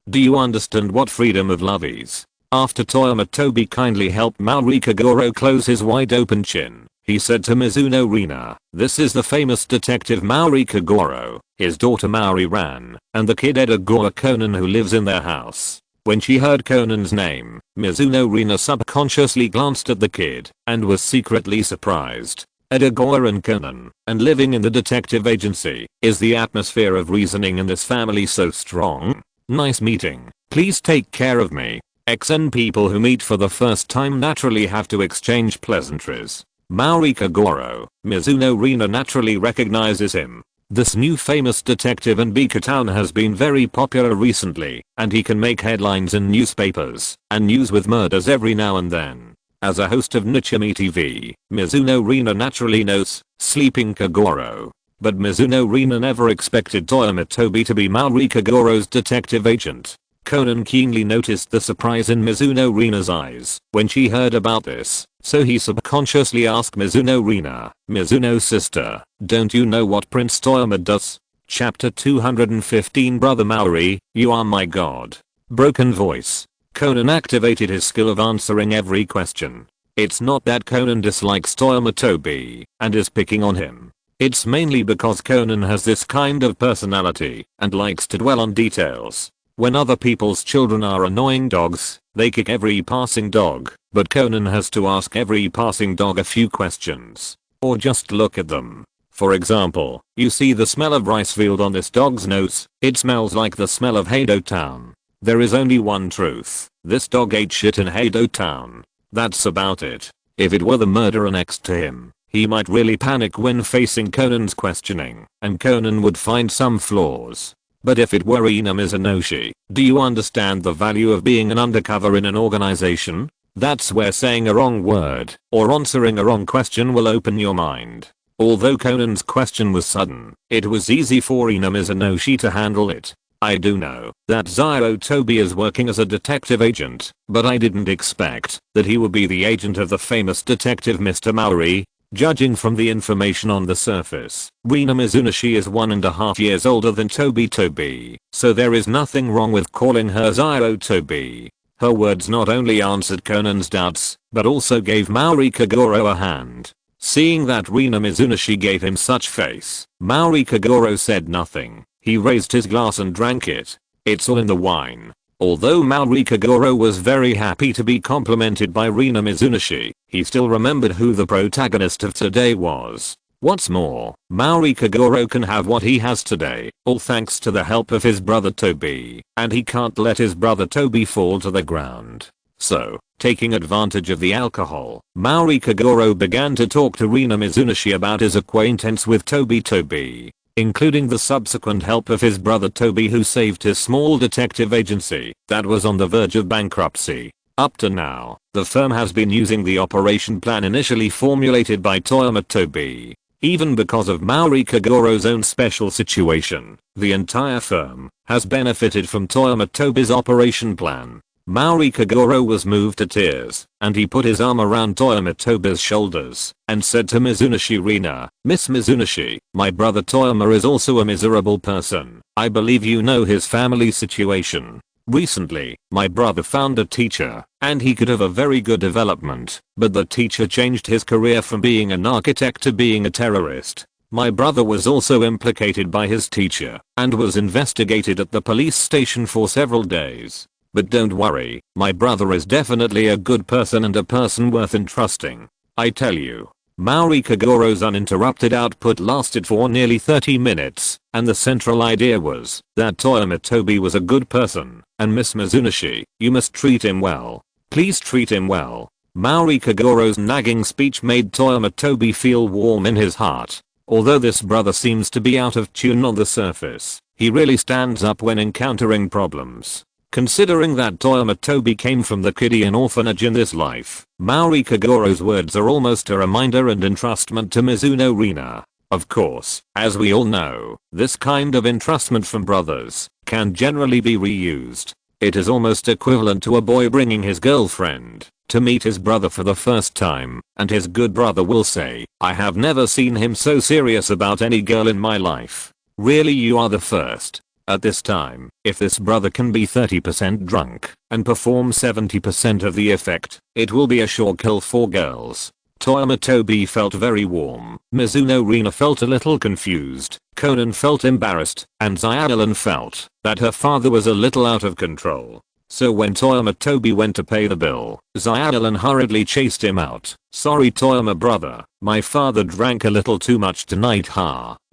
Do you understand what freedom of love is? After Toyama Tobi kindly helped Maori Kagoro close his wide open chin, he said to Mizuno Rina, "This is the famous detective Maori Kagoro, his daughter Maori Ran, and the kid Edagora Conan who lives in their house." When she heard Conan's name, Mizuno Rina subconsciously glanced at the kid and was secretly surprised. Edagora and Conan, and living in the detective agency, is the atmosphere of reasoning in this family so strong? Nice meeting. Please take care of me. XN people who meet for the first time naturally have to exchange pleasantries. Maori Kagoro, Mizuno Rina naturally recognizes him. This new famous detective in Bika Town has been very popular recently, and he can make headlines in newspapers and news with murders every now and then. As a host of Nichimi TV, Mizuno Rina naturally knows Sleeping Kagoro. But Mizuno Rina never expected Toyama Tobi to be Maori Kagoro's detective agent. Conan keenly noticed the surprise in Mizuno Rina's eyes when she heard about this, so he subconsciously asked Mizuno Rina, "Mizuno sister, don't you know what Prince Toyama does?" Chapter 215 Brother Maori, you are my god. Broken voice. Conan activated his skill of answering every question. It's not that Conan dislikes Toyama Tobi and is picking on him. It's mainly because Conan has this kind of personality and likes to dwell on details. When other people's children are annoying dogs, they kick every passing dog, but Conan has to ask every passing dog a few questions. Or just look at them. For example, you see the smell of rice field on this dog's nose, it smells like the smell of Hado Town. There is only one truth, this dog ate shit in Hado Town. That's about it. If it were the murderer next to him, he might really panic when facing Conan's questioning, and Conan would find some flaws. But if it were Rina Mizunoshi, do you understand the value of being an undercover in an organization? That's where saying a wrong word or answering a wrong question will open your mind. Although Conan's question was sudden, it was easy for Rina Mizunoshi to handle it. I do know that Sato Tobi is working as a detective agent, but I didn't expect that he would be the agent of the famous detective Mr. Maori. Judging from the information on the surface, Rina Mizunoshi is 1.5 years older than Tobi, so there is nothing wrong with calling her Sato Tobi. Her words not only answered Conan's doubts, but also gave Maori Kagoro a hand. Seeing that Rina Mizunoshi gave him such face, Maori Kagoro said nothing. He raised his glass and drank it. It's all in the wine. Although Maori Kagoro was very happy to be complimented by Rina Mizunoshi, he still remembered who the protagonist of today was. What's more, Maori Kagoro can have what he has today, all thanks to the help of his brother Tobi, and he can't let his brother Tobi fall to the ground. So, taking advantage of the alcohol, Maori Kagoro began to talk to Rina Mizunoshi about his acquaintance with Tobi, including the subsequent help of his brother Tobi, who saved his small detective agency that was on the verge of bankruptcy. Up to now, the firm has been using the operation plan initially formulated by Toyama Tobi. Even because of Maori Kagoro's own special situation, the entire firm has benefited from Toyama Tobi's operation plan. Maori Kagoro was moved to tears, and he put his arm around Toyama Tobi's shoulders and said to Mizunoshi Rina, "Miss Mizunoshi, my brother Toyama is also a miserable person. I believe you know his family situation. Recently, my brother found a teacher, and he could have a very good development, but the teacher changed his career from being an architect to being a terrorist. My brother was also implicated by his teacher, and was investigated at the police station for several days. But don't worry, my brother is definitely a good person and a person worth entrusting. I tell you." Maori Kagoro's uninterrupted output lasted for nearly 30 minutes, and the central idea was that Toyama Tobi was a good person, and Miss Mizunoshi, you must treat him well. Please treat him well. Maori Kagoro's nagging speech made Toyama Tobi feel warm in his heart. Although this brother seems to be out of tune on the surface, he really stands up when encountering problems. Considering that Toyama Tobi came from the Kidian orphanage in this life, Maori Kagoro's words are almost a reminder and entrustment to Mizuno Rina. Of course, as we all know, this kind of entrustment from brothers can generally be reused. It is almost equivalent to a boy bringing his girlfriend to meet his brother for the first time, and his good brother will say, "I have never seen him so serious about any girl in my life. Really, you are the first." At this time, if this brother can be 30% drunk and perform 70% of the effect, it will be a sure kill for girls. Toyama Tobi felt very warm, Mizuno Rina felt a little confused, Conan felt embarrassed, and Xiaolan felt that her father was a little out of control. So when Toyama Tobi went to pay the bill, Xiaolan hurriedly chased him out. "Sorry Toyama brother, my father drank a little too much tonight."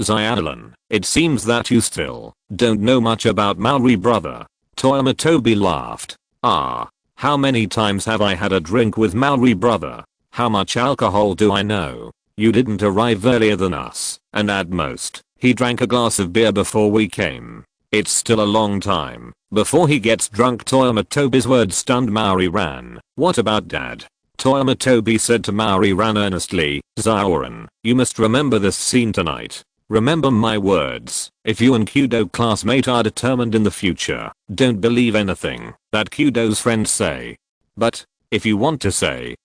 Xiaolan, it seems that you still don't know much about Maori brother. Toyama Tobi laughed. How many times have I had a drink with Maori brother? How much alcohol do I know? You didn't arrive earlier than us, and at most, he drank a glass of beer before we came. It's still a long time before he gets drunk. Toyama Tobi's words stunned Maori Ran. "What about dad?" Toyama Tobi said to Maori Ran earnestly, "Xiaoran, you must remember this scene tonight. Remember my words. If you and Kudo classmate are determined in the future, don't believe anything that Kudo's friends say. But, if you want to say,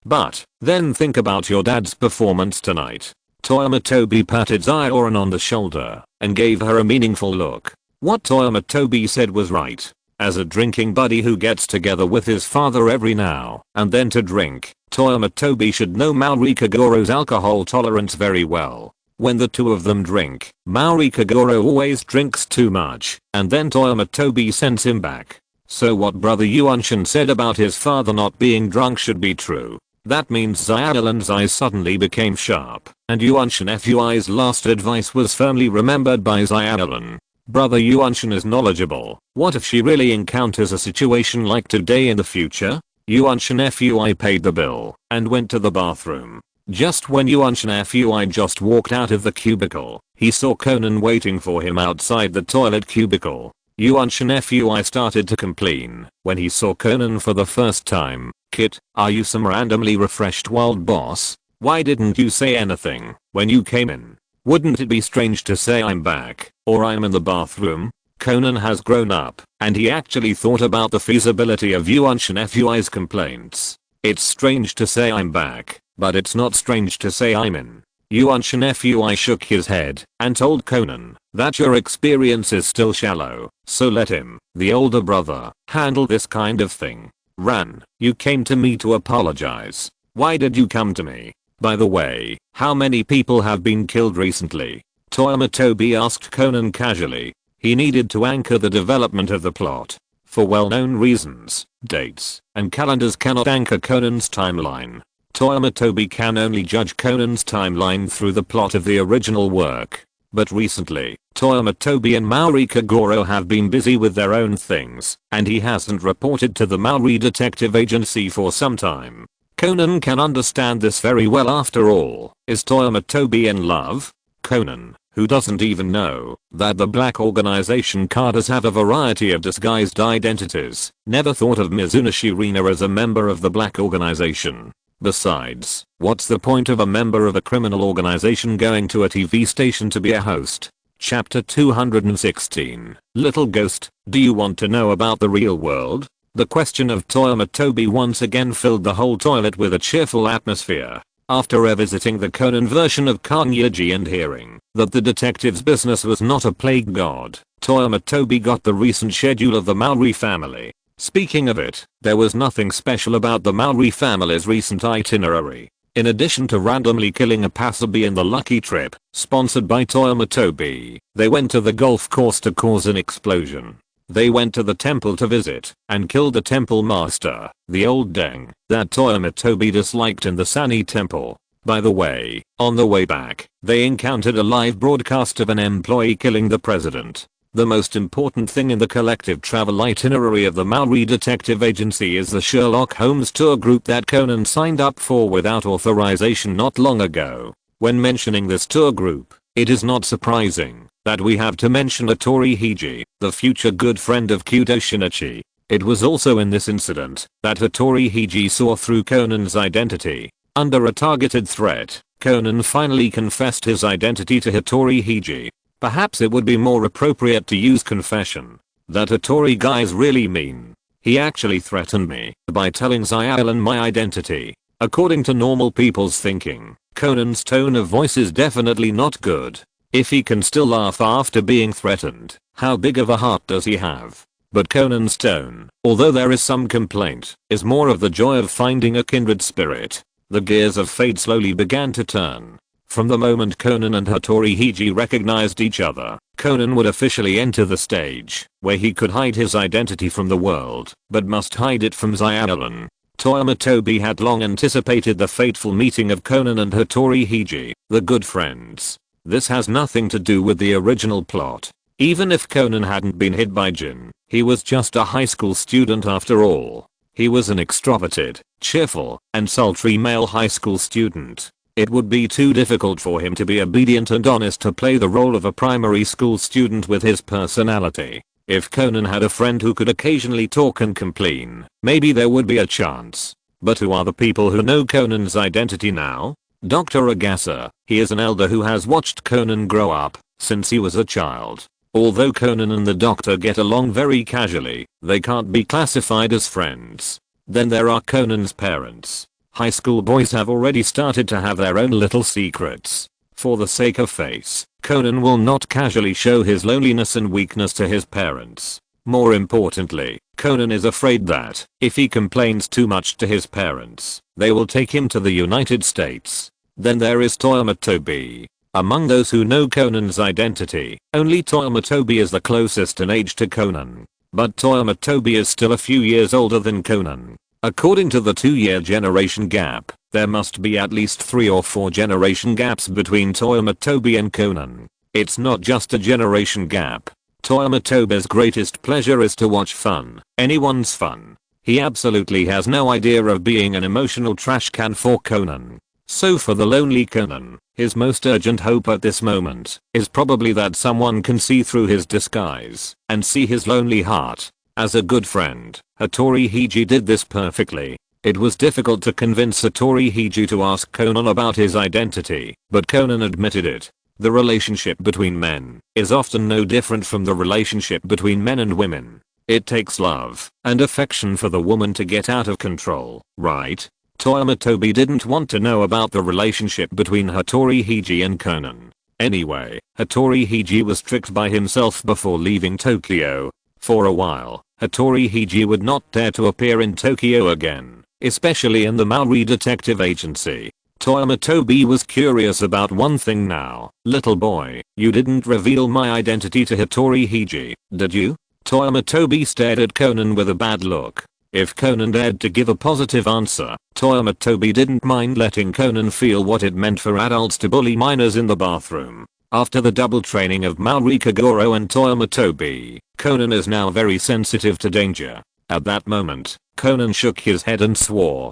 then think about your dad's performance tonight." Toyama Tobi patted Xiaoran on the shoulder and gave her a meaningful look. What Toyama Tobi said was right. As a drinking buddy who gets together with his father every now and then to drink, Toyama Tobi should know Maori Kagoro's alcohol tolerance very well. When the two of them drink, Maori Kagoro always drinks too much, and then Toyama Tobi sends him back. So what brother Yuanshin said about his father not being drunk should be true. That means Xiaolan's eyes suddenly became sharp, and Yuanshin Fui's last advice was firmly remembered by Xiaolan. Brother Yuanshin is knowledgeable. What if she really encounters a situation like today in the future? Yuanshin Fui paid the bill and went to the bathroom. Just when Yuanshin Fui just walked out of the cubicle, he saw Conan waiting for him outside the toilet cubicle. Yuanshin Fui started to complain when he saw Conan for the first time. "Kit, are you some randomly refreshed wild boss? Why didn't you say anything when you came in? Wouldn't it be strange to say I'm back, or I'm in the bathroom?" Conan has grown up, and he actually thought about the feasibility of Yuan-chan FUI's complaints. It's strange to say I'm back, but it's not strange to say I'm in. Yuan-chan FUI shook his head and told Conan that your experience is still shallow, so let him, the older brother, handle this kind of thing. Ran, you came to me to apologize. Why did you come to me? By the way, how many people have been killed recently? Toyama Tobi asked Conan casually. He needed to anchor the development of the plot. For well-known reasons, dates and calendars cannot anchor Conan's timeline. Toyama Tobi can only judge Conan's timeline through the plot of the original work. But recently, Toyama Tobi and Maori Kagoro have been busy with their own things, and he hasn't reported to the Maori Detective Agency for some time. Conan can understand this very well after all. Is Toyama Tobi in love? Conan, who doesn't even know that the black organization cadres have a variety of disguised identities, never thought of Mizuna Shirina as a member of the black organization. Besides, what's the point of a member of a criminal organization going to a TV station to be a host? Chapter 216. Little Ghost, do you want to know about the real world? The question of Toyama Tobi once again filled the whole toilet with a cheerful atmosphere. After revisiting the Conan version of Kanyaji and hearing that the detective's business was not a plague god, Toyama Tobi got the recent schedule of the Maori family. Speaking of it, there was nothing special about the Maori family's recent itinerary. In addition to randomly killing a passerby in the Lucky Trip, sponsored by Toyama Tobi, they went to the golf course to cause an explosion. They went to the temple to visit and killed the temple master, the old Deng, that Toyama Tobi disliked in the Sani temple. By the way, on the way back, they encountered a live broadcast of an employee killing the president. The most important thing in the collective travel itinerary of the Maori Detective Agency is the Sherlock Holmes tour group that Conan signed up for without authorization not long ago. When mentioning this tour group, it is not surprising that we have to mention Hattori Hiji, the future good friend of Kyudo Shinichi. It was also in this incident that Hattori Hiji saw through Conan's identity. Under a targeted threat, Conan finally confessed his identity to Hattori Hiji. Perhaps it would be more appropriate to use confession. That Hattori guy's really mean. He actually threatened me by telling Xiaolan my identity. According to normal people's thinking, Conan's tone of voice is definitely not good. If he can still laugh after being threatened, how big of a heart does he have? But Conan's tone, although there is some complaint, is more of the joy of finding a kindred spirit. The gears of fate slowly began to turn. From the moment Conan and Hattori Hiji recognized each other, Conan would officially enter the stage where he could hide his identity from the world, but must hide it from Xiaolan. Toyama Tobi had long anticipated the fateful meeting of Conan and Hattori Hiji, the good friends. This has nothing to do with the original plot. Even if Conan hadn't been hit by Jin, he was just a high school student after all. He was an extroverted, cheerful, and sultry male high school student. It would be too difficult for him to be obedient and honest to play the role of a primary school student with his personality. If Conan had a friend who could occasionally talk and complain, maybe there would be a chance. But who are the people who know Conan's identity now? Dr. Agasa, he is an elder who has watched Conan grow up since he was a child. Although Conan and the doctor get along very casually, they can't be classified as friends. Then there are Conan's parents. High school boys have already started to have their own little secrets. For the sake of face, Conan will not casually show his loneliness and weakness to his parents. More importantly, Conan is afraid that, if he complains too much to his parents, they will take him to the United States. Then there is Toyama Tobi. Among those who know Conan's identity, only Toyama Tobi is the closest in age to Conan. But Toyama Tobi is still a few years older than Conan. According to the 2-year generation gap, there must be at least 3 or 4 generation gaps between Toyama Tobi and Conan. It's not just a generation gap. Toyama Tobi's greatest pleasure is to watch fun, anyone's fun. He absolutely has no idea of being an emotional trash can for Conan. So for the lonely Conan, his most urgent hope at this moment is probably that someone can see through his disguise and see his lonely heart. As a good friend, Hattori Hiji did this perfectly. It was difficult to convince Hattori Hiji to ask Conan about his identity, but Conan admitted it. The relationship between men is often no different from the relationship between men and women. It takes love and affection for the woman to get out of control, right? Toyama Tobi didn't want to know about the relationship between Hattori Hiji and Conan. Anyway, Hattori Hiji was tricked by himself before leaving Tokyo. For a while, Hattori Hiji would not dare to appear in Tokyo again, especially in the Maori Detective Agency. Toyama Tobi was curious about one thing now. Little boy, you didn't reveal my identity to Hattori Hiji, did you? Toyama Tobi stared at Conan with a bad look. If Conan dared to give a positive answer, Toyama Tobi didn't mind letting Conan feel what it meant for adults to bully minors in the bathroom. After the double training of Maori Kagoro and Toyama Tobi, Conan is now very sensitive to danger. At that moment, Conan shook his head and swore,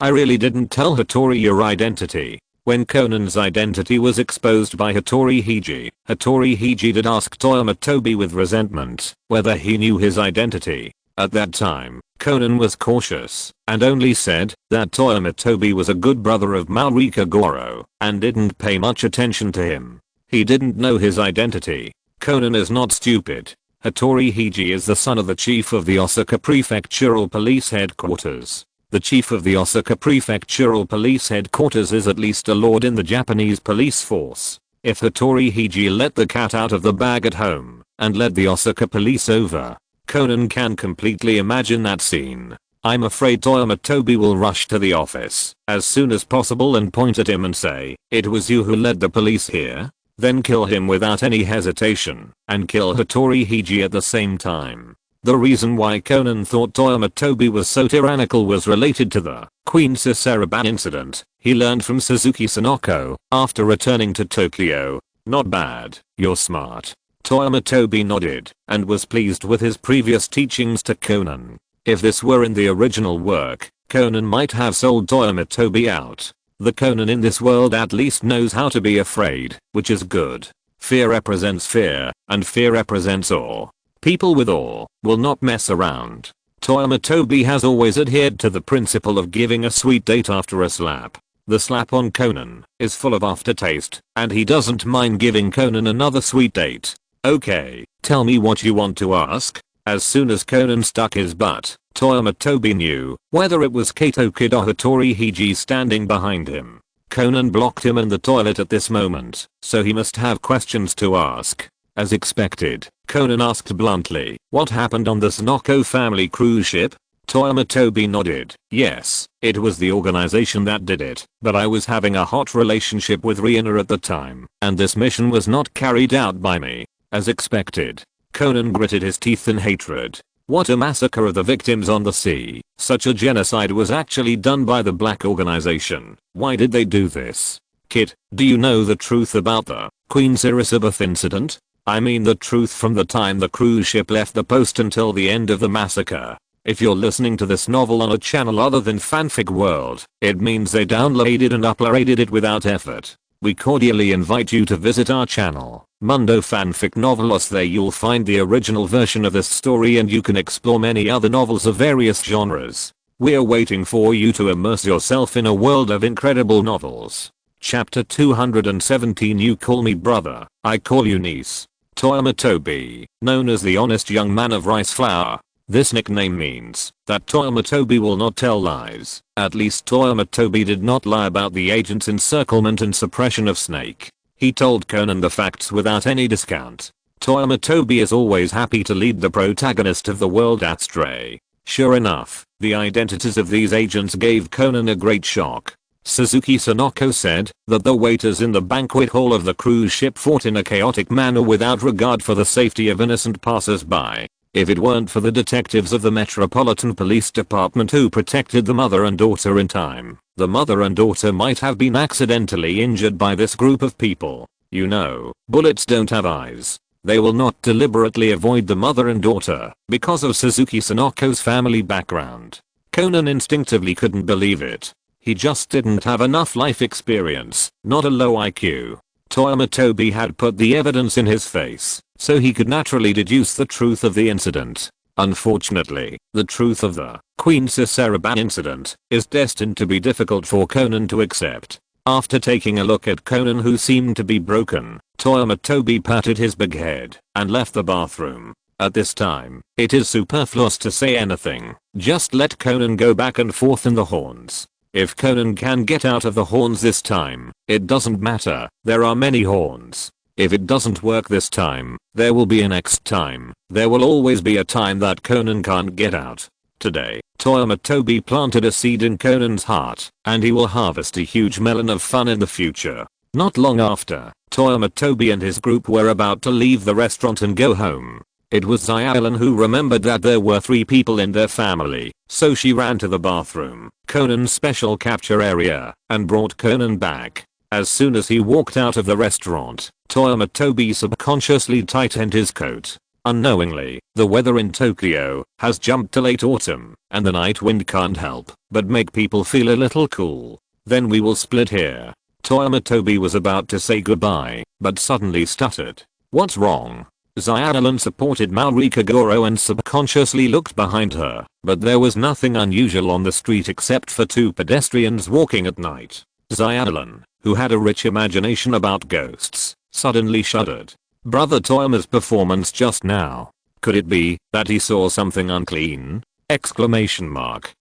I really didn't tell Hattori your identity. When Conan's identity was exposed by Hattori Hiji did ask Toyama Tobi with resentment whether he knew his identity. At that time, Conan was cautious and only said that Toyama Tobi was a good brother of Maori Kagoro and didn't pay much attention to him. He didn't know his identity. Conan is not stupid. Hattori Hiji is the son of the chief of the Osaka Prefectural Police Headquarters. The chief of the Osaka Prefectural Police Headquarters is at least a lord in the Japanese police force. If Hattori Hiji let the cat out of the bag at home and led the Osaka police over, Conan can completely imagine that scene. I'm afraid Toyama Tobi will rush to the office as soon as possible and point at him and say, it was you who led the police here? Then kill him without any hesitation and kill Hattori Hiji at the same time. The reason why Conan thought Toyama Tobi was so tyrannical was related to the Queen Siseraban incident he learned from Suzuki Sonoko after returning to Tokyo. Not bad, you're smart. Toyama Tobi nodded and was pleased with his previous teachings to Conan. If this were in the original work, Conan might have sold Toyama Tobi out. The Conan in this world at least knows how to be afraid, which is good. Fear represents fear, and fear represents awe. People with awe will not mess around. Toyama Tobi has always adhered to the principle of giving a sweet date after a slap. The slap on Conan is full of aftertaste, and he doesn't mind giving Conan another sweet date. Okay, tell me what you want to ask. As soon as Conan stuck his butt, Toyama Tobi knew whether it was Kato Kid or Hattori Hiji standing behind him. Conan blocked him in the toilet at this moment, so he must have questions to ask. As expected, Conan asked bluntly, what happened on the Sonoko family cruise ship? Toyama Tobi nodded. Yes, it was the organization that did it, but I was having a hot relationship with Rihanna at the time, and this mission was not carried out by me. As expected, Conan gritted his teeth in hatred. What a massacre of the victims on the sea. Such a genocide was actually done by the black organization. Why did they do this? Kid, do you know the truth about the Queen Sirisubath incident? I mean the truth from the time the cruise ship left the post until the end of the massacre. If you're listening to this novel on a channel other than Fanfic World, it means they downloaded and uploaded it without effort. We cordially invite you to visit our channel, Mundo Fanfic Novelos. There you'll find the original version of this story and you can explore many other novels of various genres. We're waiting for you to immerse yourself in a world of incredible novels. Chapter 217. You call me brother, I call you niece. Toyama Tobi, known as the honest young man of rice flour. This nickname means that Toyama Tobi will not tell lies. At least Toyama Tobi did not lie about the agent's encirclement and suppression of Snake. He told Conan the facts without any discount. Toyama Tobi is always happy to lead the protagonist of the world astray. Sure enough, the identities of these agents gave Conan a great shock. Suzuki Sonoko said that the waiters in the banquet hall of the cruise ship fought in a chaotic manner without regard for the safety of innocent passers-by. If it weren't for the detectives of the Metropolitan Police Department who protected the mother and daughter in time, the mother and daughter might have been accidentally injured by this group of people. You know, bullets don't have eyes. They will not deliberately avoid the mother and daughter because of Suzuki Sonoko's family background. Conan instinctively couldn't believe it. He just didn't have enough life experience, not a low IQ. Toyama Tobi had put the evidence in his face, so he could naturally deduce the truth of the incident. Unfortunately, the truth of the Queen Siseraban incident is destined to be difficult for Conan to accept. After taking a look at Conan, who seemed to be broken, Toyama Tobi patted his big head and left the bathroom. At this time, it is superfluous to say anything. Just let Conan go back and forth in the horns. If Conan can get out of the horns this time, it doesn't matter, there are many horns. If it doesn't work this time, there will be a next time. There will always be a time that Conan can't get out. Today, Toyama Tobi planted a seed in Conan's heart, and he will harvest a huge melon of fun in the future. Not long after, Toyama Tobi and his group were about to leave the restaurant and go home. It was Zyallen who remembered that there were 3 people in their family, so she ran to the bathroom, Conan's special capture area, and brought Conan back. As soon as he walked out of the restaurant, Toyama Tobi subconsciously tightened his coat. Unknowingly, the weather in Tokyo has jumped to late autumn, and the night wind can't help but make people feel a little cool. Then we will split here. Toyama Tobi was about to say goodbye, but suddenly stuttered. What's wrong? Zyallen supported Marika Goro and subconsciously looked behind her, but there was nothing unusual on the street except for 2 pedestrians walking at night. Zyallen, who had a rich imagination about ghosts, suddenly shuddered. Brother Toyama's performance just now. Could it be that he saw something unclean? Exclamation mark.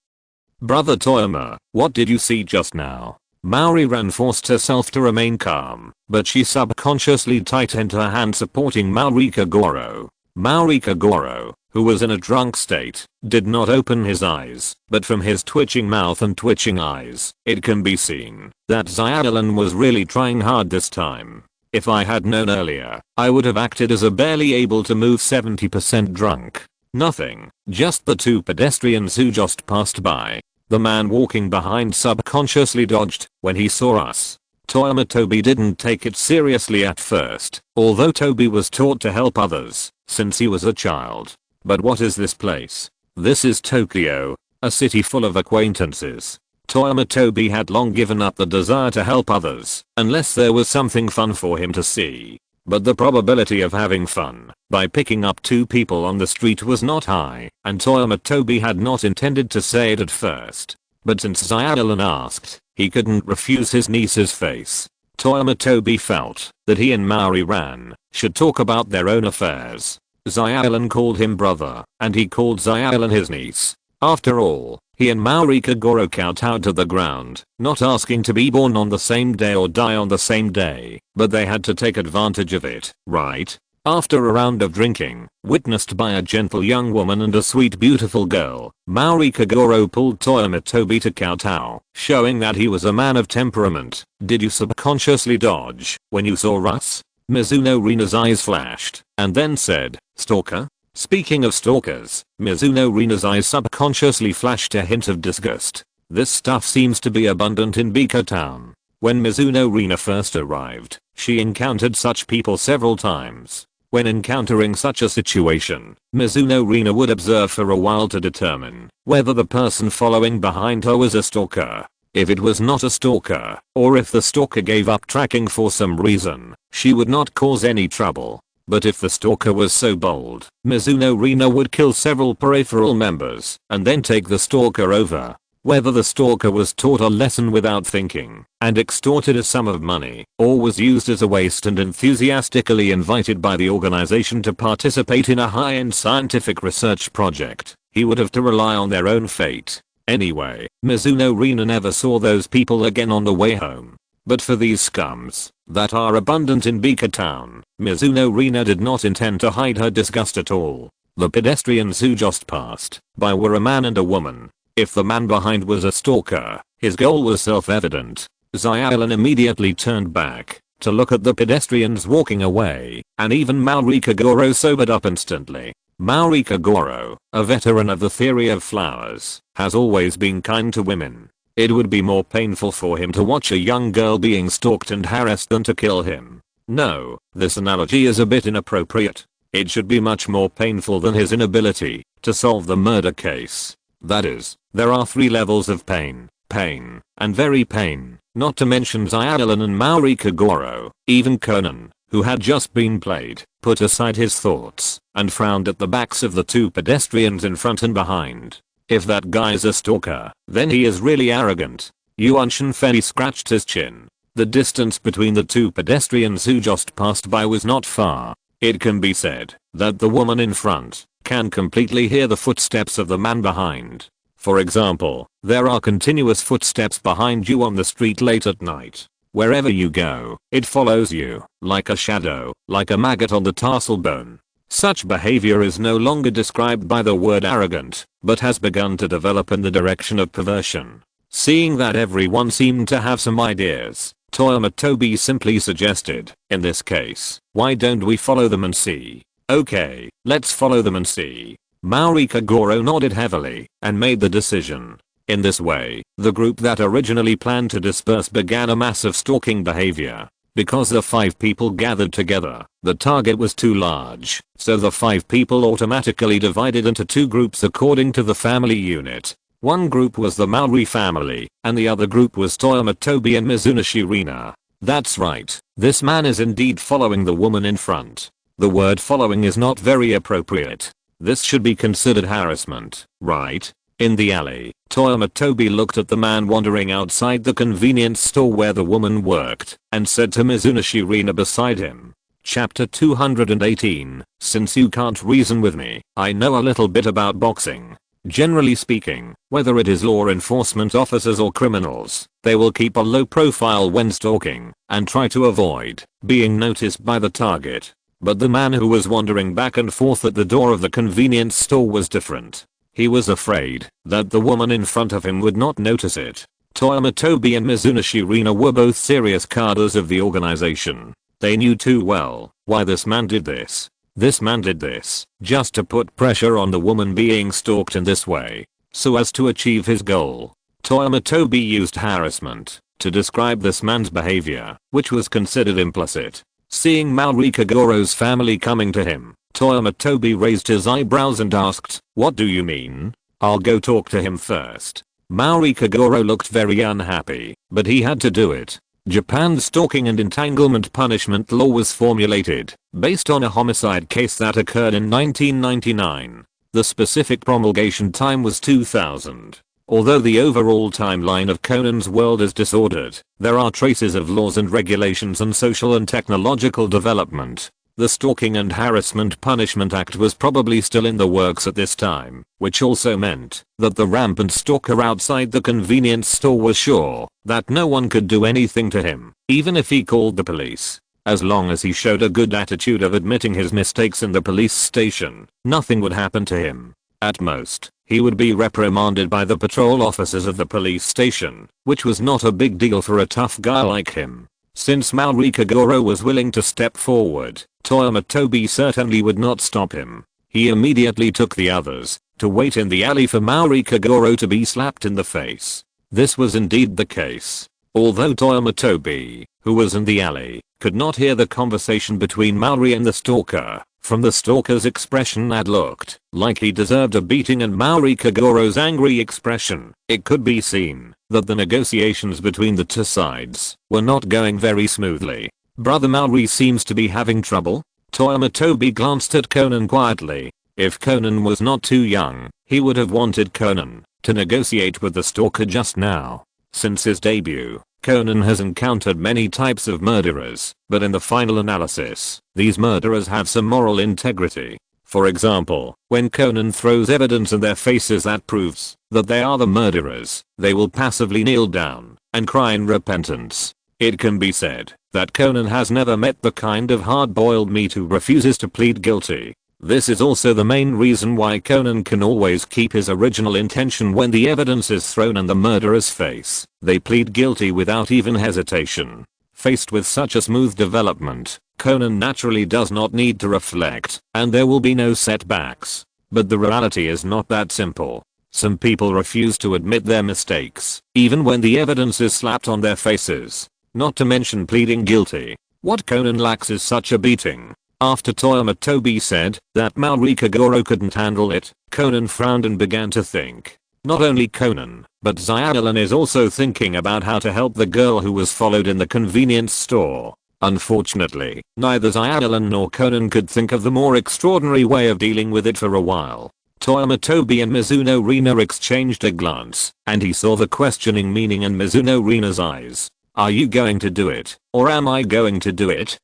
Brother Toyama, what did you see just now? Maori-ran forced herself to remain calm, but she subconsciously tightened her hand supporting Marika Goro. Marika Goro, who was in a drunk state, did not open his eyes, but from his twitching mouth and twitching eyes, it can be seen that Zyallen was really trying hard this time. If I had known earlier, I would have acted as a barely able to move 70% drunk. Nothing, just the 2 pedestrians who just passed by. The man walking behind subconsciously dodged when he saw us. Toyama Tobi didn't take it seriously at first, although Tobi was taught to help others since he was a child. But what is this place? This is Tokyo, a city full of acquaintances. Toyama Tobi had long given up the desire to help others, unless there was something fun for him to see. But the probability of having fun by picking up 2 people on the street was not high, and Toyama Tobi had not intended to say it at first. But since Zyallen asked, he couldn't refuse his niece's face. Toyama Tobi felt that he and Maori-ran should talk about their own affairs. Zyallen called him brother, and he called Zyallen his niece. After all, he and Marika Goro kowtowed to the ground, not asking to be born on the same day or die on the same day, but they had to take advantage of it, right? After a round of drinking, witnessed by a gentle young woman and a sweet beautiful girl, Marika Goro pulled Toyama Tobi to kowtow, showing that he was a man of temperament. Did you subconsciously dodge when you saw us? Mizuno Rina's eyes flashed, and then said, stalker? Speaking of stalkers, Mizuno Rina's eyes subconsciously flashed a hint of disgust. This stuff seems to be abundant in Bika Town. When Mizuno Rina first arrived, she encountered such people several times. When encountering such a situation, Mizuno Rina would observe for a while to determine whether the person following behind her was a stalker. If it was not a stalker, or if the stalker gave up tracking for some reason, she would not cause any trouble. But if the stalker was so bold, Mizuno Rina would kill several peripheral members and then take the stalker over. Whether the stalker was taught a lesson without thinking and extorted a sum of money, or was used as a waste and enthusiastically invited by the organization to participate in a high-end scientific research project, he would have to rely on their own fate. Anyway, Mizuno Rina never saw those people again on the way home. But for these scums that are abundant in Bika Town, Mizuno Rina did not intend to hide her disgust at all. The pedestrians who just passed by were a man and a woman. If the man behind was a stalker, his goal was self-evident. Zyallen immediately turned back to look at the pedestrians walking away, and even Marika Goro sobered up instantly. Marika Goro, a veteran of the theory of flowers, has always been kind to women. It would be more painful for him to watch a young girl being stalked and harassed than to kill him. No, this analogy is a bit inappropriate. It should be much more painful than his inability to solve the murder case. That is, there are 3 levels of pain, and very pain, not to mention Zyallen and Marika Goro. Even Conan, who had just been played, put aside his thoughts and frowned at the backs of the 2 pedestrians in front and behind. If that guy's a stalker, then he is really arrogant. Yuan Shenfei scratched his chin. The distance between the two pedestrians who just passed by was not far. It can be said that the woman in front can completely hear the footsteps of the man behind. For example, there are continuous footsteps behind you on the street late at night. Wherever you go, it follows you, like a shadow, like a maggot on the tarsal bone. Such behavior is no longer described by the word arrogant, but has begun to develop in the direction of perversion. Seeing that everyone seemed to have some ideas, Toyama Tobi simply suggested, in this case, why don't we follow them and see? Okay, let's follow them and see. Maori Kagoro nodded heavily and made the decision. In this way, the group that originally planned to disperse began a massive stalking behavior. Because the 5 people gathered together, the target was too large, so the 5 people automatically divided into 2 groups according to the family unit. One group was the Maori family, and the other group was Toyama Tobi and Mizuna Shirina. That's right, this man is indeed following the woman in front. The word following is not very appropriate. This should be considered harassment, right? In the alley, Toyama Tobi looked at the man wandering outside the convenience store where the woman worked, and said to Mizuna Shirina beside him. Chapter 218, since you can't reason with me, I know a little bit about boxing. Generally speaking, whether it is law enforcement officers or criminals, they will keep a low profile when stalking, and try to avoid being noticed by the target. But the man who was wandering back and forth at the door of the convenience store was different. He was afraid that the woman in front of him would not notice it. Toyama Tobi and Mizuna Shirina were both serious cadres of the organization. They knew too well why this man did this. This man did this just to put pressure on the woman being stalked in this way, so as to achieve his goal. Toyama Tobi used harassment to describe this man's behavior, which was considered implicit. Seeing Maori Kagoro's family coming to him, Toyama Tobi raised his eyebrows and asked, "What do you mean? I'll go talk to him first." Maori Kagoro looked very unhappy, but he had to do it. Japan's stalking and entanglement punishment law was formulated based on a homicide case that occurred in 1999. The specific promulgation time was 2000. Although the overall timeline of Conan's world is disordered, there are traces of laws and regulations and social and technological development. The Stalking and Harassment Punishment Act was probably still in the works at this time, which also meant that the rampant stalker outside the convenience store was sure that no one could do anything to him, even if he called the police. As long as he showed a good attitude of admitting his mistakes in the police station, nothing would happen to him. At most, he would be reprimanded by the patrol officers of the police station, which was not a big deal for a tough guy like him. Since Maori Kagoro was willing to step forward, Toyama Tobi certainly would not stop him. He immediately took the others to wait in the alley for Maori Kagoro to be slapped in the face. This was indeed the case. Although Toyama Tobi, who was in the alley, could not hear the conversation between Maori and the stalker, from the stalker's expression that looked like he deserved a beating and Maori Kagoro's angry expression, it could be seen that the negotiations between the two sides were not going very smoothly. Brother Maori seems to be having trouble. Toyama Tobi glanced at Conan quietly. If Conan was not too young, he would have wanted Conan to negotiate with the stalker just now. Since his debut, Conan has encountered many types of murderers, but in the final analysis, these murderers have some moral integrity. For example, when Conan throws evidence in their faces that proves that they are the murderers, they will passively kneel down and cry in repentance. It can be said that Conan has never met the kind of hard-boiled meat who refuses to plead guilty. This is also the main reason why Conan can always keep his original intention when the evidence is thrown in the murderer's face. They plead guilty without even hesitation. Faced with such a smooth development, Conan naturally does not need to reflect, and there will be no setbacks. But the reality is not that simple. Some people refuse to admit their mistakes, even when the evidence is slapped on their faces. Not to mention pleading guilty. What Conan lacks is such a beating. After Toyama Tobi said that Maori Kagoro couldn't handle it, Conan frowned and began to think. Not only Conan, but Xiaolan is also thinking about how to help the girl who was followed in the convenience store. Unfortunately, neither Xiaolan nor Conan could think of the more extraordinary way of dealing with it for a while. Toyama Tobi and Mizuno Rina exchanged a glance, and he saw the questioning meaning in Mizuno Rina's eyes. Are you going to do it, or am I going to do it?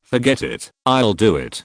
Forget it, I'll do it.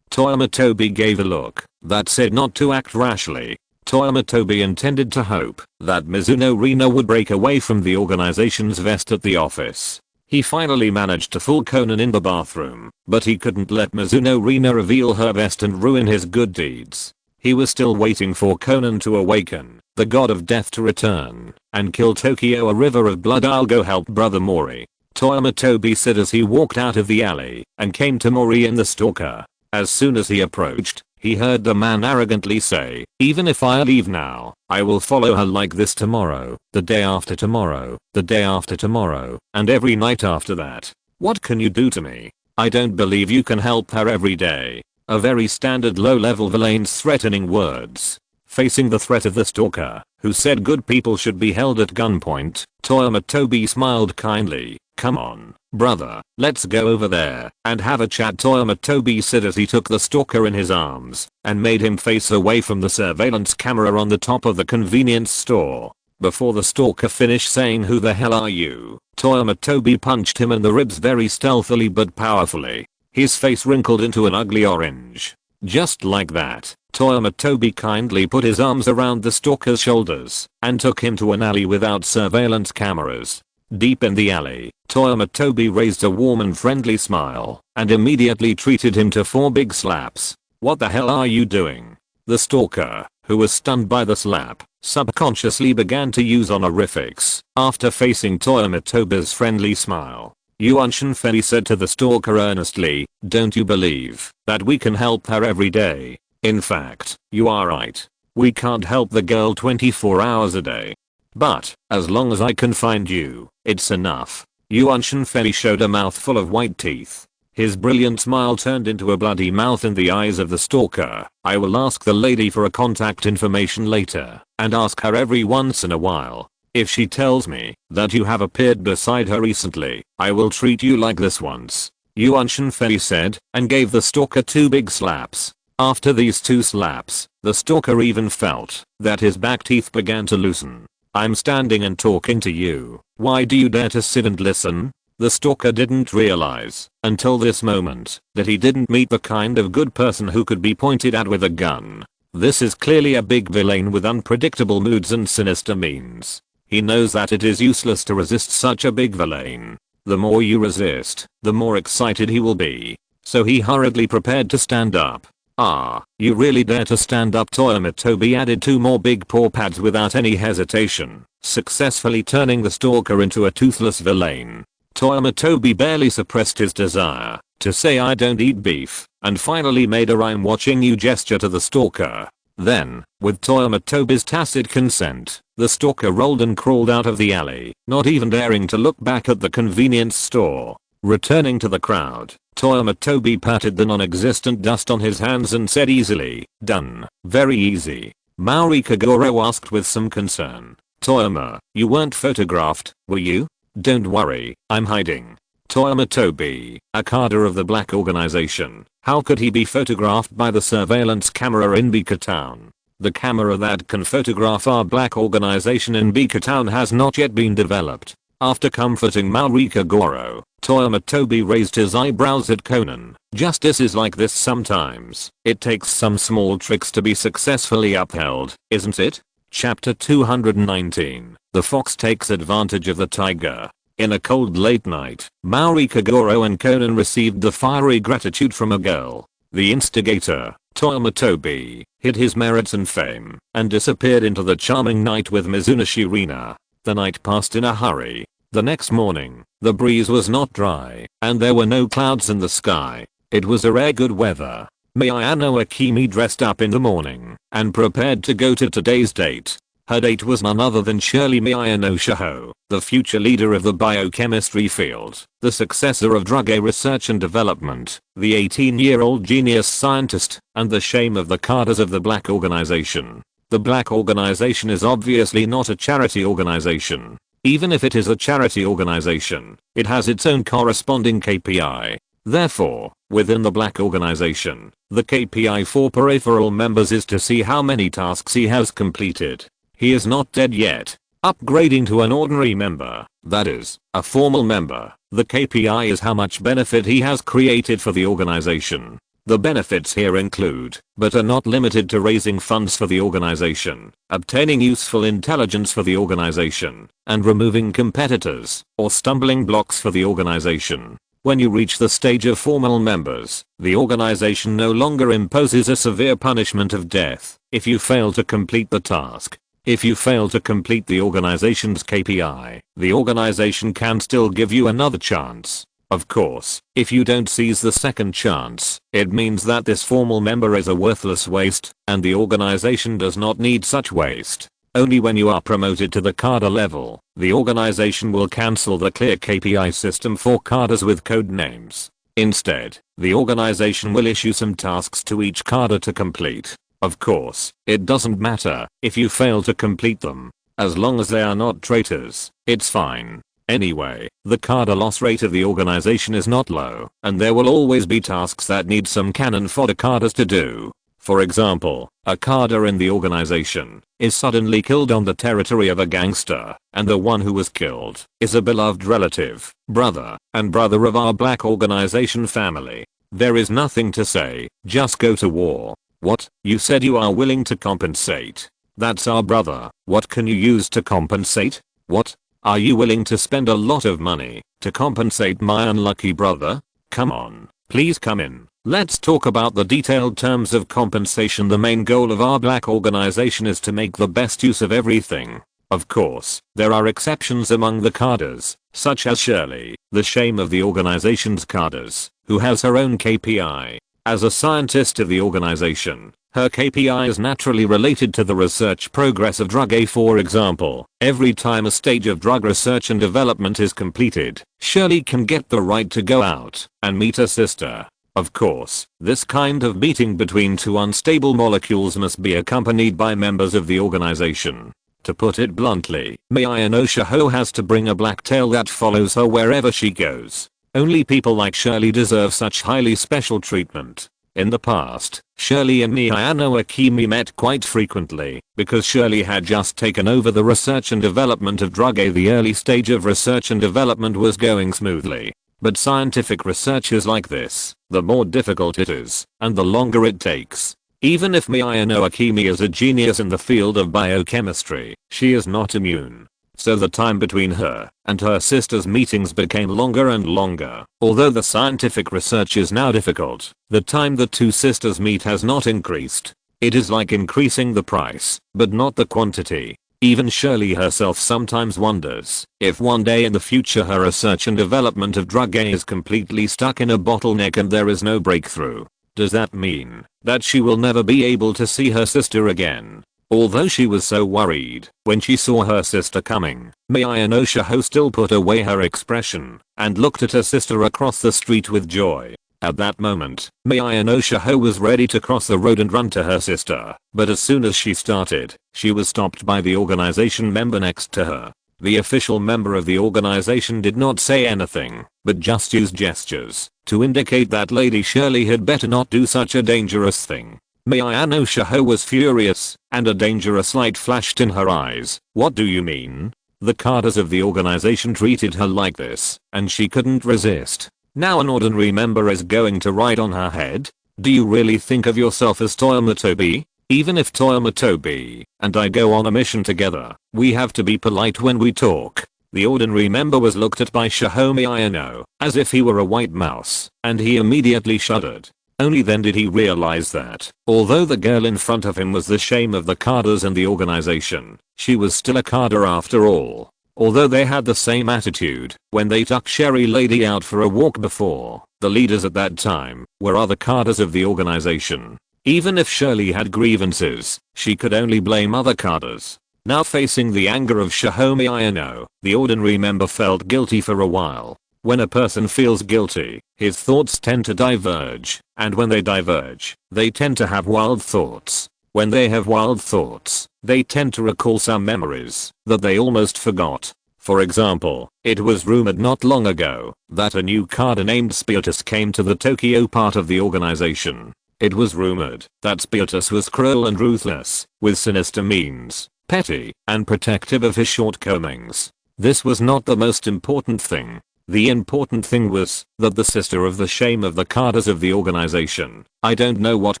Toyama Tobi gave a look that said not to act rashly. Toyama Tobi intended to hope that Mizuno Rina would break away from the organization's vest at the office. He finally managed to fool Conan in the bathroom, but he couldn't let Mizuno Rina reveal her vest and ruin his good deeds. He was still waiting for Conan to awaken, the god of death to return, and kill Tokyo a river of blood. I'll go help brother Mori, Toyama Tobi said as he walked out of the alley and came to Mori and the stalker. As soon as he approached, he heard the man arrogantly say, even if I leave now, I will follow her like this tomorrow, the day after tomorrow, the day after tomorrow, and every night after that. What can you do to me? I don't believe you can help her every day. A very standard low-level villain's threatening words. Facing the threat of the stalker, who said good people should be held at gunpoint, Toyama Tobi smiled kindly. Come on, brother, let's go over there and have a chat, Toyama Tobi said as he took the stalker in his arms and made him face away from the surveillance camera on the top of the convenience store. Before the stalker finished saying who the hell are you, Toyama Tobi punched him in the ribs very stealthily but powerfully. His face wrinkled into an ugly orange. Just like that, Toyama Tobi kindly put his arms around the stalker's shoulders and took him to an alley without surveillance cameras. Deep in the alley, Toyama Tobi raised a warm and friendly smile and immediately treated him to 4 big slaps. What the hell are you doing? The stalker, who was stunned by the slap, subconsciously began to use honorifics after facing Toyama Tobi's friendly smile. Yuan Shinfei said to the stalker earnestly, don't you believe that we can help her every day? In fact, you are right. We can't help the girl 24 hours a day. But, as long as I can find you, it's enough. Yuan Shinfei showed a mouthful of white teeth. His brilliant smile turned into a bloody mouth in the eyes of the stalker. I will ask the lady for a contact information later, and ask her every once in a while. If she tells me that you have appeared beside her recently, I will treat you like this once. Yuan Shinfei said, and gave the stalker 2 big slaps. After these 2 slaps, the stalker even felt that his back teeth began to loosen. I'm standing and talking to you. Why do you dare to sit and listen? The stalker didn't realize, until this moment, that he didn't meet the kind of good person who could be pointed at with a gun. This is clearly a big villain with unpredictable moods and sinister means. He knows that it is useless to resist such a big villain. The more you resist, the more excited he will be. So he hurriedly prepared to stand up. Ah, you really dare to stand up? Toyama Tobi added 2 more big paw pads without any hesitation, successfully turning the stalker into a toothless villain. Toyama Tobi barely suppressed his desire to say I don't eat beef, and finally made a I'm watching you gesture to the stalker. Then, with Toyama Tobi's tacit consent, the stalker rolled and crawled out of the alley, not even daring to look back at the convenience store. Returning to the crowd, Toyama Tobi patted the non-existent dust on his hands and said easily, done, very easy. Maori Kagoro asked with some concern. Toyama, you weren't photographed, were you? Don't worry, I'm hiding. Toyama Tobi, a cadre of the black organization, how could he be photographed by the surveillance camera in Bika Town? The camera that can photograph our black organization in Bika Town has not yet been developed. After comforting Maori Kagoro, Toyama Tobi raised his eyebrows at Conan. Justice is like this sometimes. It takes some small tricks to be successfully upheld, isn't it? Chapter 219. The fox takes advantage of the tiger. In a cold late night, Maori Kagoro and Conan received the fiery gratitude from a girl. The instigator, Toyama Tobi, hid his merits and fame and disappeared into the charming night with Mizuno Rina. The night passed in a hurry. The next morning, the breeze was not dry and there were no clouds in the sky. It was a rare good weather. Miyano Akimi dressed up in the morning and prepared to go to today's date. Her date was none other than Shirley Miyano Shaho, the future leader of the biochemistry field, the successor of drug research and development, the 18-year-old genius scientist, and the shame of the cadres of the black organization. The black organization is obviously not a charity organization. Even if it is a charity organization, it has its own corresponding KPI. Therefore, within the black organization, the KPI for peripheral members is to see how many tasks he has completed. He is not dead yet. Upgrading to an ordinary member, that is, a formal member, the KPI is how much benefit he has created for the organization. The benefits here include, but are not limited to, raising funds for the organization, obtaining useful intelligence for the organization, and removing competitors or stumbling blocks for the organization. When you reach the stage of formal members, the organization no longer imposes a severe punishment of death if you fail to complete the task. If you fail to complete the organization's KPI, the organization can still give you another chance. Of course, if you don't seize the second chance, it means that this formal member is a worthless waste, and the organization does not need such waste. Only when you are promoted to the cadre level, the organization will cancel the clear KPI system for cadres with code names. Instead, the organization will issue some tasks to each cadre to complete. Of course, it doesn't matter if you fail to complete them. As long as they are not traitors, it's fine. Anyway, the cadre loss rate of the organization is not low, and there will always be tasks that need some cannon fodder cadres to do. For example, a cadre in the organization is suddenly killed on the territory of a gangster, and the one who was killed is a beloved relative, brother of our black organization family. There is nothing to say, just go to war. What? You said you are willing to compensate. That's our brother. What can you use to compensate? What? Are you willing to spend a lot of money to compensate my unlucky brother? Come on, please come in. Let's talk about the detailed terms of compensation. The main goal of our black organization is to make the best use of everything. Of course, there are exceptions among the cadres, such as Shirley, the shame of the organization's cadres, who has her own KPI. As a scientist of the organization, her KPI is naturally related to the research progress of drug A. For example, every time a stage of drug research and development is completed, Shirley can get the right to go out and meet her sister. Of course, this kind of meeting between two unstable molecules must be accompanied by members of the organization. To put it bluntly, Miyano Shaho has to bring a black tail that follows her wherever she goes. Only people like Shirley deserve such highly special treatment. In the past, Shirley and Miyano Akemi met quite frequently because Shirley had just taken over the research and development of drug A. The early stage of research and development was going smoothly. But scientific research is like this, the more difficult it is, and the longer it takes. Even if Miyano Akemi is a genius in the field of biochemistry, she is not immune. So the time between her and her sister's meetings became longer and longer. Although the scientific research is now difficult, the time the two sisters meet has not increased. It is like increasing the price, but not the quantity. Even Shirley herself sometimes wonders if one day in the future her research and development of drug A is completely stuck in a bottleneck and there is no breakthrough. Does that mean that she will never be able to see her sister again? Although she was so worried when she saw her sister coming, Miyano Shaho still put away her expression and looked at her sister across the street with joy. At that moment, Miyano Shaho was ready to cross the road and run to her sister, but as soon as she started, she was stopped by the organization member next to her. The official member of the organization did not say anything, but just used gestures to indicate that Lady Shirley had better not do such a dangerous thing. Miyano Shaho was furious, and a dangerous light flashed in her eyes. What do you mean? The cadres of the organization treated her like this, and she couldn't resist. Now an ordinary member is going to ride on her head? Do you really think of yourself as Toyama Tobi? Even if Toyama Tobi and I go on a mission together, we have to be polite when we talk. The ordinary member was looked at by Shaho Miyano as if he were a white mouse, and he immediately shuddered. Only then did he realize that, although the girl in front of him was the shame of the cadres and the organization, she was still a cadre after all. Although they had the same attitude when they took Sherry Lady out for a walk before, the leaders at that time were other cadres of the organization. Even if Shirley had grievances, she could only blame other cadres. Now facing the anger of Shaho Miyano, the ordinary member felt guilty for a while. When a person feels guilty, his thoughts tend to diverge, and when they diverge, they tend to have wild thoughts. When they have wild thoughts, they tend to recall some memories that they almost forgot. For example, it was rumored not long ago that a new cadre named Spiritus came to the Tokyo part of the organization. It was rumored that Spiritus was cruel and ruthless, with sinister means, petty, and protective of his shortcomings. This was not the most important thing. The important thing was that the sister of the shame of the cadres of the organization, I don't know what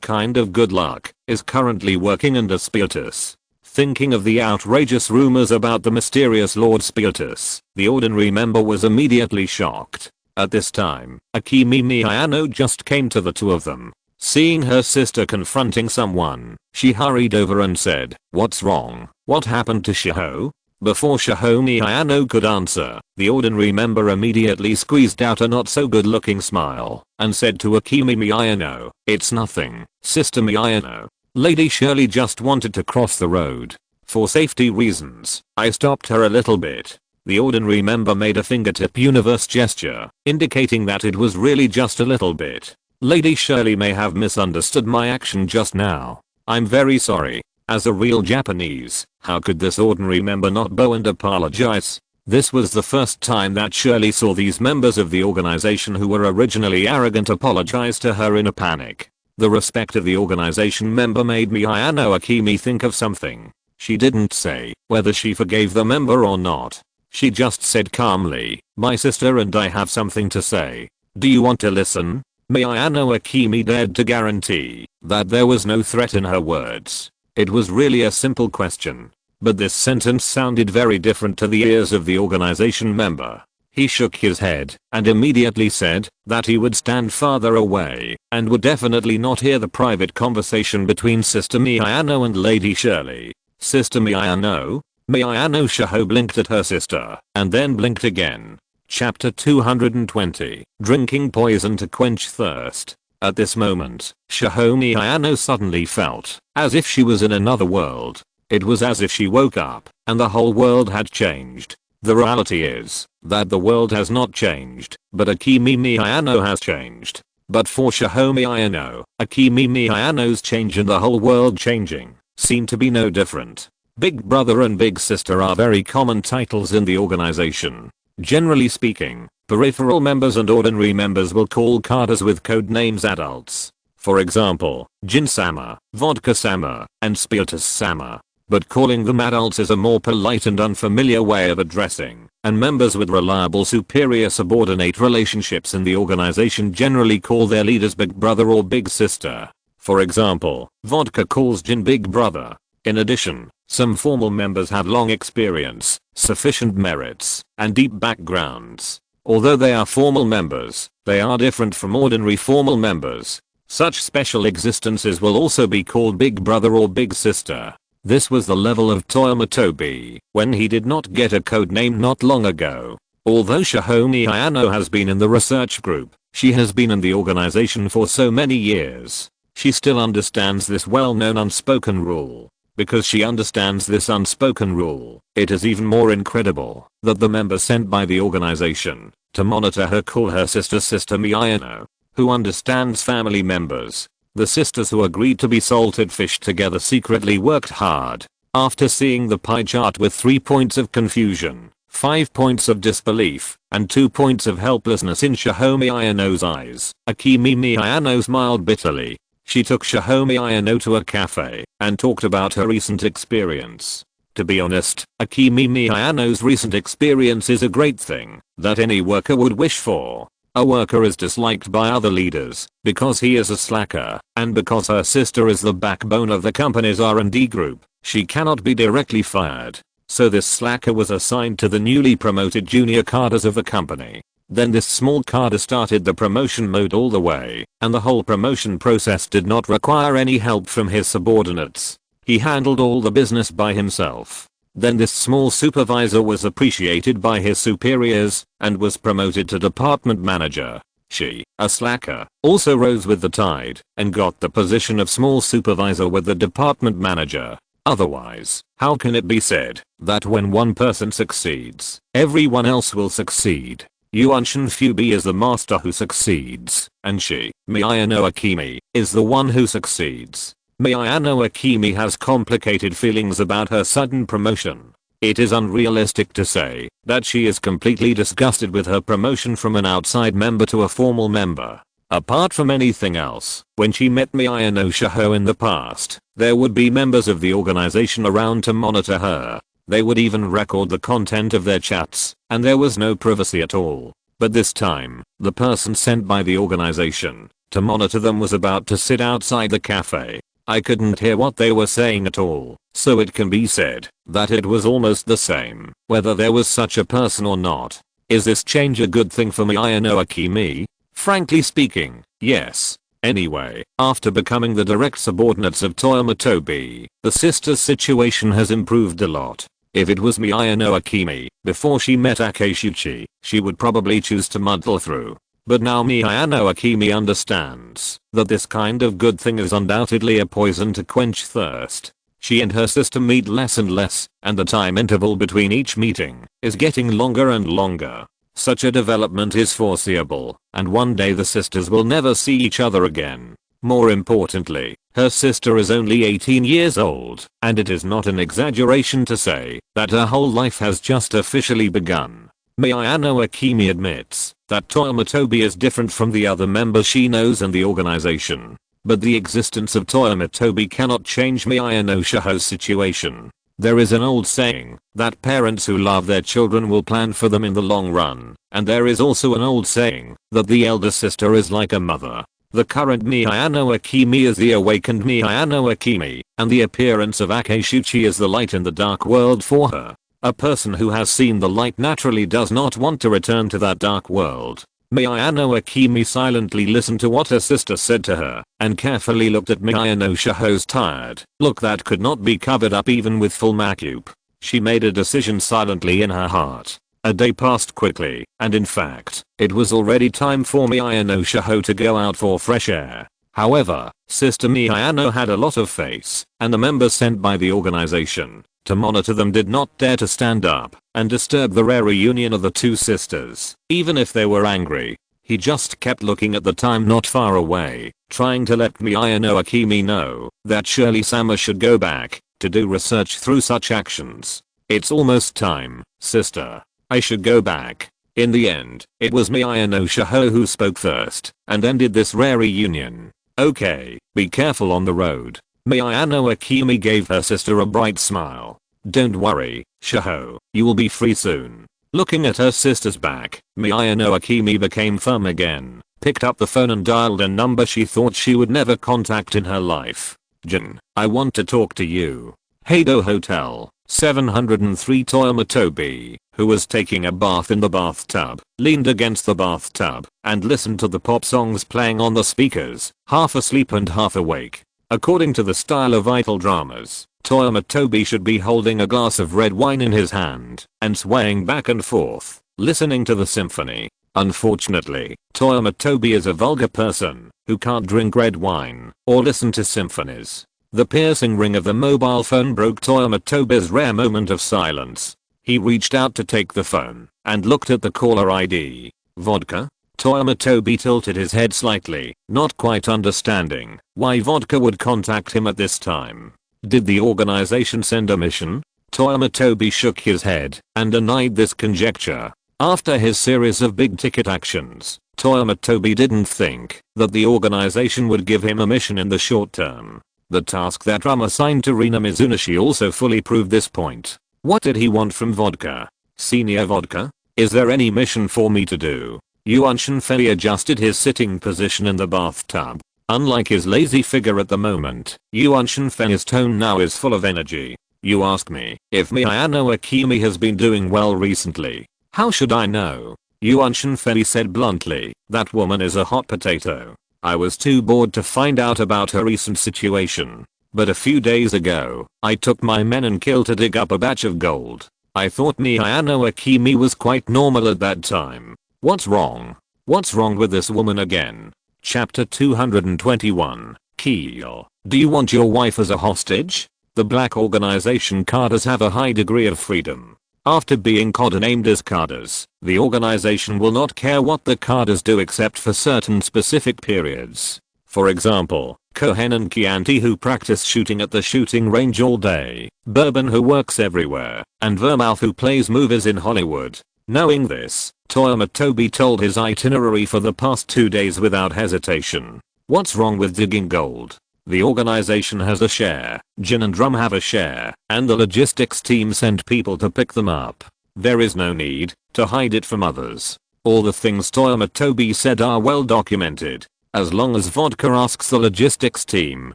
kind of good luck, is currently working under Spiritus. Thinking of the outrageous rumors about the mysterious Lord Spiritus, the ordinary member was immediately shocked. At this time, Akemi Miyano just came to the two of them. Seeing her sister confronting someone, she hurried over and said, "What's wrong? What happened to Shiho?" Before Shiho Miyano could answer, the ordinary member immediately squeezed out a not so good looking smile and said to Akemi Miyano, "It's nothing, Sister Miyano. Lady Shirley just wanted to cross the road. For safety reasons, I stopped her a little bit." The ordinary member made a fingertip universe gesture, indicating that it was really just a little bit. "Lady Shirley may have misunderstood my action just now. I'm very sorry." As a real Japanese, how could this ordinary member not bow and apologize? This was the first time that Shirley saw these members of the organization who were originally arrogant apologize to her in a panic. The respect of the organization member made Miyano Akemi think of something. She didn't say whether she forgave the member or not. She just said calmly, "My sister and I have something to say. Do you want to listen?" Miyano Akemi dared to guarantee that there was no threat in her words. It was really a simple question. But this sentence sounded very different to the ears of the organization member. He shook his head and immediately said that he would stand farther away and would definitely not hear the private conversation between Sister Miyano and Lady Shirley. Sister Miyano? Miyano Shiho blinked at her sister and then blinked again. Chapter 220, Drinking Poison to Quench Thirst. At this moment, Shiho Miyano suddenly felt as if she was in another world. It was as if she woke up and the whole world had changed. The reality is that the world has not changed, but Akemi Miyano has changed. But for Shiho Miyano, Akemi Miyano's change and the whole world changing seem to be no different. Big brother and big sister are very common titles in the organization. Generally speaking, peripheral members and ordinary members will call cadres with code names adults. For example, Gin-sama, Vodka-sama, and Spiritus-sama. But calling them adults is a more polite and unfamiliar way of addressing, and members with reliable superior-subordinate relationships in the organization generally call their leaders big brother or big sister. For example, Vodka calls Gin big brother. In addition, some formal members have long experience, sufficient merits, and deep backgrounds. Although they are formal members, they are different from ordinary formal members. Such special existences will also be called big brother or big sister. This was the level of Toyama Tobi when he did not get a code name not long ago. Although Shiho Miyano has been in the research group, she has been in the organization for so many years. She still understands this well-known unspoken rule. Because she understands this unspoken rule, it is even more incredible that the member sent by the organization to monitor her call her sister Miyano, who understands family members. The sisters who agreed to be salted fish together secretly worked hard. After seeing the pie chart with 3 points of confusion, 5 points of disbelief, and 2 points of helplessness in Shiho Miyano's eyes, Akemi Miyano smiled bitterly. She took Shiho Miyano to a cafe and talked about her recent experience. To be honest, Akemi Miyano's recent experience is a great thing that any worker would wish for. A worker is disliked by other leaders because he is a slacker, and because her sister is the backbone of the company's R&D group, she cannot be directly fired. So this slacker was assigned to the newly promoted junior cadres of the company. Then this small cadre started the promotion mode all the way, and the whole promotion process did not require any help from his subordinates. He handled all the business by himself. Then this small supervisor was appreciated by his superiors and was promoted to department manager. She, a slacker, also rose with the tide and got the position of small supervisor with the department manager. Otherwise, how can it be said that when one person succeeds, everyone else will succeed? Yuanshin Fubi is the master who succeeds, and she, Miyano Akemi, is the one who succeeds. Miyano Akemi has complicated feelings about her sudden promotion. It is unrealistic to say that she is completely disgusted with her promotion from an outside member to a formal member. Apart from anything else, when she met Miya no Shiho in the past, there would be members of the organization around to monitor her. They would even record the content of their chats, and there was no privacy at all. But this time, the person sent by the organization to monitor them was about to sit outside the cafe. I couldn't hear what they were saying at all, so it can be said that it was almost the same, whether there was such a person or not. Is this change a good thing for Miya no Akemi? Frankly speaking, yes. Anyway, after becoming the direct subordinates of Toyama Tobi, the sisters' situation has improved a lot. If it was Miya no Akemi, before she met Akeshuchi, she would probably choose to muddle through. But now Miya no Akemi understands that this kind of good thing is undoubtedly a poison to quench thirst. She and her sister meet less and less, and the time interval between each meeting is getting longer and longer. Such a development is foreseeable, and one day the sisters will never see each other again. More importantly, her sister is only 18 years old, and it is not an exaggeration to say that her whole life has just officially begun. Miya no Akemi admits that Toyama Tobi is different from the other members she knows in the organization, but the existence of Toyama Tobi cannot change Miya no Shiho's situation. There is an old saying that parents who love their children will plan for them in the long run, and there is also an old saying that the elder sister is like a mother. The current Miya no Akemi is the awakened Miya no Akemi, and the appearance of Akeshuchi is the light in the dark world for her. A person who has seen the light naturally does not want to return to that dark world. Miya no Akemi silently listened to what her sister said to her, and carefully looked at Miya no Shiho's tired look that could not be covered up even with full makeup. She made a decision silently in her heart. A day passed quickly, and in fact, it was already time for Miya no Shiho to go out for fresh air. However, Sister Miya no had a lot of face, and the members sent by the organization to monitor them did not dare to stand up and disturb the rare reunion of the two sisters, even if they were angry. He just kept looking at the time not far away, trying to let Miya no Akemi know that surely-sama should go back to do research through such actions. It's almost time, sister. I should go back. In the end, it was Miya no Shiho who spoke first and ended this rare reunion. Okay, be careful on the road. Miya no Akemi gave her sister a bright smile. Don't worry, Shiho, you will be free soon. Looking at her sister's back, Miya no Akemi became firm again, picked up the phone and dialed a number she thought she would never contact in her life. Jin, I want to talk to you. Heido Hotel, 703. Toyama Tobi, who was taking a bath in the bathtub, leaned against the bathtub and listened to the pop songs playing on the speakers, half asleep and half awake. According to the style of idol dramas, Toyama Tobi should be holding a glass of red wine in his hand and swaying back and forth, listening to the symphony. Unfortunately, Toyama Tobi is a vulgar person who can't drink red wine or listen to symphonies. The piercing ring of the mobile phone broke Toyama Tobi's rare moment of silence. He reached out to take the phone and looked at the caller ID. Vodka? Toyama Tobi tilted his head slightly, not quite understanding why Vodka would contact him at this time. Did the organization send a mission? Toyama Tobi shook his head and denied this conjecture. After his series of big-ticket actions, Toyama Tobi didn't think that the organization would give him a mission in the short term. The task that Rum assigned to Rina Mizunashi also fully proved this point. What did he want from Vodka? Senior Vodka? Is there any mission for me to do? Yuan Shenfei adjusted his sitting position in the bathtub. Unlike his lazy figure at the moment, Yuan Shenfei's tone now is full of energy. You ask me if Miya no Akemi has been doing well recently. How should I know? Yuan Shenfei said bluntly, that woman is a hot potato. I was too bored to find out about her recent situation. But a few days ago, I took my men and kill to dig up a batch of gold. I thought Miya no Akemi was quite normal at that time. What's wrong? What's wrong with this woman again? Chapter 221, Kill. Do you want your wife as a hostage? The black organization cadres have a high degree of freedom. After being codenamed as cadres, the organization will not care what the cadres do except for certain specific periods. For example, Cohen and Chianti who practice shooting at the shooting range all day, Bourbon who works everywhere, and Vermouth who plays movies in Hollywood. Knowing this, Toyama Tobi told his itinerary for the past 2 days without hesitation. What's wrong with digging gold? The organization has a share, Gin and Rum have a share, and the logistics team send people to pick them up. There is no need to hide it from others. All the things Toyama Tobi said are well documented. As long as Vodka asks the logistics team,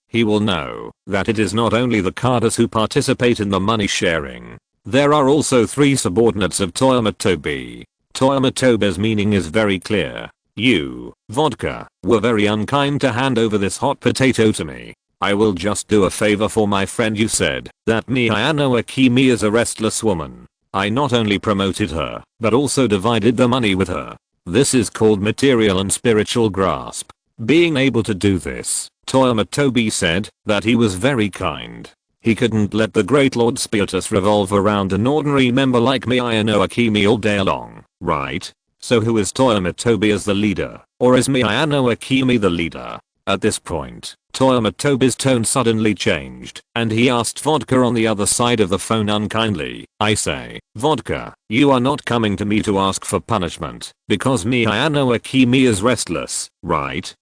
he will know that it is not only the carders who participate in the money sharing. There are also 3 subordinates of Toyama Tobi. Toyama Tobi's meaning is very clear. You, Vodka, were very unkind to hand over this hot potato to me. I will just do a favor for my friend. You said that Miyano Akemi is a restless woman. I not only promoted her, but also divided the money with her. This is called material and spiritual grasp. Being able to do this, Toyama Tobi said that he was very kind. He couldn't let the great Lord Spiritus revolve around an ordinary member like Miyano Akemi all day long, right? So who is Toyama Tobi as the leader, or is Miyano Akemi the leader? At this point, Toyama Tobi's tone suddenly changed, and he asked Vodka on the other side of the phone unkindly, I say, Vodka, you are not coming to me to ask for punishment, because Miyano Akemi is restless, right?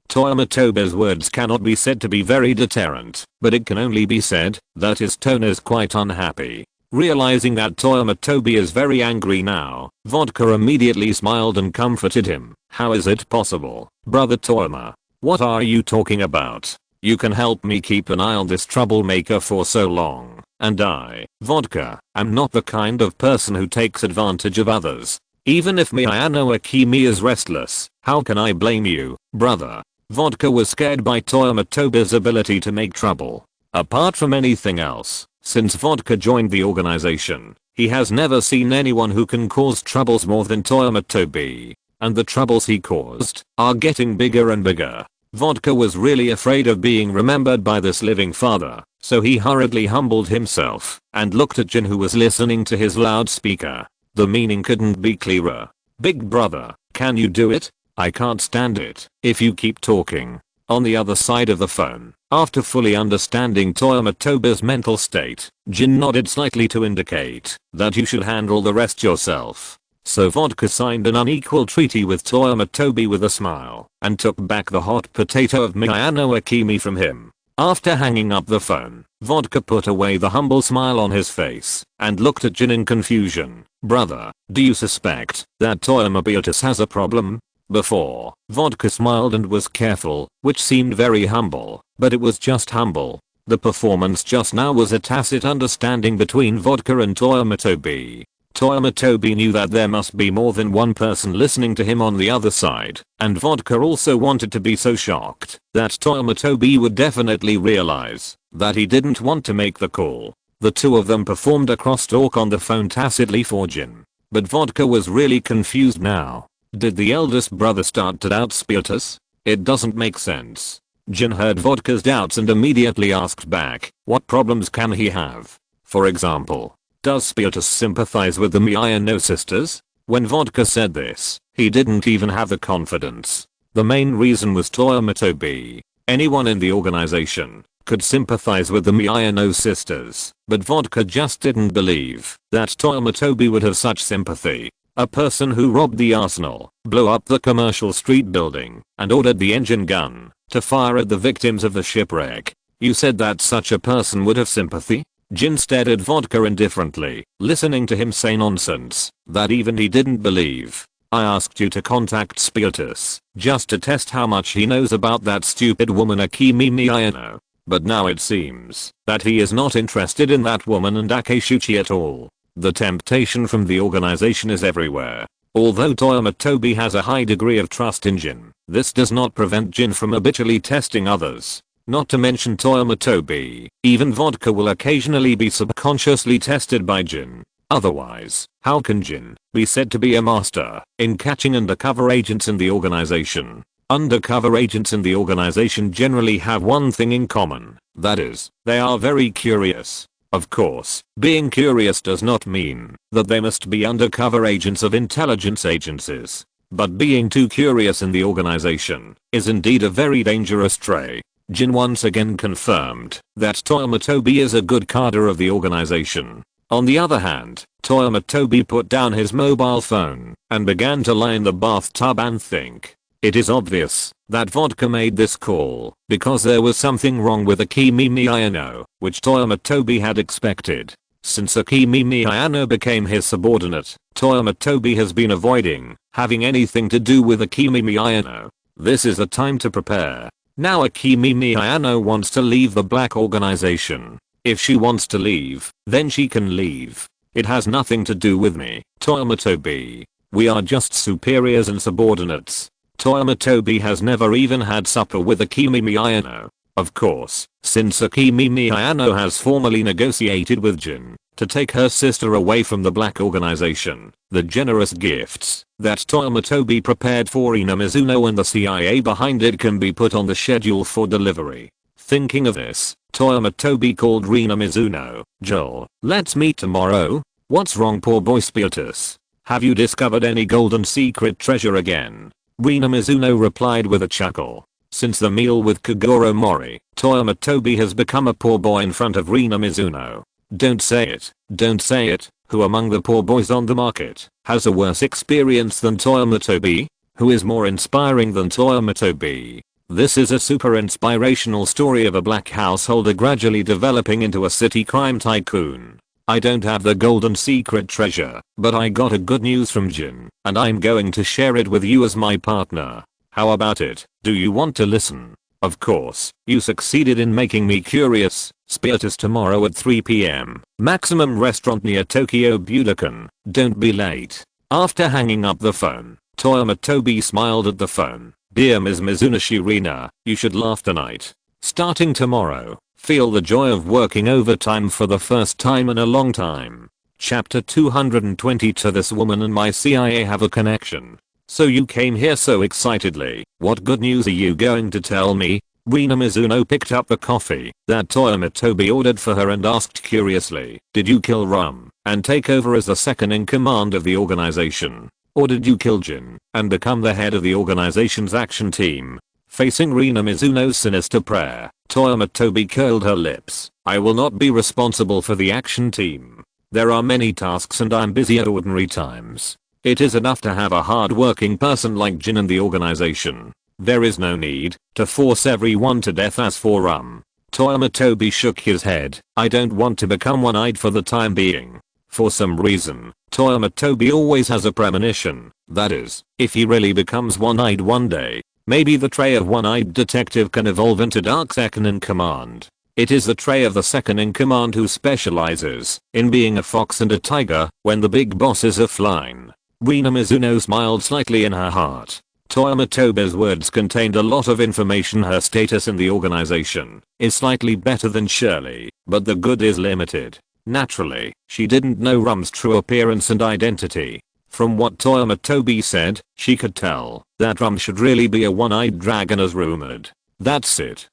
Toyama Tobi's words cannot be said to be very deterrent, but it can only be said that his tone is quite unhappy. Realizing that Toyama Tobi is very angry now, Vodka immediately smiled and comforted him. How is it possible, brother Toyama? What are you talking about? You can help me keep an eye on this troublemaker for so long, and I, Vodka, am not the kind of person who takes advantage of others. Even if Miyano Akemi is restless, how can I blame you, brother? Vodka was scared by Toyama Tobi's ability to make trouble. Apart from anything else, since Vodka joined the organization, he has never seen anyone who can cause troubles more than Toyama Tobi. And the troubles he caused are getting bigger and bigger. Vodka was really afraid of being remembered by this living father, so he hurriedly humbled himself and looked at Jin who was listening to his loudspeaker. The meaning couldn't be clearer. Big brother, can you do it? I can't stand it if you keep talking. On the other side of the phone, after fully understanding Toyama Tobi's mental state, Jin nodded slightly to indicate that you should handle the rest yourself. So Vodka signed an unequal treaty with Toyama Tobi with a smile and took back the hot potato of Miyano Akemi from him. After hanging up the phone, Vodka put away the humble smile on his face and looked at Jin in confusion. Brother, do you suspect that Toyama Beatus has a problem? Before, Vodka smiled and was careful, which seemed very humble, but it was just humble. The performance just now was a tacit understanding between Vodka and Toyama Tobi. Toyama Tobi knew that there must be more than one person listening to him on the other side, and Vodka also wanted to be so shocked that Toyama Tobi would definitely realize that he didn't want to make the call. The two of them performed a crosstalk on the phone tacitly for Jin, but Vodka was really confused now. Did the eldest brother start to doubt Spiritus? It doesn't make sense. Jin heard Vodka's doubts and immediately asked back, what problems can he have? For example, does Spiritus sympathize with the Miyano sisters? When Vodka said this, he didn't even have the confidence. The main reason was Toyama Tobi. Anyone in the organization could sympathize with the Miyano sisters, but Vodka just didn't believe that Toyama Tobi would have such sympathy. A person who robbed the arsenal, blew up the commercial street building, and ordered the engine gun to fire at the victims of the shipwreck. You said that such a person would have sympathy? Jin stared at Vodka indifferently, listening to him say nonsense that even he didn't believe. I asked you to contact Spiritus, just to test how much he knows about that stupid woman Akemi Miyano. But now it seems that he is not interested in that woman and Akeshuchi at all. The temptation from the organization is everywhere. Although Toyama Tobi has a high degree of trust in Jin, this does not prevent Jin from habitually testing others. Not to mention Toyama Tobi, even Vodka will occasionally be subconsciously tested by Jin. Otherwise, how can Jin be said to be a master in catching undercover agents in the organization? Undercover agents in the organization generally have one thing in common, that is, they are very curious. Of course, being curious does not mean that they must be undercover agents of intelligence agencies. but being too curious in the organization is indeed a very dangerous trait. Gin once again confirmed that Toyama Tobi is a good cadre of the organization. On the other hand, Toyama Tobi put down his mobile phone and began to lie in the bathtub and think. It is obvious that Vodka made this call because there was something wrong with Akimi Miyano, which Toyama Tobi had expected. Since Akimi Miyano became his subordinate, Toyama Tobi has been avoiding having anything to do with Akimi Miyano. This is the time to prepare. Now Akimi Miyano wants to leave the black organization. If she wants to leave, then she can leave. It has nothing to do with me, Toyama Tobi. We are just superiors and subordinates. Toyama Tobi has never even had supper with Akimi Miyano. Of course, since Akimi Miyano has formally negotiated with Gin to take her sister away from the black organization, the generous gifts that Toyama Tobi prepared for Ina Mizuno and the CIA behind it can be put on the schedule for delivery. Thinking of this, Toyama Tobi called Rina Mizuno. Joel, let's meet tomorrow. What's wrong, poor boy Spiritus? Have you discovered any golden secret treasure again? Rina Mizuno replied with a chuckle. Since the meal with Kaguro Mori, Toyama Tobi has become a poor boy in front of Rina Mizuno. Don't say it, don't say it. Who among the poor boys on the market has a worse experience than Toyama Tobi? Who is more inspiring than Toyama Tobi? This is a super inspirational story of a black householder gradually developing into a city crime tycoon. I don't have the golden secret treasure, but I got a good news from Gin, and I'm going to share it with you as my partner. How about it? Do you want to listen? Of course, you succeeded in making me curious. Spiritus tomorrow at 3 PM. Maximum restaurant near Tokyo Budokan. Don't be late. After hanging up the phone, Toyama Tobi smiled at the phone. Dear Ms. Mizuno Rina, you should laugh tonight. Starting tomorrow, feel the joy of working overtime for the first time in a long time. Chapter 220. To this woman and my CIA have a connection. So you came here so excitedly. What good news are you going to tell me? Rina Mizuno picked up the coffee that Toyama Tobi ordered for her and asked curiously, did you kill Rum and take over as the second in command of the organization? Or did you kill Gin and become the head of the organization's action team? Facing Rina Mizuno's sinister prayer, Toyama Tobi curled her lips. I will not be responsible for the action team. There are many tasks and I'm busy at ordinary times. It is enough to have a hard-working person like Gin in the organization. There is no need to force everyone to death. As for Rum, Toyama Tobi shook his head. I don't want to become one-eyed for the time being. For some reason, Toyama Tobi always has a premonition. That is, if he really becomes one-eyed one day, maybe the trait of one-eyed detective can evolve into dark second in command. It is the trait of the second in command who specializes in being a fox and a tiger when the big bosses are flying. Rina Mizuno smiled slightly in her heart. Toyama Tobi's words contained a lot of information. Her status in the organization is slightly better than Shirley, but the good is limited. Naturally, she didn't know Rum's true appearance and identity. From what Toyama Tobi said, she could tell that Rum should really be a one-eyed dragon as rumored. That's it.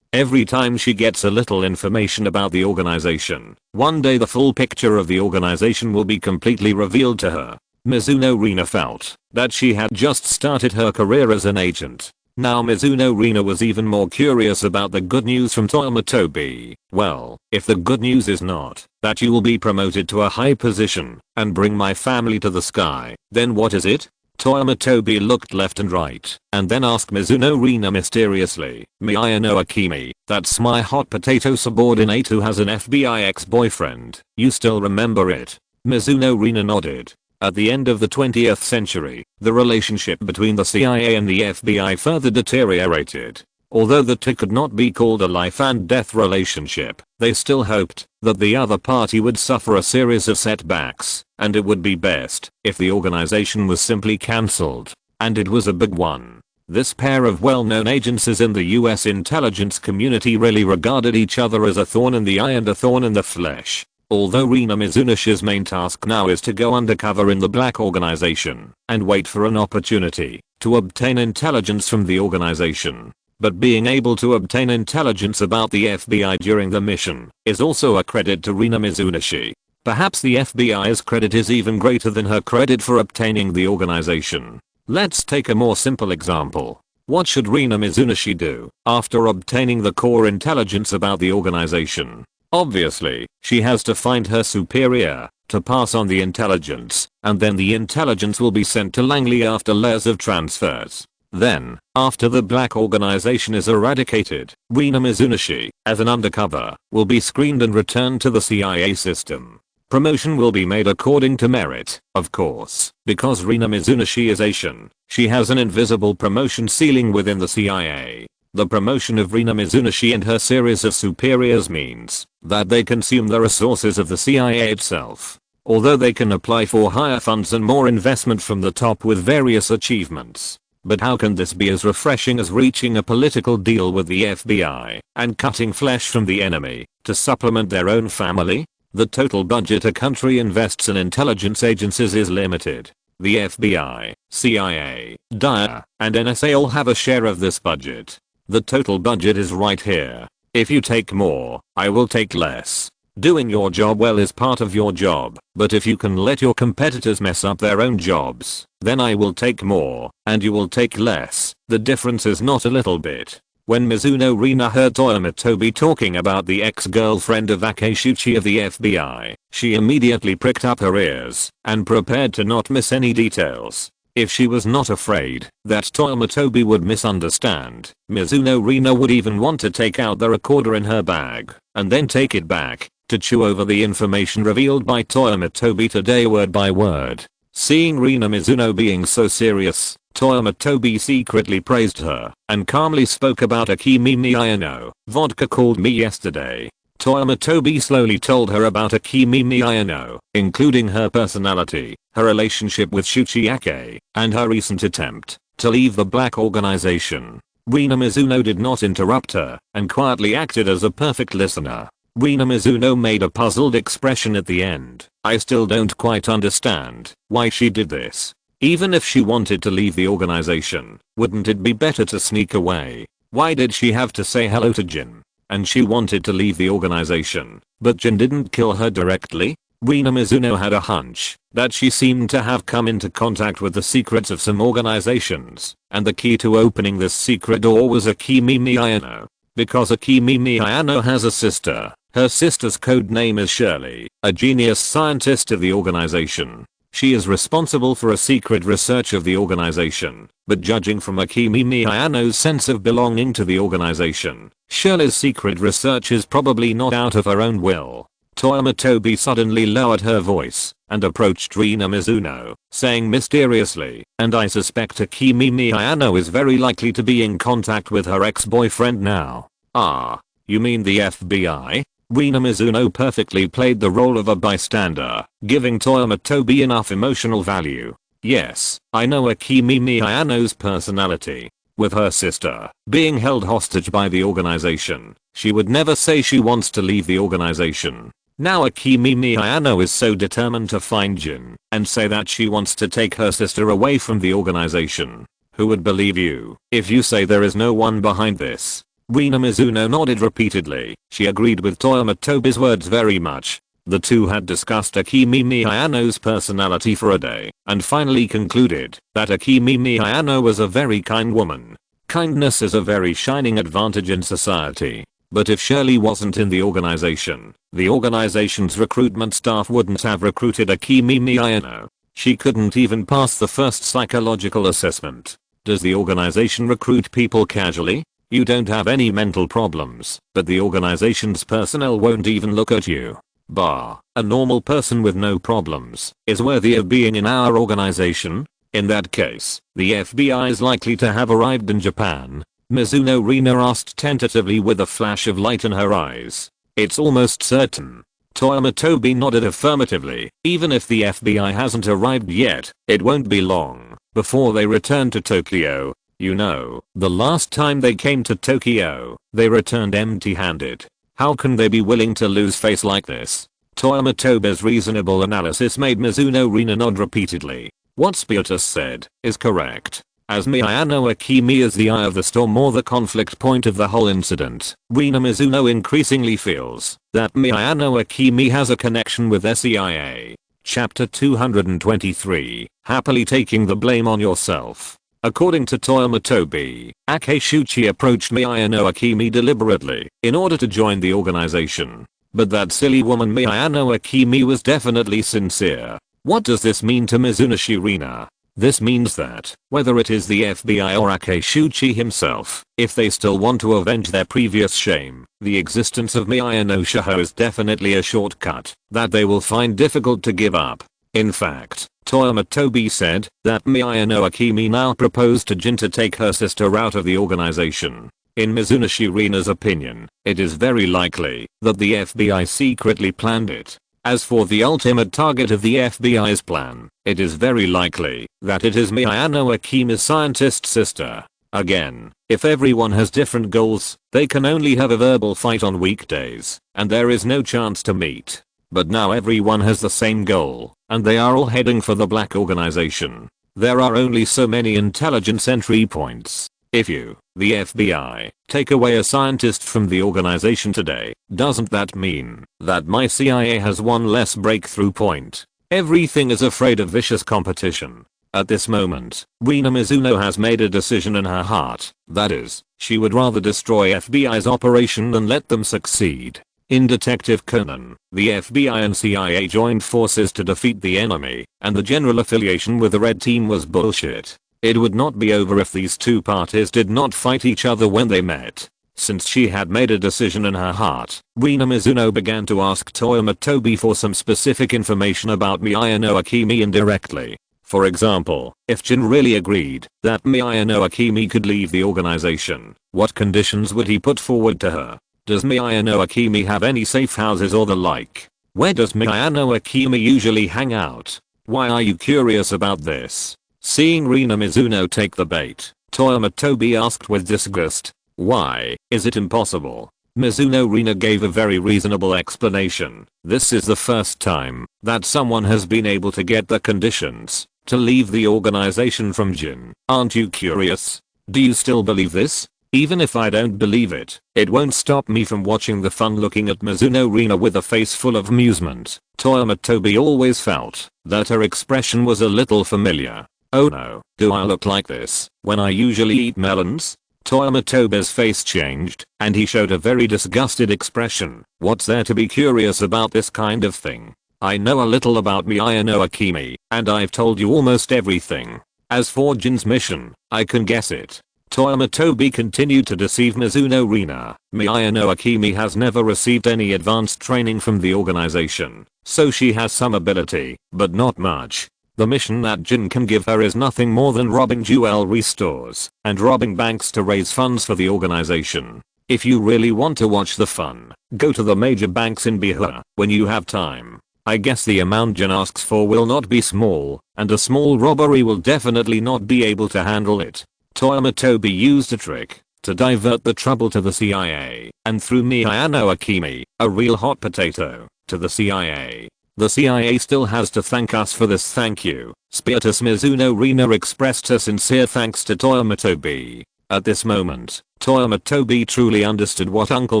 Every time she gets a little information about the organization, one day the full picture of the organization will be completely revealed to her. Mizuno Rina felt that she had just started her career as an agent. Now Mizuno Rina was even more curious about the good news from Toyama Tobi. Well, if the good news is not that you will be promoted to a high position and bring my family to the sky, then what is it? Toyama Tobi looked left and right and then asked Mizuno Rina mysteriously, Miyano Akimi, that's my hot potato subordinate who has an FBI ex-boyfriend. You still remember it? Mizuno Rina nodded. At the end of the 20th century, the relationship between the CIA and the FBI further deteriorated. Although the two could not be called a life and death relationship, they still hoped that the other party would suffer a series of setbacks, and it would be best if the organization was simply cancelled. And it was a big one. This pair of well-known agencies in the US intelligence community really regarded each other as a thorn in the eye and a thorn in the flesh. Although Rina Mizuno's main task now is to go undercover in the black organization and wait for an opportunity to obtain intelligence from the organization. But being able to obtain intelligence about the FBI during the mission is also a credit to Rina Mizuno. Perhaps the FBI's credit is even greater than her credit for obtaining the organization. Let's take a more simple example. What should Rina Mizunoshi do after obtaining the core intelligence about the organization? Obviously, she has to find her superior to pass on the intelligence, and then the intelligence will be sent to Langley after layers of transfers. Then, after the black organization is eradicated, Rina Mizunoshi, as an undercover, will be screened and returned to the CIA system. Promotion will be made according to merit, of course. Because Rina Mizunoshi is Asian, she has an invisible promotion ceiling within the CIA. The promotion of Rina Mizunoshi and her series of superiors means that they consume the resources of the CIA itself. Although they can apply for higher funds and more investment from the top with various achievements. But how can this be as refreshing as reaching a political deal with the FBI and cutting flesh from the enemy to supplement their own family? The total budget a country invests in intelligence agencies is limited. The FBI, CIA, DIA, and NSA all have a share of this budget. The total budget is right here. If you take more, I will take less. Doing your job well is part of your job, but if you can let your competitors mess up their own jobs, then I will take more, and you will take less. The difference is not a little bit. When Mizuno Rina heard Toyama Tobi talking about the ex-girlfriend of Akeshuchi of the FBI, she immediately pricked up her ears and prepared to not miss any details. If she was not afraid that Toyama Tobi would misunderstand, Mizuno Rina would even want to take out the recorder in her bag and then take it back to chew over the information revealed by Toyama Tobi today word by word. Seeing Rina Mizuno being so serious, Toyama Tobi secretly praised her and calmly spoke about Akimi Miyano. Vodka called me yesterday. Toyama Tobi slowly told her about Akimi Miyano, including her personality, her relationship with Shuchiake, and her recent attempt to leave the black organization. Rina Mizuno did not interrupt her and quietly acted as a perfect listener. Rina Mizuno made a puzzled expression at the end. I still don't quite understand why she did this. Even if she wanted to leave the organization, wouldn't it be better to sneak away? Why did she have to say hello to Jin? And she wanted to leave the organization, but Jin didn't kill her directly? Rina Mizuno had a hunch that she seemed to have come into contact with the secrets of some organizations, and the key to opening this secret door was Akimi Miyano. Because Akimi Miyano has a sister, her sister's code name is Shirley, a genius scientist of the organization. She is responsible for a secret research of the organization, but judging from Akimi Miyano's sense of belonging to the organization, Shirley's secret research is probably not out of her own will. Toyama Tobi suddenly lowered her voice and approached Rina Mizuno, saying mysteriously, and I suspect Akimi Miyano is very likely to be in contact with her ex-boyfriend now. Ah, you mean the FBI? Rina Mizuno perfectly played the role of a bystander, giving Toyama Tobi enough emotional value. Yes, I know Akimi Miyano's personality. With her sister being held hostage by the organization, she would never say she wants to leave the organization. Now Akimi Miyano is so determined to find Jin and say that she wants to take her sister away from the organization. Who would believe you if you say there is no one behind this? Rina Mizuno nodded repeatedly. She agreed with Toyama Tobi's words very much. The two had discussed Akimi Miyano's personality for a day and finally concluded that Akimi Miyano was a very kind woman. Kindness is a very shining advantage in society. But if Shirley wasn't in the organization's recruitment staff wouldn't have recruited Akimi Miyano. She couldn't even pass the first psychological assessment. Does the organization recruit people casually? You don't have any mental problems, but the organization's personnel won't even look at you. Bah, a normal person with no problems is worthy of being in our organization? In that case, the FBI is likely to have arrived in Japan. Mizuno Rina asked tentatively with a flash of light in her eyes. It's almost certain. Toyama Tobi nodded affirmatively. Even if the FBI hasn't arrived yet, it won't be long before they return to Tokyo. You know, the last time they came to Tokyo, they returned empty-handed. How can they be willing to lose face like this? Toyama Tobi's reasonable analysis made Mizuno Rina nod repeatedly. What Spiritus said is correct. As Miyano Akemi is the eye of the storm or the conflict point of the whole incident, Rina Mizuno increasingly feels that Miyano Akemi has a connection with SEIA. Chapter 223, Happily Taking the Blame on Yourself. According to Toyama Tobi, Akeshuchi approached Miyano Akemi deliberately in order to join the organization. But that silly woman Miyano Akemi was definitely sincere. What does this mean to Mizuno Rina? This means that, whether it is the FBI or Akeshuchi himself, if they still want to avenge their previous shame, the existence of Miyano Shaho is definitely a shortcut that they will find difficult to give up. In fact, Toyama Tobi said that Miyano Akemi now proposed to Jin to take her sister out of the organization. In Mizuno Rina's opinion, it is very likely that the FBI secretly planned it. As for the ultimate target of the FBI's plan, it is very likely that it is Miyano Akemi's scientist sister. Again, if everyone has different goals, they can only have a verbal fight on weekdays, and there is no chance to meet. But now everyone has the same goal, and they are all heading for the black organization. There are only so many intelligence entry points. If you, the FBI, take away a scientist from the organization today, doesn't that mean that my CIA has one less breakthrough point? Everything is afraid of vicious competition. At this moment, Rina Mizuno has made a decision in her heart. That is, she would rather destroy FBI's operation than let them succeed. In Detective Conan, the FBI and CIA joined forces to defeat the enemy, and the general affiliation with the Red Team was bullshit. It would not be over if these two parties did not fight each other when they met. Since she had made a decision in her heart, Rina Mizuno began to ask Toyama Tobi for some specific information about Miyano Akemi indirectly. For example, if Jin really agreed that Miyano Akemi could leave the organization, what conditions would he put forward to her? Does Miyano Akemi have any safe houses or the like? Where does Miyano Akemi usually hang out? Why are you curious about this? Seeing Rina Mizuno take the bait, Toyama Tobi asked with disgust, "Why is it impossible?" Mizuno Rina gave a very reasonable explanation. This is the first time that someone has been able to get the conditions to leave the organization from Jin. Aren't you curious? Do you still believe this? Even if I don't believe it, it won't stop me from watching the fun. Looking at Mizuno Rina with a face full of amusement, Toyama Tobi always felt that her expression was a little familiar. Oh no, do I look like this when I usually eat melons? Toyama Tobi's face changed, and he showed a very disgusted expression. What's there to be curious about this kind of thing? I know a little about Miyano Akemi, and I've told you almost everything. As for Jin's mission, I can guess it. Toyama Tobi continued to deceive Mizuno Rina. Miyano Akemi has never received any advanced training from the organization, so she has some ability, but not much. The mission that Jin can give her is nothing more than robbing jewelry stores and robbing banks to raise funds for the organization. If you really want to watch the fun, go to the major banks in Bihar when you have time. I guess the amount Jin asks for will not be small, and a small robbery will definitely not be able to handle it. Toyama Tobi used a trick to divert the trouble to the CIA and threw Miyano Akemi, a real hot potato, to the CIA. The CIA still has to thank us for this. Thank you. Spiritus Mizuno Rina expressed her sincere thanks to Toyama Tobi. At this moment, Toyama Tobi truly understood what Uncle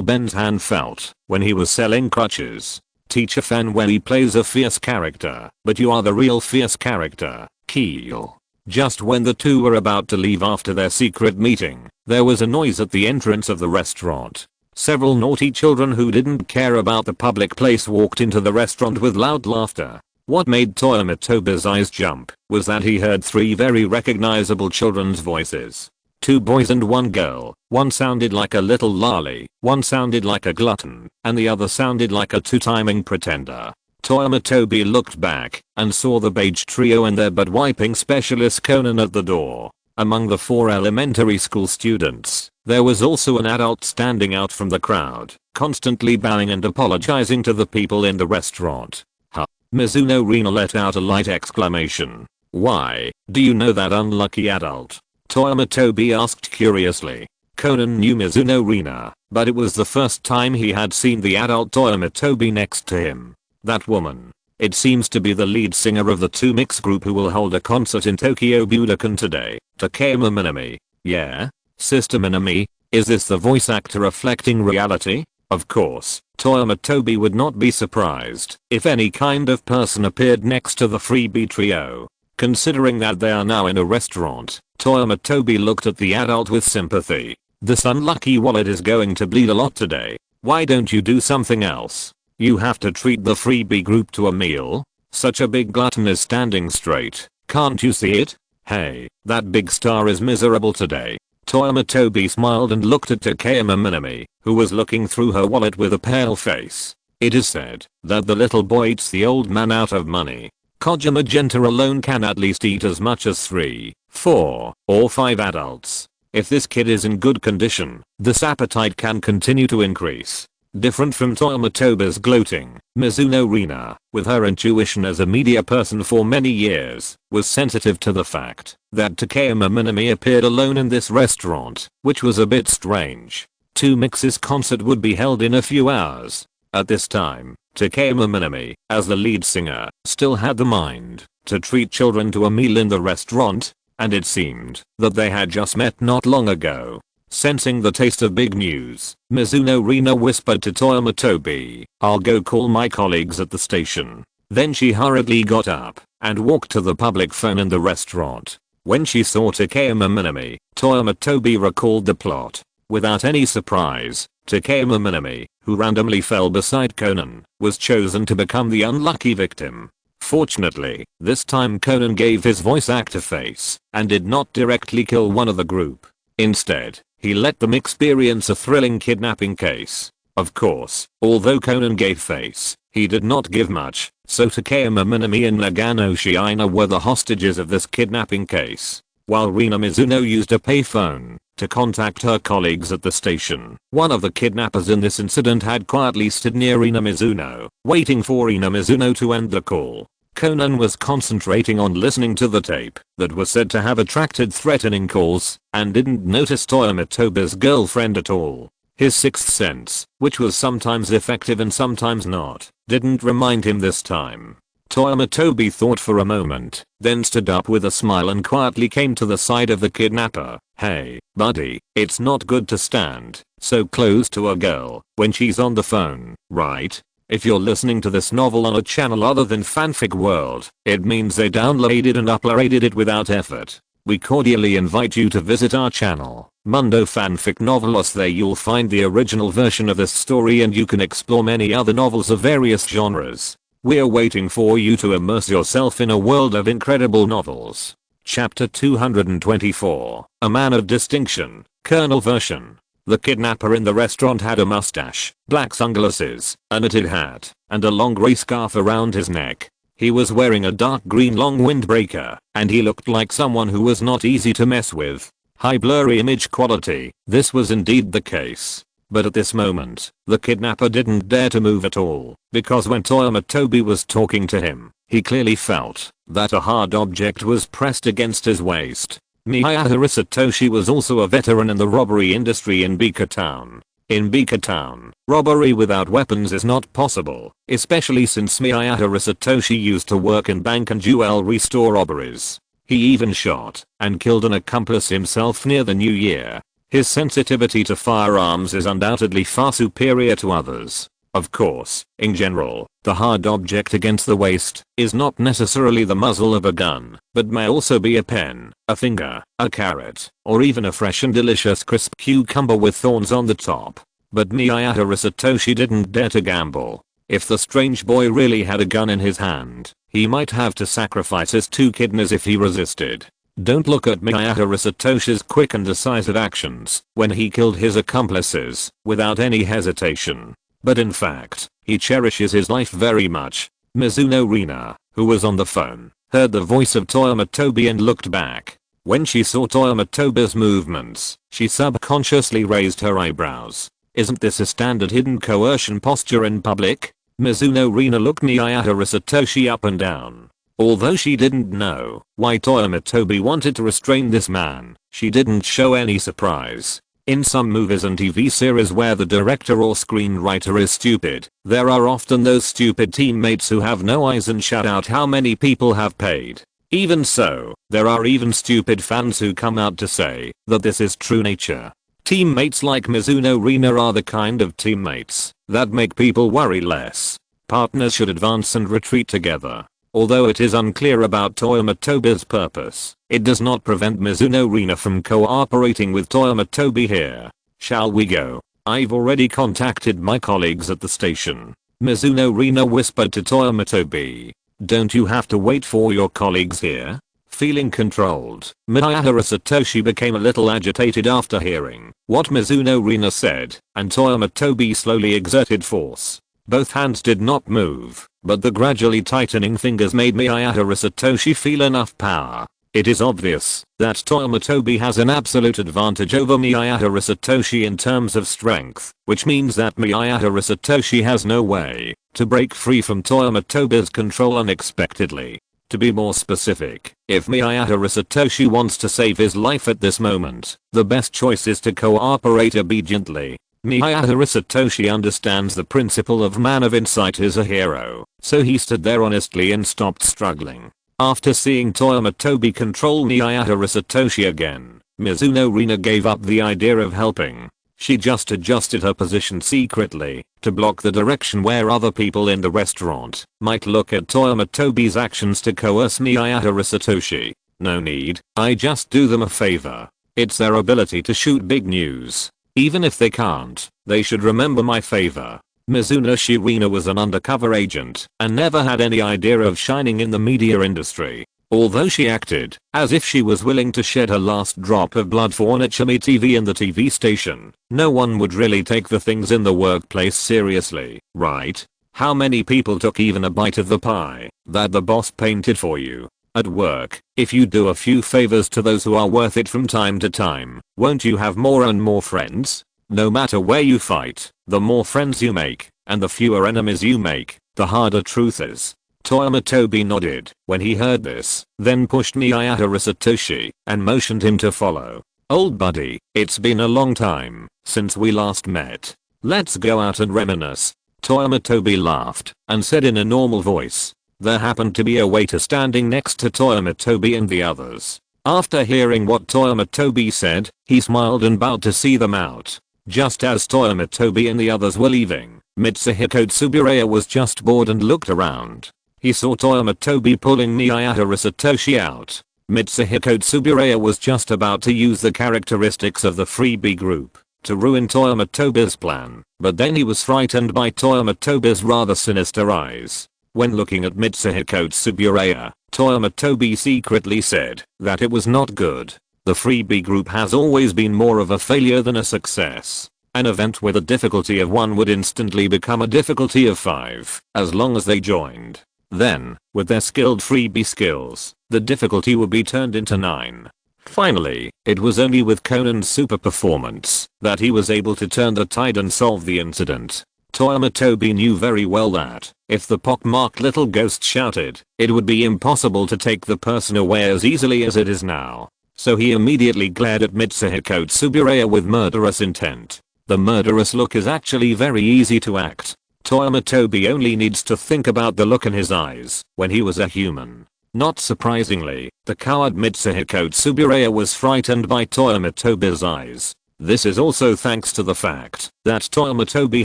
Ben's hand felt when he was selling crutches. Teacher Fanwelly plays a fierce character, but you are the real fierce character, Keel. Just when the two were about to leave after their secret meeting, there was a noise at the entrance of the restaurant. Several naughty children who didn't care about the public place walked into the restaurant with loud laughter. What made Toyama Tobi's eyes jump was that he heard three very recognizable children's voices. Two boys and one girl. One sounded like a little lolly, one sounded like a glutton, and the other sounded like a two-timing pretender. Toyama Tobi looked back and saw the beige trio and their butt wiping specialist Conan at the door. Among the four elementary school students, there was also an adult standing out from the crowd, constantly bowing and apologizing to the people in the restaurant. Huh. Mizuno Rina let out a light exclamation. Why, do you know that unlucky adult? Toyama Tobi asked curiously. Conan knew Mizuno Rina, but it was the first time he had seen the adult Toyama Tobi next to him. That woman. It seems to be the lead singer of the 2mix group who will hold a concert in Tokyo Budokan today, Toyama Minami. Yeah? Sister Minami? Is this the voice actor reflecting reality? Of course, Toyama Tobi would not be surprised if any kind of person appeared next to the freebie trio. Considering that they are now in a restaurant, Toyama Tobi looked at the adult with sympathy. This unlucky wallet is going to bleed a lot today. Why don't you do something else? You have to treat the freebie group to a meal? Such a big glutton is standing straight. Can't you see it? Hey, that big star is miserable today. Toyama Tobi smiled and looked at Toyama Minami, who was looking through her wallet with a pale face. It is said that the little boy eats the old man out of money. Koja Magenta alone can at least eat as much as 3, 4, or 5 adults. If this kid is in good condition, this appetite can continue to increase. Different from Toyama Tobi's gloating, Mizuno Rina, with her intuition as a media person for many years, was sensitive to the fact that Toyama Minami appeared alone in this restaurant, which was a bit strange. 2mix's concert would be held in a few hours. At this time, Toyama Minami, as the lead singer, still had the mind to treat children to a meal in the restaurant, and it seemed that they had just met not long ago. Sensing the taste of big news, Mizuno Rina whispered to Toyama Tobi, "I'll go call my colleagues at the station." Then she hurriedly got up and walked to the public phone in the restaurant. When she saw Toyama Minami, Toyama Tobi recalled the plot. Without any surprise, Toyama Minami, who randomly fell beside Conan, was chosen to become the unlucky victim. Fortunately, this time Conan gave his voice actor face and did not directly kill one of the group. Instead, he let them experience a thrilling kidnapping case. Of course, although Conan gave face, he did not give much, so Toyama Minami and Nagano Shiina were the hostages of this kidnapping case, while Rina Mizuno used a payphone to contact her colleagues at the station. One of the kidnappers in this incident had quietly stood near Rina Mizuno, waiting for Rina Mizuno to end the call. Conan was concentrating on listening to the tape that was said to have attracted threatening calls and didn't notice Toyama Tobi's girlfriend at all. His sixth sense, which was sometimes effective and sometimes not, didn't remind him this time. Toyama Tobi thought for a moment, then stood up with a smile and quietly came to the side of the kidnapper. "Hey, buddy, it's not good to stand so close to a girl when she's on the phone, right? If you're listening to this novel on a channel other than Fanfic World, it means they downloaded and uploaded it without effort. We cordially invite you to visit our channel, Mundo Fanfic Novelos. There you'll find the original version of this story and you can explore many other novels of various genres. We're waiting for you to immerse yourself in a world of incredible novels." Chapter 224, A Man of Distinction, Colonel version. The kidnapper in the restaurant had a mustache, black sunglasses, a knitted hat, and a long grey scarf around his neck. He was wearing a dark green long windbreaker, and he looked like someone who was not easy to mess with. High blurry image quality, this was indeed the case. But at this moment, the kidnapper didn't dare to move at all, because when Toyama Tobi was talking to him, he clearly felt that a hard object was pressed against his waist. Miyahara Satoshi was also a veteran in the robbery industry in Bika Town. In Bika Town, robbery without weapons is not possible, especially since Miyahara Satoshi used to work in bank and jewelry store robberies. He even shot and killed an accomplice himself near the new year. His sensitivity to firearms is undoubtedly far superior to others. Of course, in general, the hard object against the waist is not necessarily the muzzle of a gun, but may also be a pen, a finger, a carrot, or even a fresh and delicious crisp cucumber with thorns on the top. But Miyahara Satoshi didn't dare to gamble. If the strange boy really had a gun in his hand, he might have to sacrifice his 2 kidneys if he resisted. Don't look at Miyahara Satoshi's quick and decisive actions when he killed his accomplices without any hesitation. But in fact, he cherishes his life very much. Mizuno Rina, who was on the phone, heard the voice of Toyama Tobi and looked back. When she saw Toyama Tobi's movements, she subconsciously raised her eyebrows. Isn't this a standard hidden coercion posture in public? Mizuno Rina looked Miyahara Satoshi up and down. Although she didn't know why Toyama Tobi wanted to restrain this man, she didn't show any surprise. In some movies and TV series where the director or screenwriter is stupid, there are often those stupid teammates who have no eyes and shout out how many people have paid. Even so, there are even stupid fans who come out to say that this is true nature. Teammates like Mizuno Rina are the kind of teammates that make people worry less. Partners should advance and retreat together. Although it is unclear about Toyama Tobi's purpose, it does not prevent Mizuno Rina from cooperating with Toyama Tobi here. Shall we go? I've already contacted my colleagues at the station. Mizuno Rina whispered to Toyama Tobi. Don't you have to wait for your colleagues here? Feeling controlled, Miyahara Satoshi became a little agitated after hearing what Mizuno Rina said, and Toyama Tobi slowly exerted force. Both hands did not move, but the gradually tightening fingers made Miyahara Satoshi feel enough power. It is obvious that Toyama Tobi has an absolute advantage over Miyahara Satoshi in terms of strength, which means that Miyahara Satoshi has no way to break free from Toyama Tobi's control unexpectedly. To be more specific, if Miyahara Satoshi wants to save his life at this moment, the best choice is to cooperate obediently. Miyahara Satoshi understands the principle of man of insight is a hero, so he stood there honestly and stopped struggling. After seeing Toyama Tobi control Miyahara Satoshi again, Mizuno Rina gave up the idea of helping. She just adjusted her position secretly to block the direction where other people in the restaurant might look at Toyama Tobi's actions to coerce Miyahara Satoshi. No need, I just do them a favor. It's their ability to shoot big news. Even if they can't, they should remember my favor. Mizuno Shirina was an undercover agent and never had any idea of shining in the media industry. Although she acted as if she was willing to shed her last drop of blood for Nichimi TV and the TV station, no one would really take the things in the workplace seriously, right? How many people took even a bite of the pie that the boss painted for you? At work, if you do a few favors to those who are worth it from time to time, won't you have more and more friends? No matter where you fight, the more friends you make, and the fewer enemies you make, the harder truth is. Toyama Tobi nodded when he heard this, then pushed Miyahara Satoshi and motioned him to follow. Old buddy, it's been a long time since we last met. Let's go out and reminisce. Toyama Tobi laughed and said in a normal voice. There happened to be a waiter standing next to Toyama Tobi and the others. After hearing what Toyama Tobi said, he smiled and bowed to see them out. Just as Toyama Tobi and the others were leaving, Mitsuhiko Tsuburaya was just bored and looked around. He saw Toyama Tobi pulling Miyahara Satoshi out. Mitsuhiko Tsuburaya was just about to use the characteristics of the freebie group to ruin Toyama Tobi's plan, but then he was frightened by Toyama Tobi's rather sinister eyes. When looking at Mitsuhiko Tsuburaya, Toyama Tobi secretly said that it was not good. The freebie group has always been more of a failure than a success. An event with a difficulty of 1 would instantly become a difficulty of 5, as long as they joined. Then, with their skilled freebie skills, the difficulty would be turned into 9. Finally, it was only with Conan's super performance that he was able to turn the tide and solve the incident. Toyama Tobi knew very well that, if the pockmarked little ghost shouted, it would be impossible to take the person away as easily as it is now. So he immediately glared at Mitsuhiko Tsuburaya with murderous intent. The murderous look is actually very easy to act. Toyama Tobi only needs to think about the look in his eyes when he was a human. Not surprisingly, the coward Mitsuhiko Tsuburaya was frightened by Toyama Tobi's eyes. This is also thanks to the fact that Toyama Tobi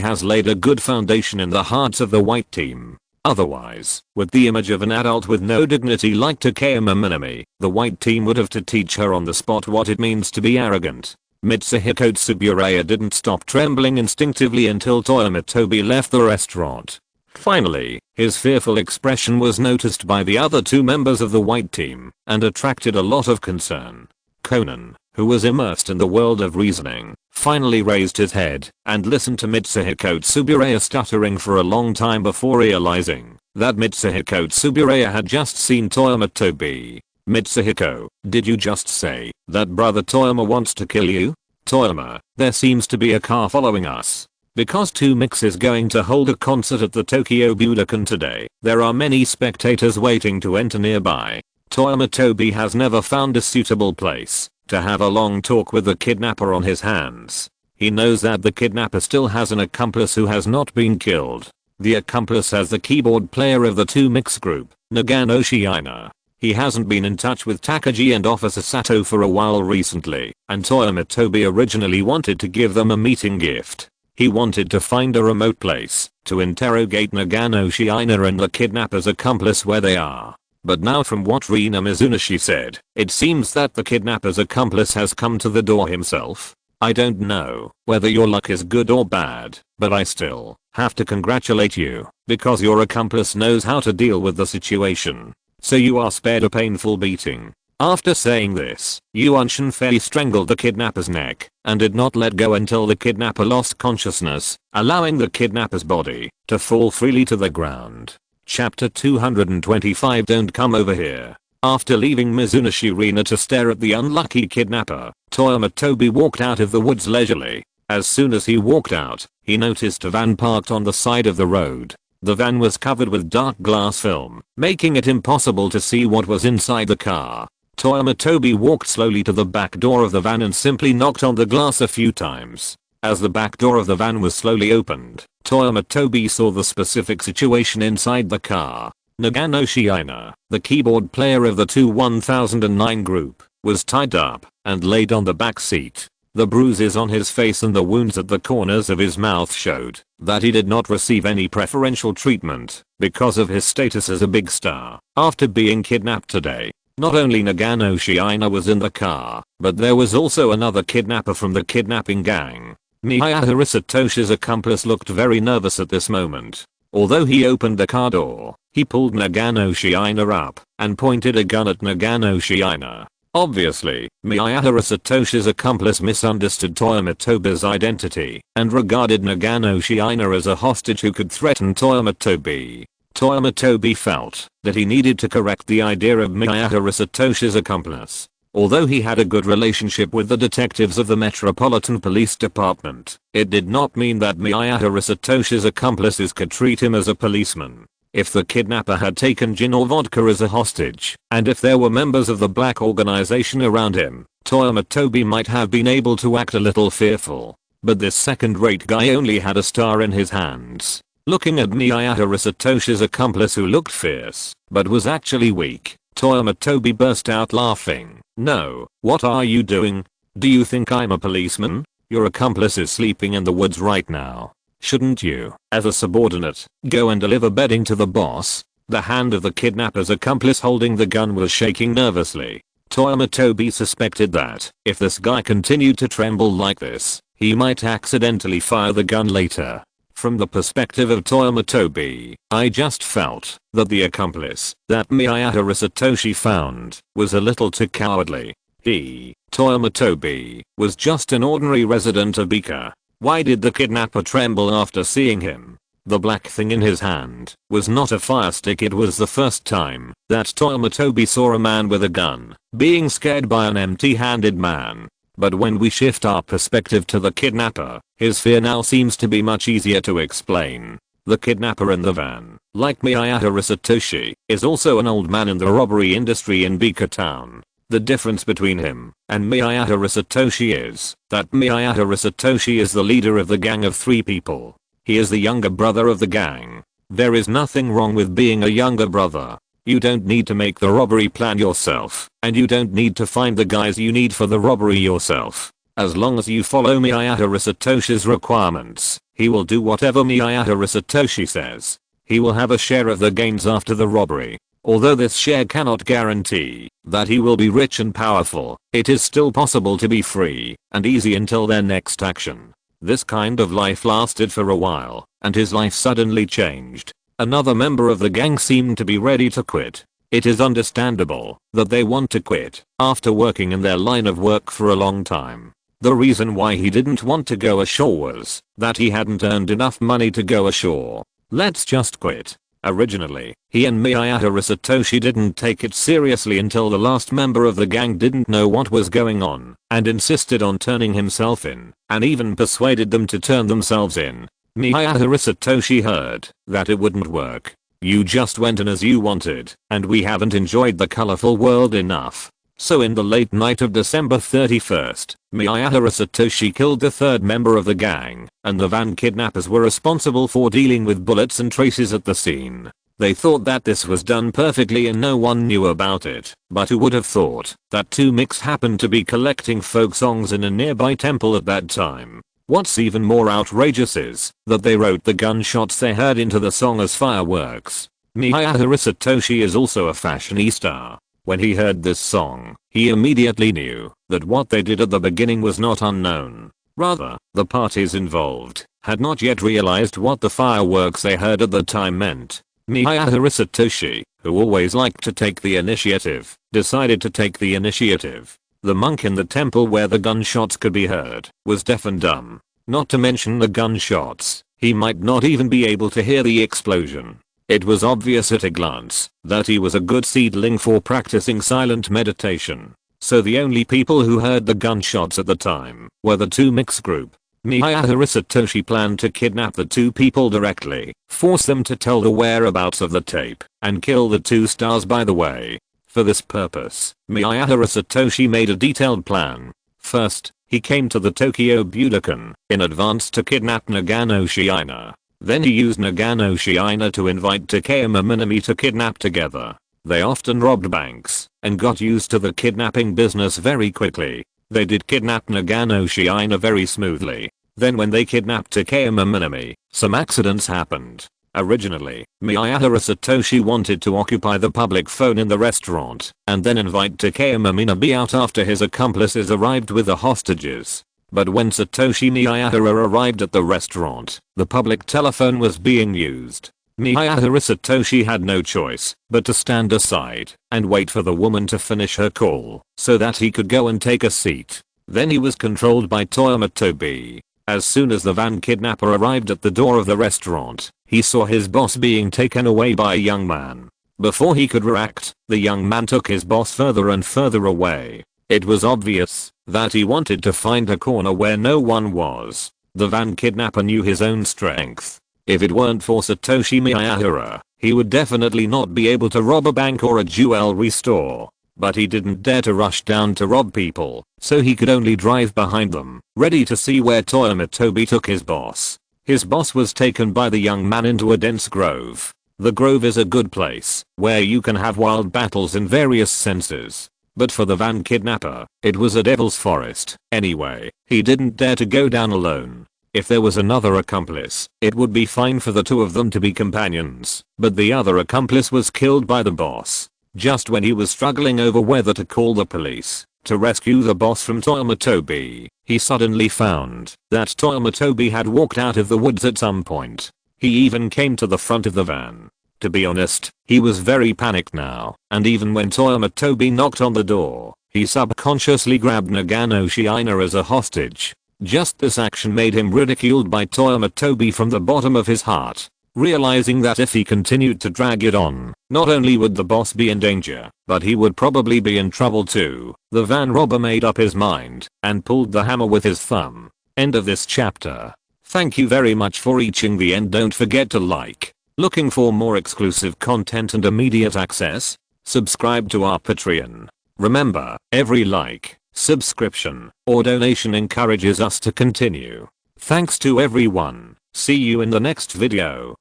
has laid a good foundation in the hearts of the white team. Otherwise, with the image of an adult with no dignity like Takayama Minami, the white team would have to teach her on the spot what it means to be arrogant. Mitsuhiko Tsuburaya didn't stop trembling instinctively until Toyama Tobi left the restaurant. Finally, his fearful expression was noticed by the other 2 members of the white team and attracted a lot of concern. Conan, who was immersed in the world of reasoning, finally raised his head and listened to Mitsuhiko Tsuburaya stuttering for a long time before realizing that Mitsuhiko Tsuburaya had just seen Toyama Tobi. Mitsuhiko, did you just say that brother Toyama wants to kill you? Toyama, there seems to be a car following us. Because 2mix is going to hold a concert at the Tokyo Budokan today, there are many spectators waiting to enter nearby. Toyama Tobi has never found a suitable place to have a long talk with the kidnapper on his hands. He knows that the kidnapper still has an accomplice who has not been killed. The accomplice has the keyboard player of the 2 mix group, Nagano Shiina. He hasn't been in touch with Takagi and Officer Sato for a while recently, and Toyama Tobi originally wanted to give them a meeting gift. He wanted to find a remote place to interrogate Nagano Shiina and the kidnapper's accomplice where they are. But now from what Rina Mizunashi said, it seems that the kidnapper's accomplice has come to the door himself. I don't know whether your luck is good or bad, but I still have to congratulate you, because your accomplice knows how to deal with the situation. So you are spared a painful beating. After saying this, Yuan Shenfei strangled the kidnapper's neck and did not let go until the kidnapper lost consciousness, allowing the kidnapper's body to fall freely to the ground. Chapter 225 Don't come over here. After leaving Mizunashi Rina to stare at the unlucky kidnapper, Toyama Tobi walked out of the woods leisurely. As soon as he walked out, he noticed a van parked on the side of the road. The van was covered with dark glass film, making it impossible to see what was inside the car. Toyama Tobi walked slowly to the back door of the van and simply knocked on the glass a few times. As the back door of the van was slowly opened, Toyama Tobi saw the specific situation inside the car. Nagano Shiina, the keyboard player of the 2009 group, was tied up and laid on the back seat. The bruises on his face and the wounds at the corners of his mouth showed that he did not receive any preferential treatment because of his status as a big star. After being kidnapped today, not only Nagano Shiina was in the car, but there was also another kidnapper from the kidnapping gang. Miyahara Satoshi's accomplice looked very nervous at this moment. Although he opened the car door, he pulled Nagano Shiina up and pointed a gun at Nagano Shiina. Obviously, Miyahara Satoshi's accomplice misunderstood Toyama Tobi's identity and regarded Nagano Shiina as a hostage who could threaten Toyama Tobi. Toyama Tobi felt that he needed to correct the idea of Miyahara Satoshi's accomplice. Although he had a good relationship with the detectives of the Metropolitan Police Department, it did not mean that Miyahara Satoshi's accomplices could treat him as a policeman. If the kidnapper had taken gin or vodka as a hostage, and if there were members of the black organization around him, Toyama Tobi might have been able to act a little fearful. But this second-rate guy only had a star in his hands. Looking at Miyahara Satoshi's accomplice who looked fierce, but was actually weak, Toyama Tobi burst out laughing. No, what are you doing? Do you think I'm a policeman? Your accomplice is sleeping in the woods right now. Shouldn't you, as a subordinate, go and deliver bedding to the boss? The hand of the kidnapper's accomplice holding the gun was shaking nervously. Toyama Tobi suspected that, if this guy continued to tremble like this, he might accidentally fire the gun later. From the perspective of Toyama Tobi, I just felt that the accomplice that Miyahara Satoshi found was a little too cowardly. He, Toyama Tobi, was just an ordinary resident of Bika. Why did the kidnapper tremble after seeing him? The black thing in his hand was not a fire stick. It was the first time that Toyama Tobi saw a man with a gun being scared by an empty-handed man. But when we shift our perspective to the kidnapper, his fear now seems to be much easier to explain. The kidnapper in the van, like Miyahara Satoshi, is also an old man in the robbery industry in Bika town. The difference between him and Miyahara Satoshi is that Miyahara Satoshi is the leader of the gang of 3 people. He is the younger brother of the gang. There is nothing wrong with being a younger brother. You don't need to make the robbery plan yourself, and you don't need to find the guys you need for the robbery yourself. As long as you follow Miyahara Satoshi's requirements, he will do whatever Miyahara Satoshi says. He will have a share of the gains after the robbery. Although this share cannot guarantee that he will be rich and powerful, it is still possible to be free and easy until their next action. This kind of life lasted for a while, and his life suddenly changed. Another member of the gang seemed to be ready to quit. It is understandable that they want to quit after working in their line of work for a long time. The reason why he didn't want to go ashore was that he hadn't earned enough money to go ashore. Let's just quit. Originally, he and Miyahara Satoshi didn't take it seriously until the last member of the gang didn't know what was going on and insisted on turning himself in, and even persuaded them to turn themselves in. Miyahara Satoshi heard that it wouldn't work. You just went in as you wanted, and we haven't enjoyed the colorful world enough. So in the late night of December 31st, Miyahara Satoshi killed the third member of the gang, and the van kidnappers were responsible for dealing with bullets and traces at the scene. They thought that this was done perfectly and no one knew about it, but who would have thought that two micks happened to be collecting folk songs in a nearby temple at that time. What's even more outrageous is that they wrote the gunshots they heard into the song as fireworks. Miyahara Satoshi is also a fashionista. When he heard this song, he immediately knew that what they did at the beginning was not unknown. Rather, the parties involved had not yet realized what the fireworks they heard at the time meant. Miyahara Satoshi, who always liked to take the initiative, decided to take the initiative. The monk in the temple where the gunshots could be heard was deaf and dumb. Not to mention the gunshots, he might not even be able to hear the explosion. It was obvious at a glance that he was a good seedling for practicing silent meditation. So the only people who heard the gunshots at the time were the two mixed group. Miyahara Satoshi planned to kidnap the two people directly, force them to tell the whereabouts of the tape, and kill the two stars by the way. For this purpose, Miyahara Satoshi made a detailed plan. First, he came to the Tokyo Budokan in advance to kidnap Nagano Shiina. Then he used Nagano Shiina to invite Takayama Minami to kidnap together. They often robbed banks and got used to the kidnapping business very quickly. They did kidnap Nagano Shiina very smoothly. Then when they kidnapped Takayama Minami, some accidents happened. Originally, Miyahara Satoshi wanted to occupy the public phone in the restaurant and then invite Takayama Minami out after his accomplices arrived with the hostages. But when Satoshi Miyahara arrived at the restaurant, the public telephone was being used. Miyahara Satoshi had no choice but to stand aside and wait for the woman to finish her call so that he could go and take a seat. Then he was controlled by Toyama Tobi. As soon as the van kidnapper arrived at the door of the restaurant, he saw his boss being taken away by a young man. Before he could react, the young man took his boss further and further away. It was obvious that he wanted to find a corner where no one was. The van kidnapper knew his own strength. If it weren't for Satoshi Miyahara, he would definitely not be able to rob a bank or a jewelry store. But he didn't dare to rush down to rob people, so he could only drive behind them, ready to see where Toyama Tobi took his boss. His boss was taken by the young man into a dense grove. The grove is a good place where you can have wild battles in various senses. But for the van kidnapper, it was a devil's forest. Anyway, he didn't dare to go down alone. If there was another accomplice, it would be fine for the two of them to be companions, but the other accomplice was killed by the boss. Just when he was struggling over whether to call the police to rescue the boss from Toyama Tobi, he suddenly found that Toyama Tobi had walked out of the woods at some point. He even came to the front of the van. To be honest, he was very panicked now, and even when Toyama Tobi knocked on the door, he subconsciously grabbed Nagano Shiina as a hostage. Just this action made him ridiculed by Toyama Tobi from the bottom of his heart. Realizing that if he continued to drag it on, not only would the boss be in danger, but he would probably be in trouble too, the van robber made up his mind and pulled the hammer with his thumb. End of this chapter. Thank you very much for reaching the end. Don't forget to like. Looking for more exclusive content and immediate access? Subscribe to our Patreon. Remember, every like, subscription, or donation encourages us to continue. Thanks to everyone. See you in the next video.